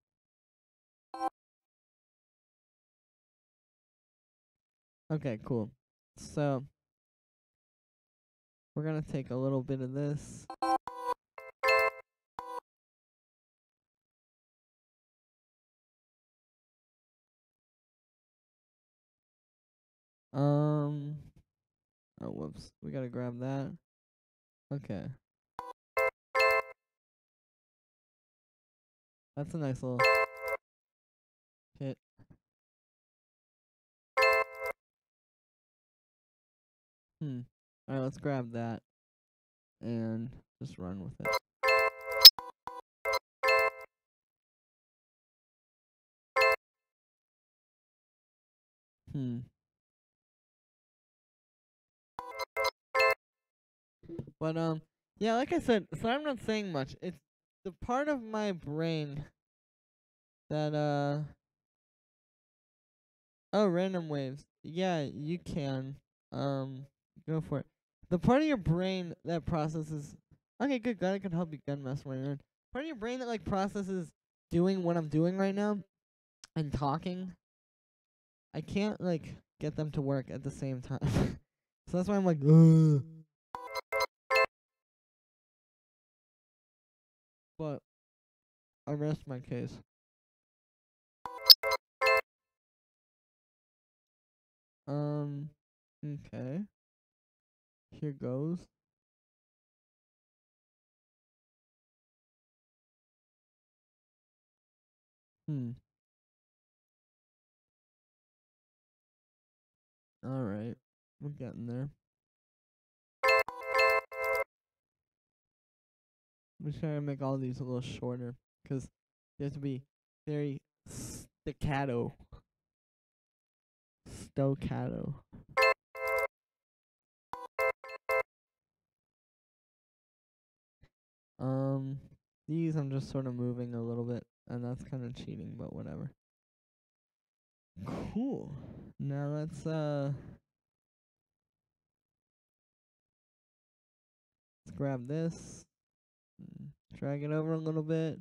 Okay, cool. So, we're gonna take a little bit of this. Oh, whoops. We gotta grab that. Okay. That's a nice little hit. Alright, let's grab that and just run with it. But yeah, like I said, so I'm not saying much. It's the part of my brain that oh, random waves. Yeah, you can go for it. The part of your brain that processes. Okay, good. Glad I could help you, Gunmaster 189. Part of your brain that like processes doing what I'm doing right now and talking. I can't like get them to work at the same time. So that's why I'm like, ugh. But I rest my case. Okay. Here goes. Alright. We're getting there. I'm trying to make all these a little shorter, because you have to be very staccato. Staccato. These I'm just sort of moving a little bit, and that's kind of cheating, but whatever. Cool. Now let's grab this, drag it over a little bit.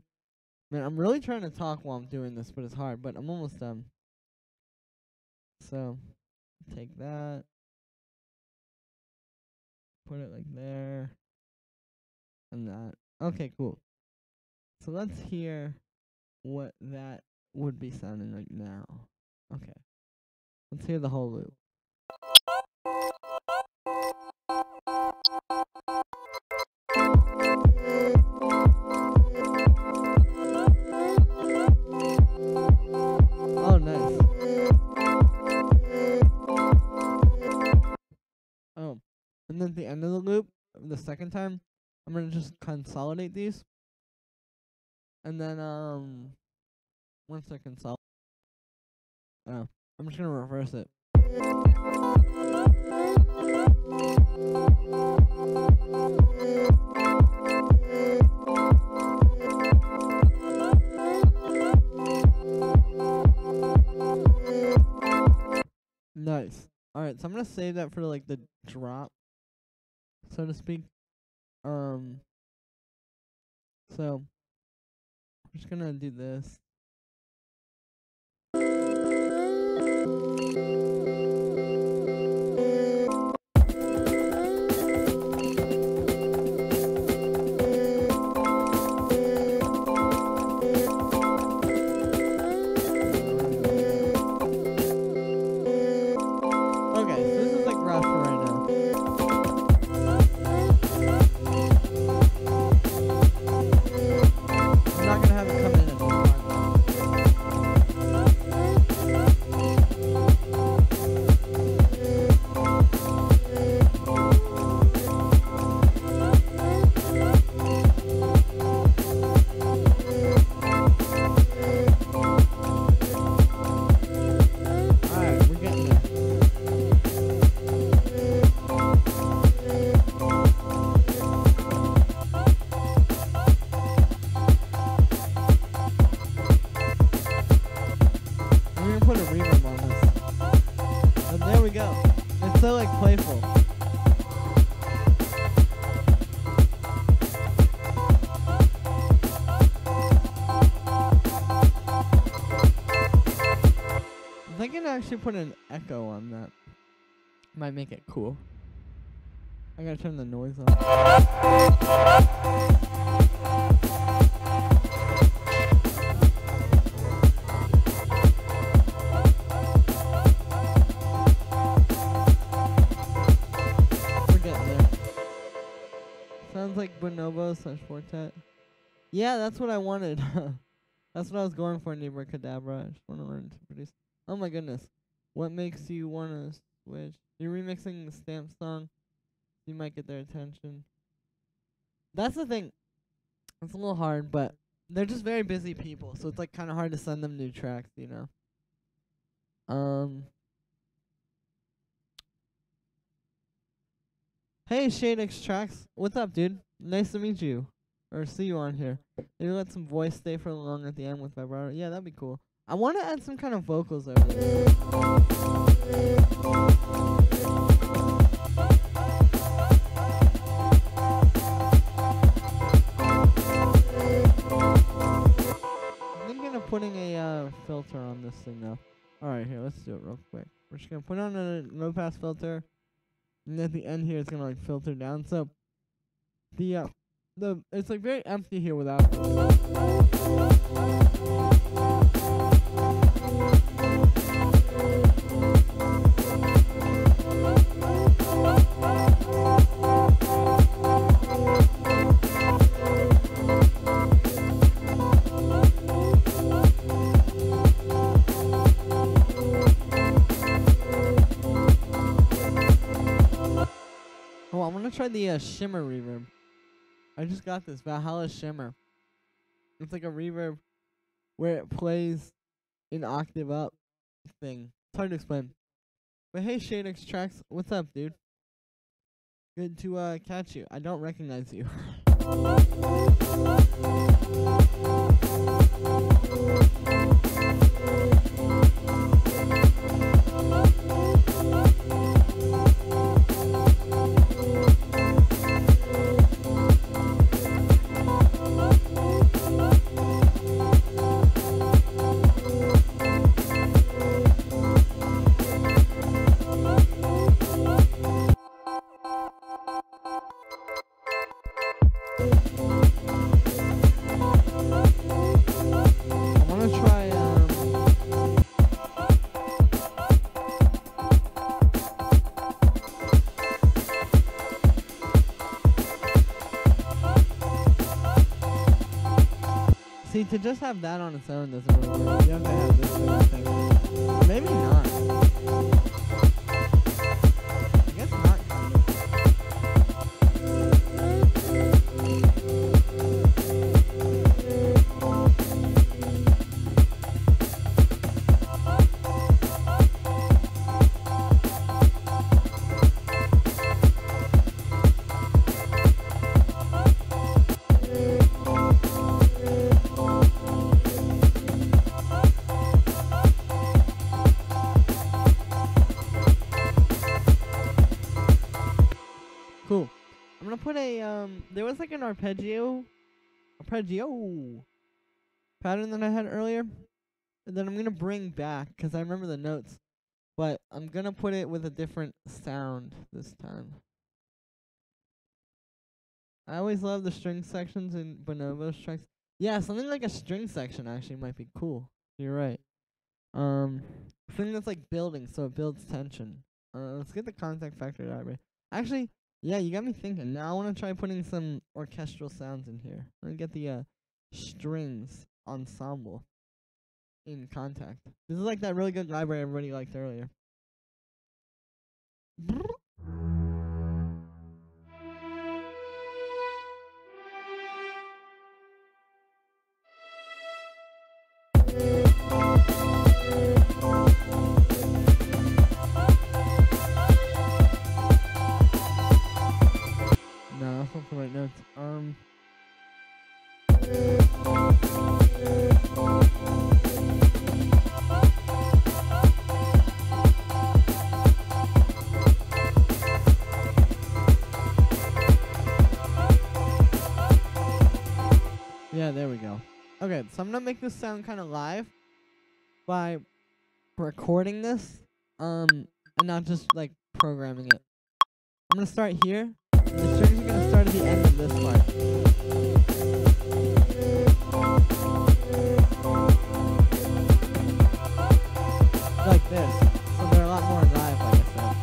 Man, I'm really trying to talk while I'm doing this, but it's hard, but I'm almost done. So, take that, put it like there, and that. Okay, cool. So let's hear what that would be sounding like now. Okay. Let's hear the whole loop. Oh, nice. Oh, and then at the end of the loop, the second time, I'm gonna just consolidate these. And then, once I consolidate, I'm just gonna reverse it. Nice. Alright, so I'm gonna save that for like the drop, so to speak. So I'm just gonna do this. Okay, so this is like rough for right now. I'm not gonna have it come in at this part. Alright, we're getting there. I'm gonna put a reverb on this. And there we go. It's so like playful. I'm thinking to actually put an echo on that. Might make it cool. I gotta turn the noise off. We're getting there. Sounds like bonobo/quartet. Yeah, that's what I wanted. That's what I was going for, Neighbor Cadabra. I just want to learn to produce. Oh my goodness. What makes you want to switch? You're remixing the Stamp song. You might get their attention. That's the thing. It's a little hard, but they're just very busy people, so it's like kind of hard to send them new tracks, you know. Hey, Shade X Tracks. What's up, dude? Nice to meet you. Or see you on here. Maybe let some voice stay for long at the end with vibrato. Yeah, that'd be cool. I want to add some kind of vocals over there. I'm thinking of putting a filter on this thing now. Alright, here, let's do it real quick. We're just gonna put on a low pass filter. And at the end here, it's gonna like filter down. So the it's like very empty here without. Oh, I'm gonna try the shimmer reverb. I just got this Valhalla Shimmer. It's like a reverb where it plays an octave up thing. It's hard to explain. But hey, Shadex Tracks, what's up, dude? Good to catch you. I don't recognize you. See, to just have that on its own doesn't really work. You have to have this sort of thing. Maybe not. I guess not. Cool. I'm gonna put a there was like an arpeggio pattern that I had earlier, and then I'm gonna bring back because I remember the notes, but I'm gonna put it with a different sound this time. I always love the string sections in Bonobo's tracks. Yeah, something like a string section actually might be cool. You're right. Something that's like building, so it builds tension. Let's get the contact factor library. Actually, yeah, you got me thinking. Now I want to try putting some orchestral sounds in here. Let me get the strings ensemble in contact. This is like that really good library everybody liked earlier. No, that's not the right notes. Yeah, there we go. Okay, so I'm gonna make this sound kind of live by recording this, and not just like programming it. I'm gonna start here. The strings are gonna start at the end of this part. Like this. So they're a lot more live, like I said.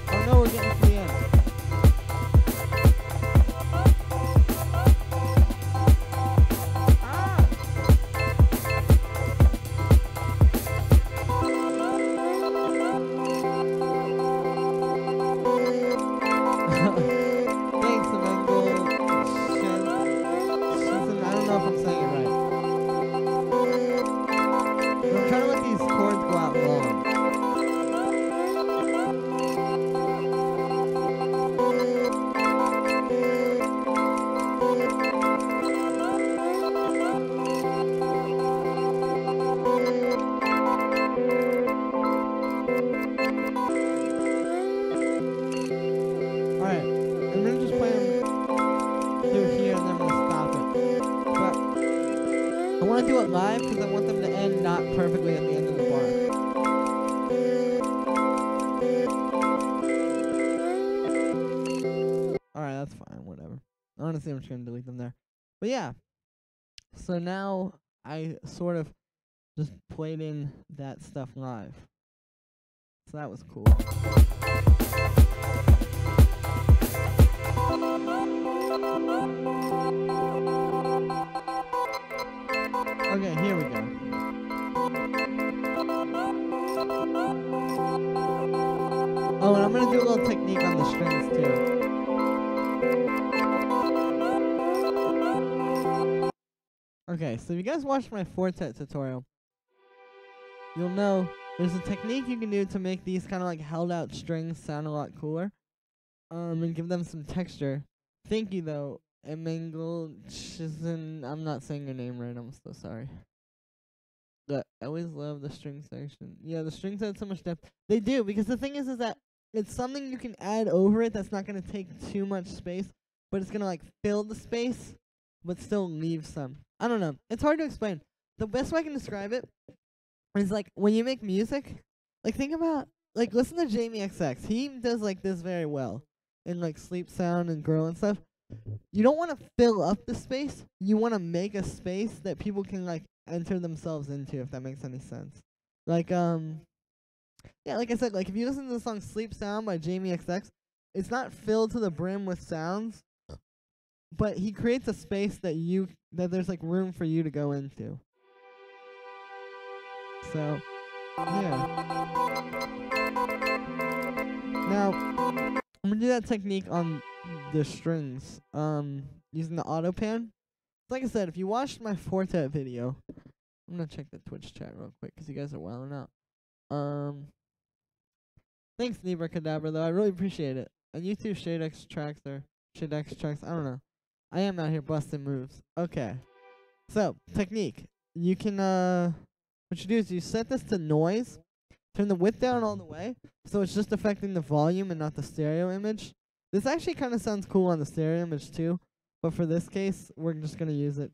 Oh no, we're getting to the end. Thanks, Amanda. I don't know if I'm saying it right. I'm trying to let these chords go out long. Alright, I'm gonna just play them through here and then I'm gonna stop it. But I want to do it live because I want them to end not perfectly at the end of the bar. Alright, that's fine, whatever. Honestly, I'm just gonna delete them there. But yeah, so now I sort of just played in that stuff live. So that was cool. Okay, here we go. technique on the strings too. Okay, so if you guys watched my quartet tutorial, you'll know there's a technique you can do to make these kind of like held out strings sound a lot cooler, and give them some texture. Thank you though, Emengel Chizin. I'm not saying your name right. I'm so sorry. But I always love the string section. Yeah, the strings add so much depth. They do, because the thing is that it's something you can add over it that's not gonna take too much space, but it's gonna like fill the space, but still leave some. I don't know. It's hard to explain. The best way I can describe it is like when you make music, like think about, like listen to Jamie XX. He does like this very well in like Sleep Sound and Girl and stuff. You don't want to fill up the space. You want to make a space that people can like enter themselves into, if that makes any sense. Like yeah, like I said, like if you listen to the song Sleep Sound by Jamie XX, it's not filled to the brim with sounds, but he creates a space that there's like room for you to go into. So, yeah. Now, I'm gonna do that technique on the strings, using the auto pan. Like I said, if you watched my quartet video, I'm gonna check the Twitch chat real quick because you guys are wilding out. Thanks, Nebra Cadabra, though. I really appreciate it. And you too, Shadex Tracks, or Shadex Tracks. I don't know. I am out here busting moves. Okay. So, technique. You can, what you do is you set this to noise, turn the width down all the way, so it's just affecting the volume and not the stereo image. This actually kind of sounds cool on the stereo image too, but for this case, we're just going to use it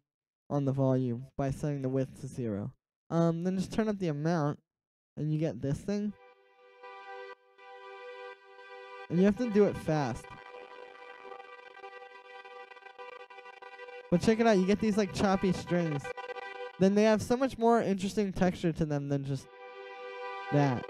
on the volume by setting the width to 0. Then just turn up the amount, and you get this thing. And you have to do it fast. But check it out, you get these like choppy strings. Then they have so much more interesting texture to them than just that.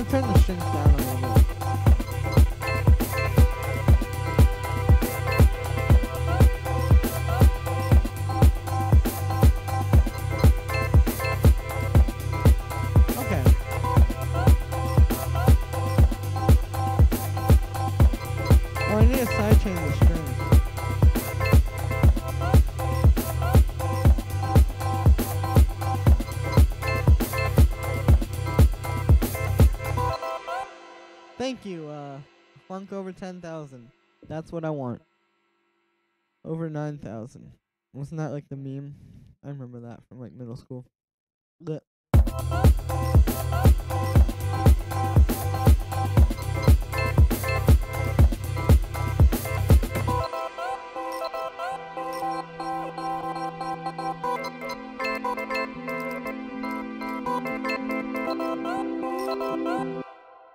Turn the strings down a little bit. Okay. Oh, I need to sidechain the strings. Thank you, Funk over 10,000. That's what I want. Over 9,000. Wasn't that like the meme? I remember that from like middle school. Blech.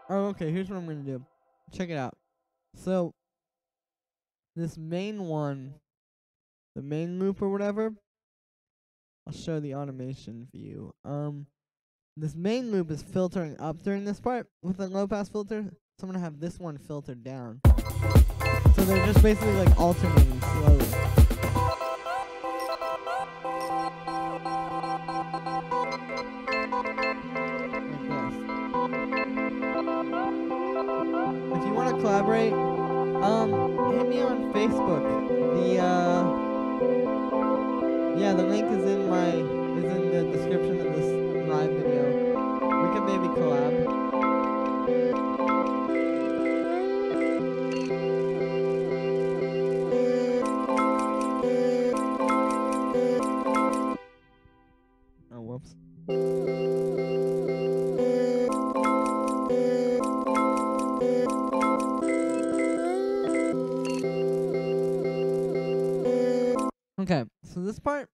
Oh, okay, here's what I'm going to do. Check it out. So, this main one, the main loop or whatever, I'll show the automation view. This main loop is filtering up during this part with a low pass filter. So I'm going to have this one filtered down. So they're just basically like alternating slowly. If you want to collaborate, hit me on Facebook. The link is in the description of this live video. We can maybe collab. Oh, whoops. Okay, so this part,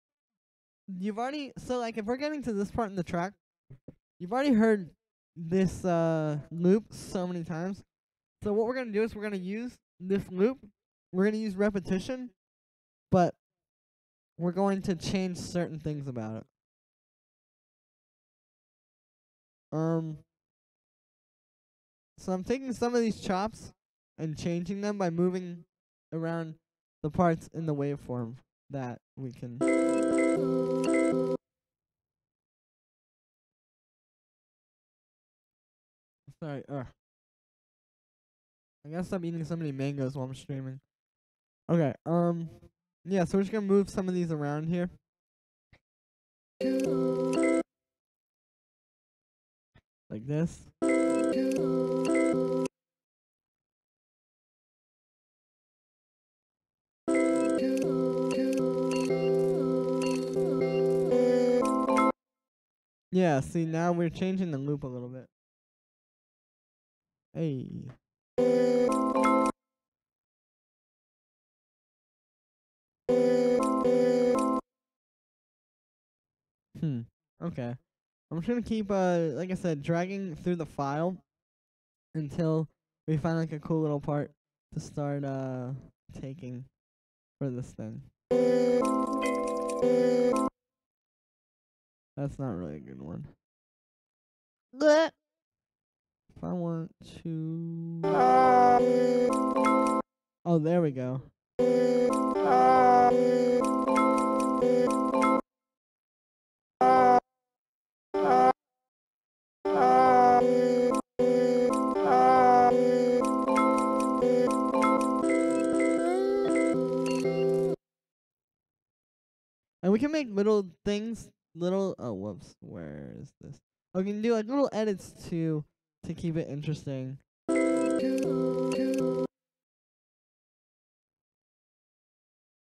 you've already, so like if we're getting to this part in the track, you've already heard this loop so many times. So what we're going to do is we're going to use this loop, we're going to use repetition, but we're going to change certain things about it. So I'm taking some of these chops and changing them by moving around the parts in the waveform that we can. Sorry, I gotta stop eating so many mangoes while I'm streaming. Okay, yeah, so we're just gonna move some of these around here. Like this. Yeah, see, now we're changing the loop a little bit. Hey. Okay. I'm just gonna keep, like I said, dragging through the file until we find like a cool little part to start, taking for this thing. That's not really a good one. Blech. If I want to... Oh, there we go. And we can make little things, oh, whoops, where is this? Oh, we can do like little edits to keep it interesting.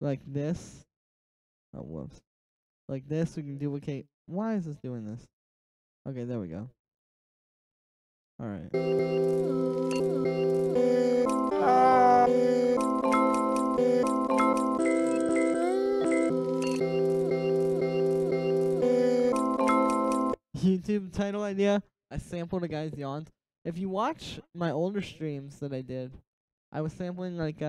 Like this. Oh, whoops. Like this, we can duplicate. Why is this doing this? Okay, there we go. Alright. YouTube title idea, I sampled a guy's yawns. If you watch my older streams that I did, I was sampling like,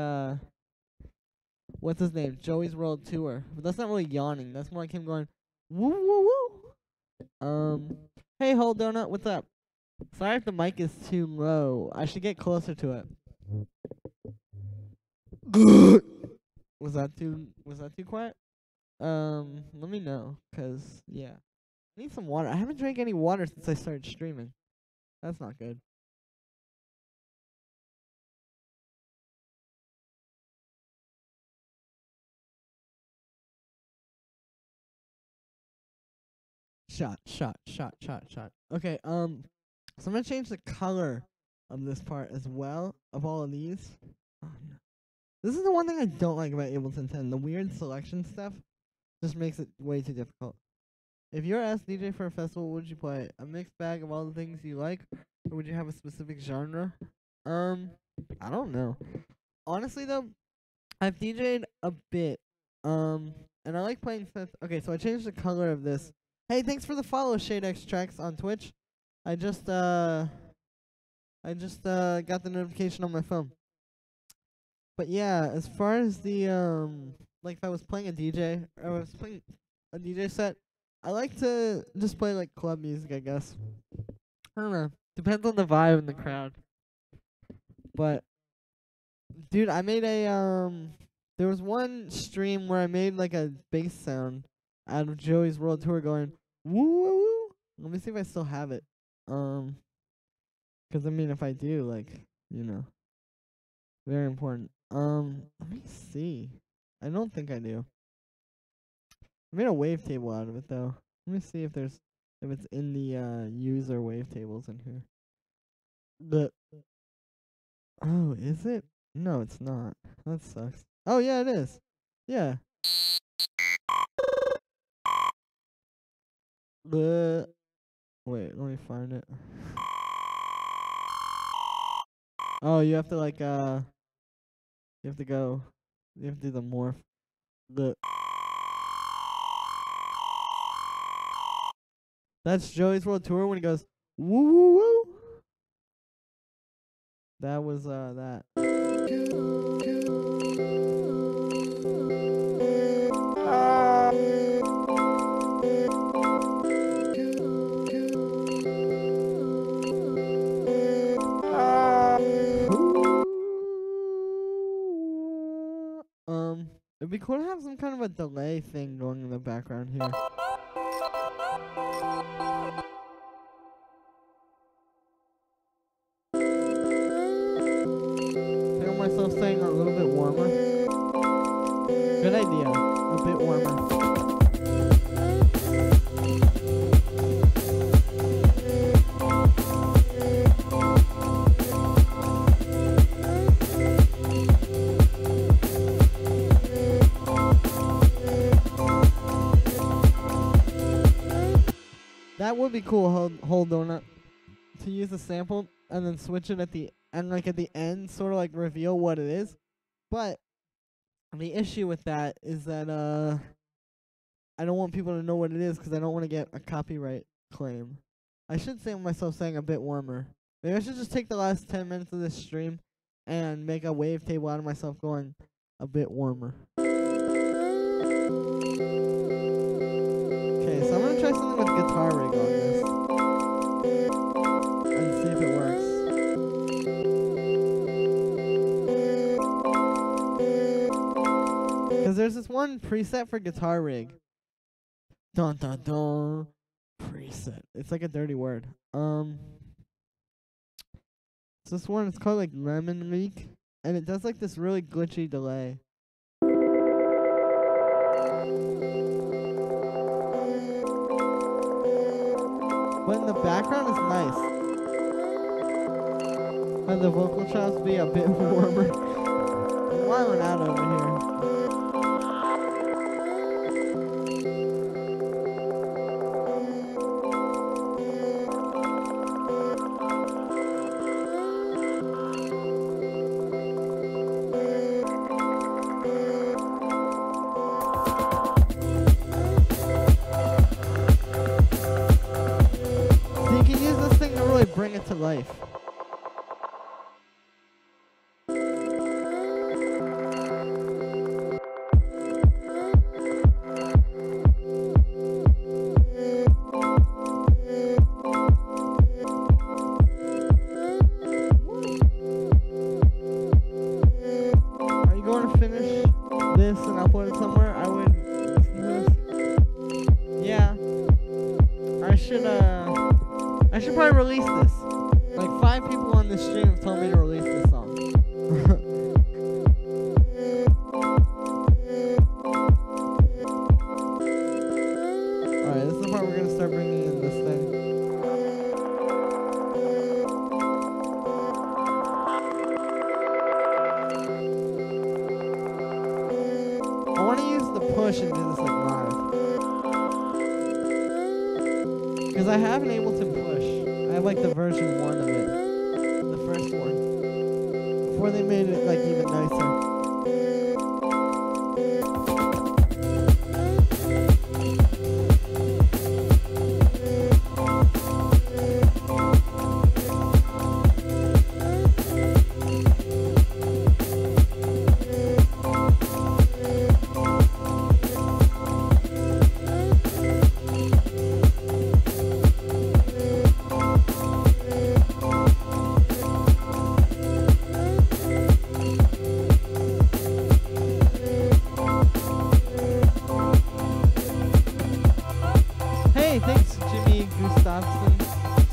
what's his name? Joey's World Tour. But that's not really yawning. That's more like him going, woo woo woo. Hey, Whole Donut, what's up? Sorry if the mic is too low. I should get closer to it. Was that too quiet? Let me know, 'cause yeah. I need some water. I haven't drank any water since I started streaming. That's not good. Shot. Okay, so I'm gonna change the color of this part as well, of all of these. Oh, no. This is the one thing I don't like about Ableton 10. The weird selection stuff just makes it way too difficult. If you're asked DJ for a festival, what would you play? A mixed bag of all the things you like? Or would you have a specific genre? I don't know. Honestly, though, I've DJ'd a bit. And I like playing Synth. Okay, so I changed the color of this. Hey, thanks for the follow, ShadeX Tracks on Twitch. I just got the notification on my phone. But yeah, as far as the like if I was playing a DJ or I was playing a DJ set, I like to just play like club music, I guess. I don't know. Depends on the vibe and the crowd. But dude, I made a there was one stream where I made like a bass sound out of Joey's World Tour going woo woo woo. Let me see if I still have it. 'Cause I mean if I do, like, you know. Very important. Let me see. I don't think I do. I made a wavetable out of it though. Let me see if it's in the user wavetables in here. But oh, is it? No, it's not. That sucks. Oh yeah, it is. Yeah. But wait, let me find it. Oh, you have to like you have to do the morph. That's Joey's World Tour when he goes woo woo woo. That was that. cool to have some kind of a delay thing going in the background here. Feel myself saying a little bit warmer. Good idea. A bit warmer. That would be cool, whole donut, to use the sample and then switch it at the end, like at the end, sort of like reveal what it is. But the issue with that is that I don't want people to know what it is because I don't want to get a copyright claim. I should say myself saying a bit warmer. Maybe I should just take the last 10 minutes of this stream and make a wavetable out of myself going a bit warmer. Okay, so I'm gonna try something with guitar rig on this and see if it works. Cause there's this one preset for guitar rig. Dun dun dun. Preset. It's like a dirty word. It's this one. It's called like Lemon Leak, and it does like this really glitchy delay. But in the background is nice. And the vocal chops be a bit warmer. I'm wilding out over here. Bring it to life. Are you going to finish this and upload it somewhere? I would listen to this. Yeah. I should probably release this. Like 5 people on this stream have told me to release this song. Alright, this is the part we're gonna start bringing in this thing. I want to use the push and do this like live. Because I have Ableton push. I have like the version 1 of it. The first one. Before they made it like even nicer.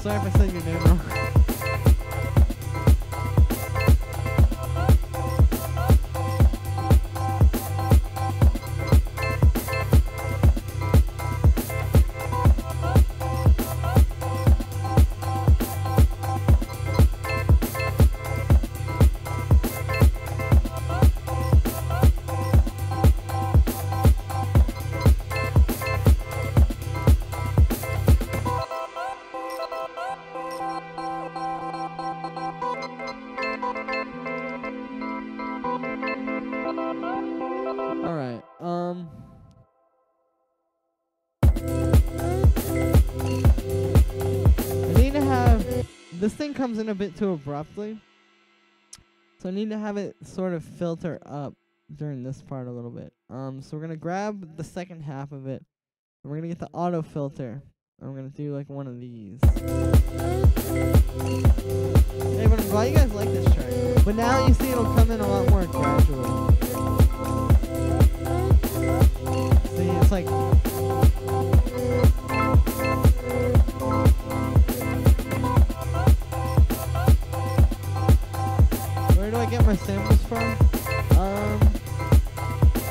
Sorry if I said your name wrong. This thing comes in a bit too abruptly, so I need to have it sort of filter up during this part a little bit. So we're gonna grab the second half of it, and we're gonna get the auto filter, and we're gonna do like one of these. Hey, but I'm glad you guys like this track. But now you see it'll come in a lot more gradually. See, it's like where do I get my samples from?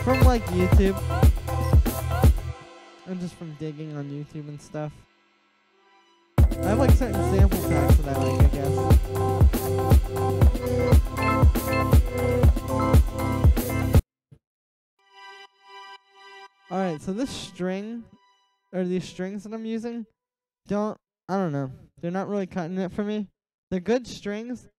From like YouTube. And just from digging on YouTube and stuff. I have like certain sample packs that I like, I guess. Alright, so this string, or these strings that I'm using, I don't know. They're not really cutting it for me. They're good strings.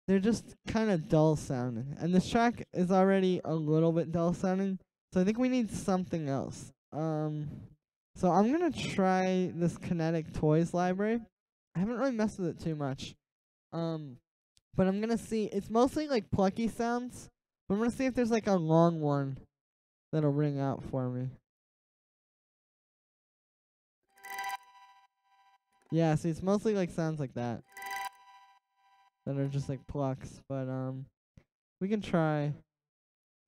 They're just kind of dull sounding. And this track is already a little bit dull sounding. So I think we need something else. So I'm going to try this Kinetic Toys library. I haven't really messed with it too much. But I'm going to see. It's mostly like plucky sounds. But I'm going to see if there's like a long one that'll ring out for me. Yeah, see, it's mostly like sounds like that. That are just like plucks. But we can try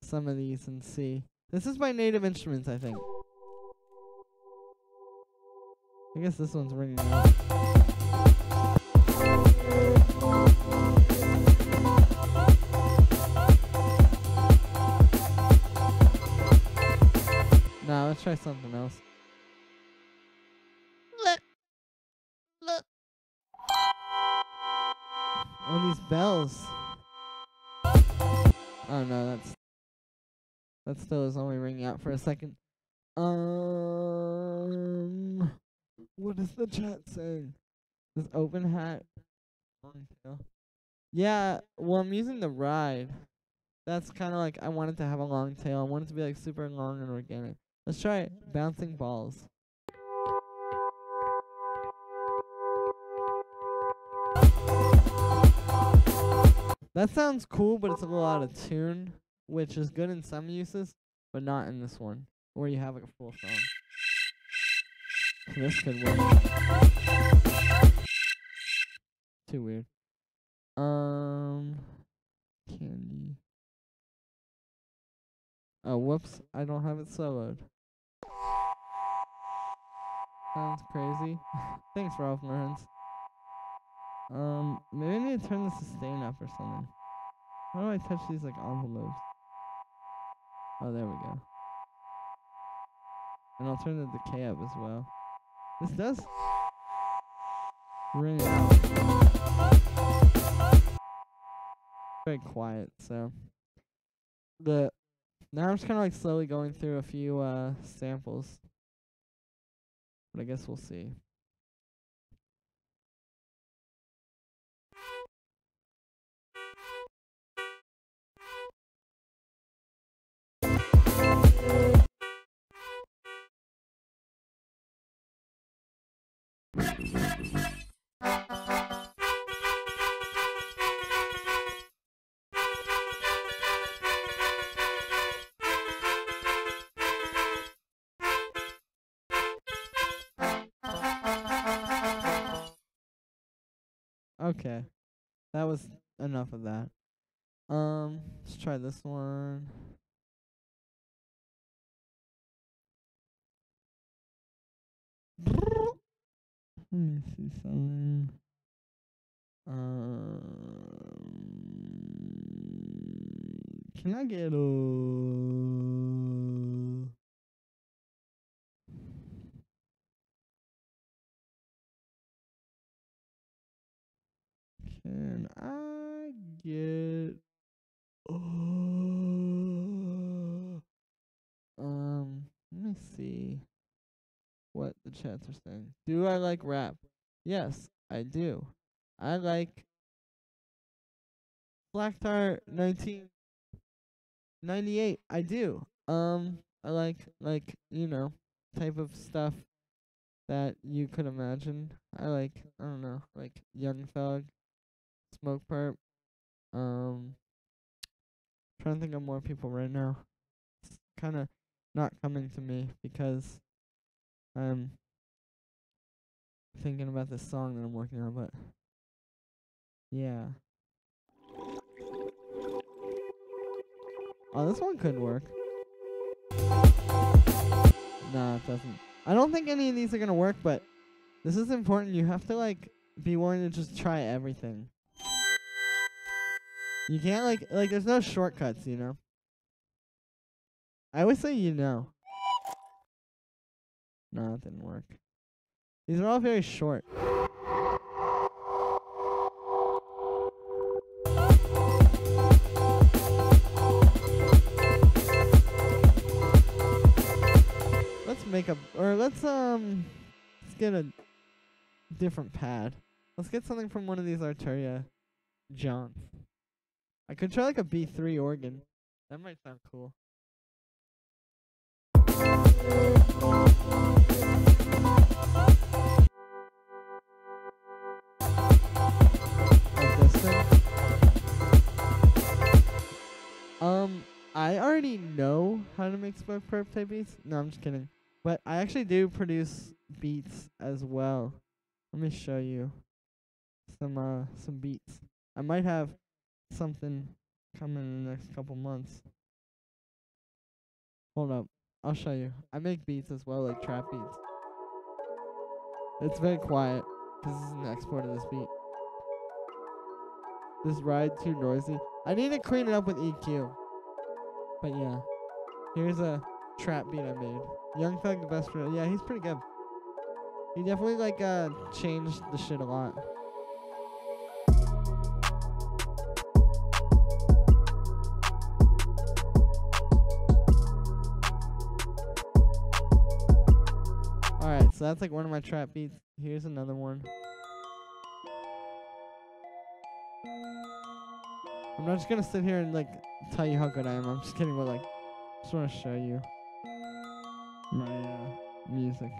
some of these and see. This is by Native Instruments, I think. I guess this one's ringing out. Nah, let's try something else. Oh, these bells. Oh no, that still is only ringing out for a second. What is the chat saying? This open hat. Long tail. Yeah, well, I'm using the ride. That's kind of like I want it to have a long tail. I want it to be like super long and organic. Let's try it. Bouncing balls. That sounds cool, but it's a little out of tune, which is good in some uses, but not in this one, where you have like a full song. So this could work. Too weird. Candy. Oh, whoops. I don't have it soloed. Sounds crazy. Thanks, Ralph Lawrence. Maybe I need to turn the sustain up or something. How do I touch these like envelopes? Oh, there we go. And I'll turn the decay up as well. This does ring out. Very quiet, so now I'm just kinda like slowly going through a few samples. But I guess we'll see. Okay. That was enough of that. Let's try this one. Let me see something. Can I get a... Can I get... let me see what the chats are saying. Do I like rap? Yes, I do. I like Black Tar 1998. I do. I like you know, type of stuff that you could imagine. I don't know, like Young Thug, Smoke Perp. Trying to think of more people right now. It's kind of not coming to me because I'm thinking about this song that I'm working on, but yeah. Oh, this one could work. No, it doesn't. I don't think any of these are gonna work, but this is important. You have to like be willing to just try everything. You can't like there's no shortcuts, you know. I always say you know. No, it didn't work. These are all very short. Let's get a different pad. Let's get something from one of these Arturia Johns. I could try like a B3 organ. That might sound cool. Like this thing. I already know how to make spoke perp type beats. No, I'm just kidding. But I actually do produce beats as well. Let me show you some beats. I might have something coming in the next couple months. Hold up, I'll show you. I make beats as well, like trap beats. It's very quiet because this is an export of this beat. This ride too noisy. I need to clean it up with EQ. But yeah, here's a trap beat I made. Young Thug, the best friend. Yeah, he's pretty good. He definitely like changed the shit a lot. Alright, so that's like one of my trap beats. Here's another one. I'm not just gonna sit here and like tell you how good I am. I'm just kidding, but like, just wanna show you my music.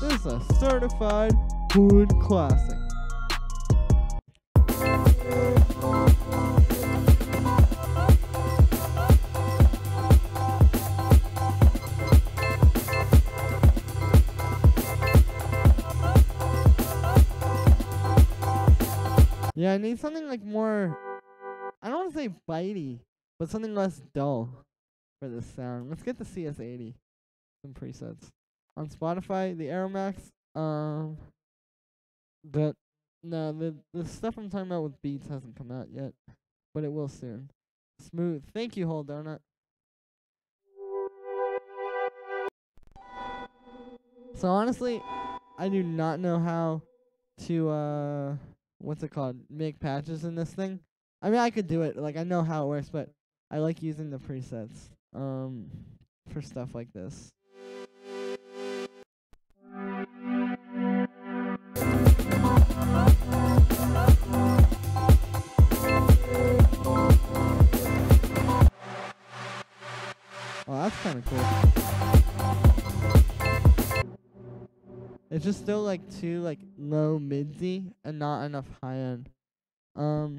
This is a certified hood classic. Yeah, I need something like more, I don't want to say bitey, but something less dull for this sound. Let's get the CS80, some presets. On Spotify, the Aeromax, the stuff I'm talking about with beats hasn't come out yet, but it will soon. Smooth. Thank you, Whole Donut. So honestly, I do not know how to what's it called? Make patches in this thing. I mean, I could do it. Like I know how it works, but I like using the presets for stuff like this. Oh, that's kind of cool. It's just still like too like low midsy and not enough high end. Now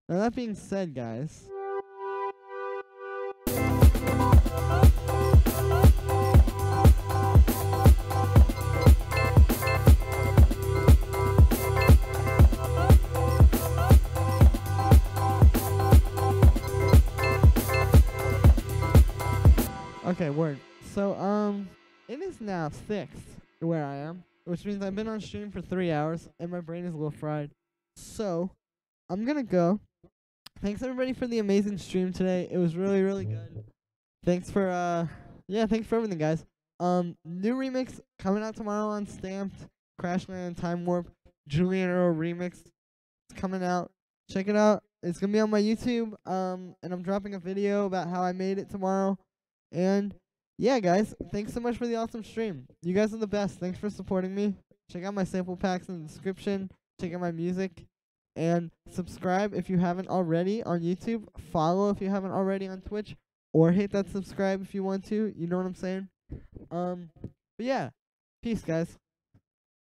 that being said, guys. Okay, word. So, it is now 6 where I am, which means I've been on stream for 3 hours, and my brain is a little fried. So, I'm gonna go. Thanks everybody for the amazing stream today. It was really, really good. Thanks for, thanks for everything, guys. New remix coming out tomorrow on Stamped, Crashland, Time Warp, Julian Earl remix. It's coming out. Check it out. It's gonna be on my YouTube, and I'm dropping a video about how I made it tomorrow. And yeah, guys, thanks so much for the awesome stream. You guys are the best. Thanks for supporting me. Check out my sample packs in the description. Check out my music. And subscribe if you haven't already on YouTube. Follow if you haven't already on Twitch. Or hit that subscribe if you want to. You know what I'm saying? But yeah. Peace, guys.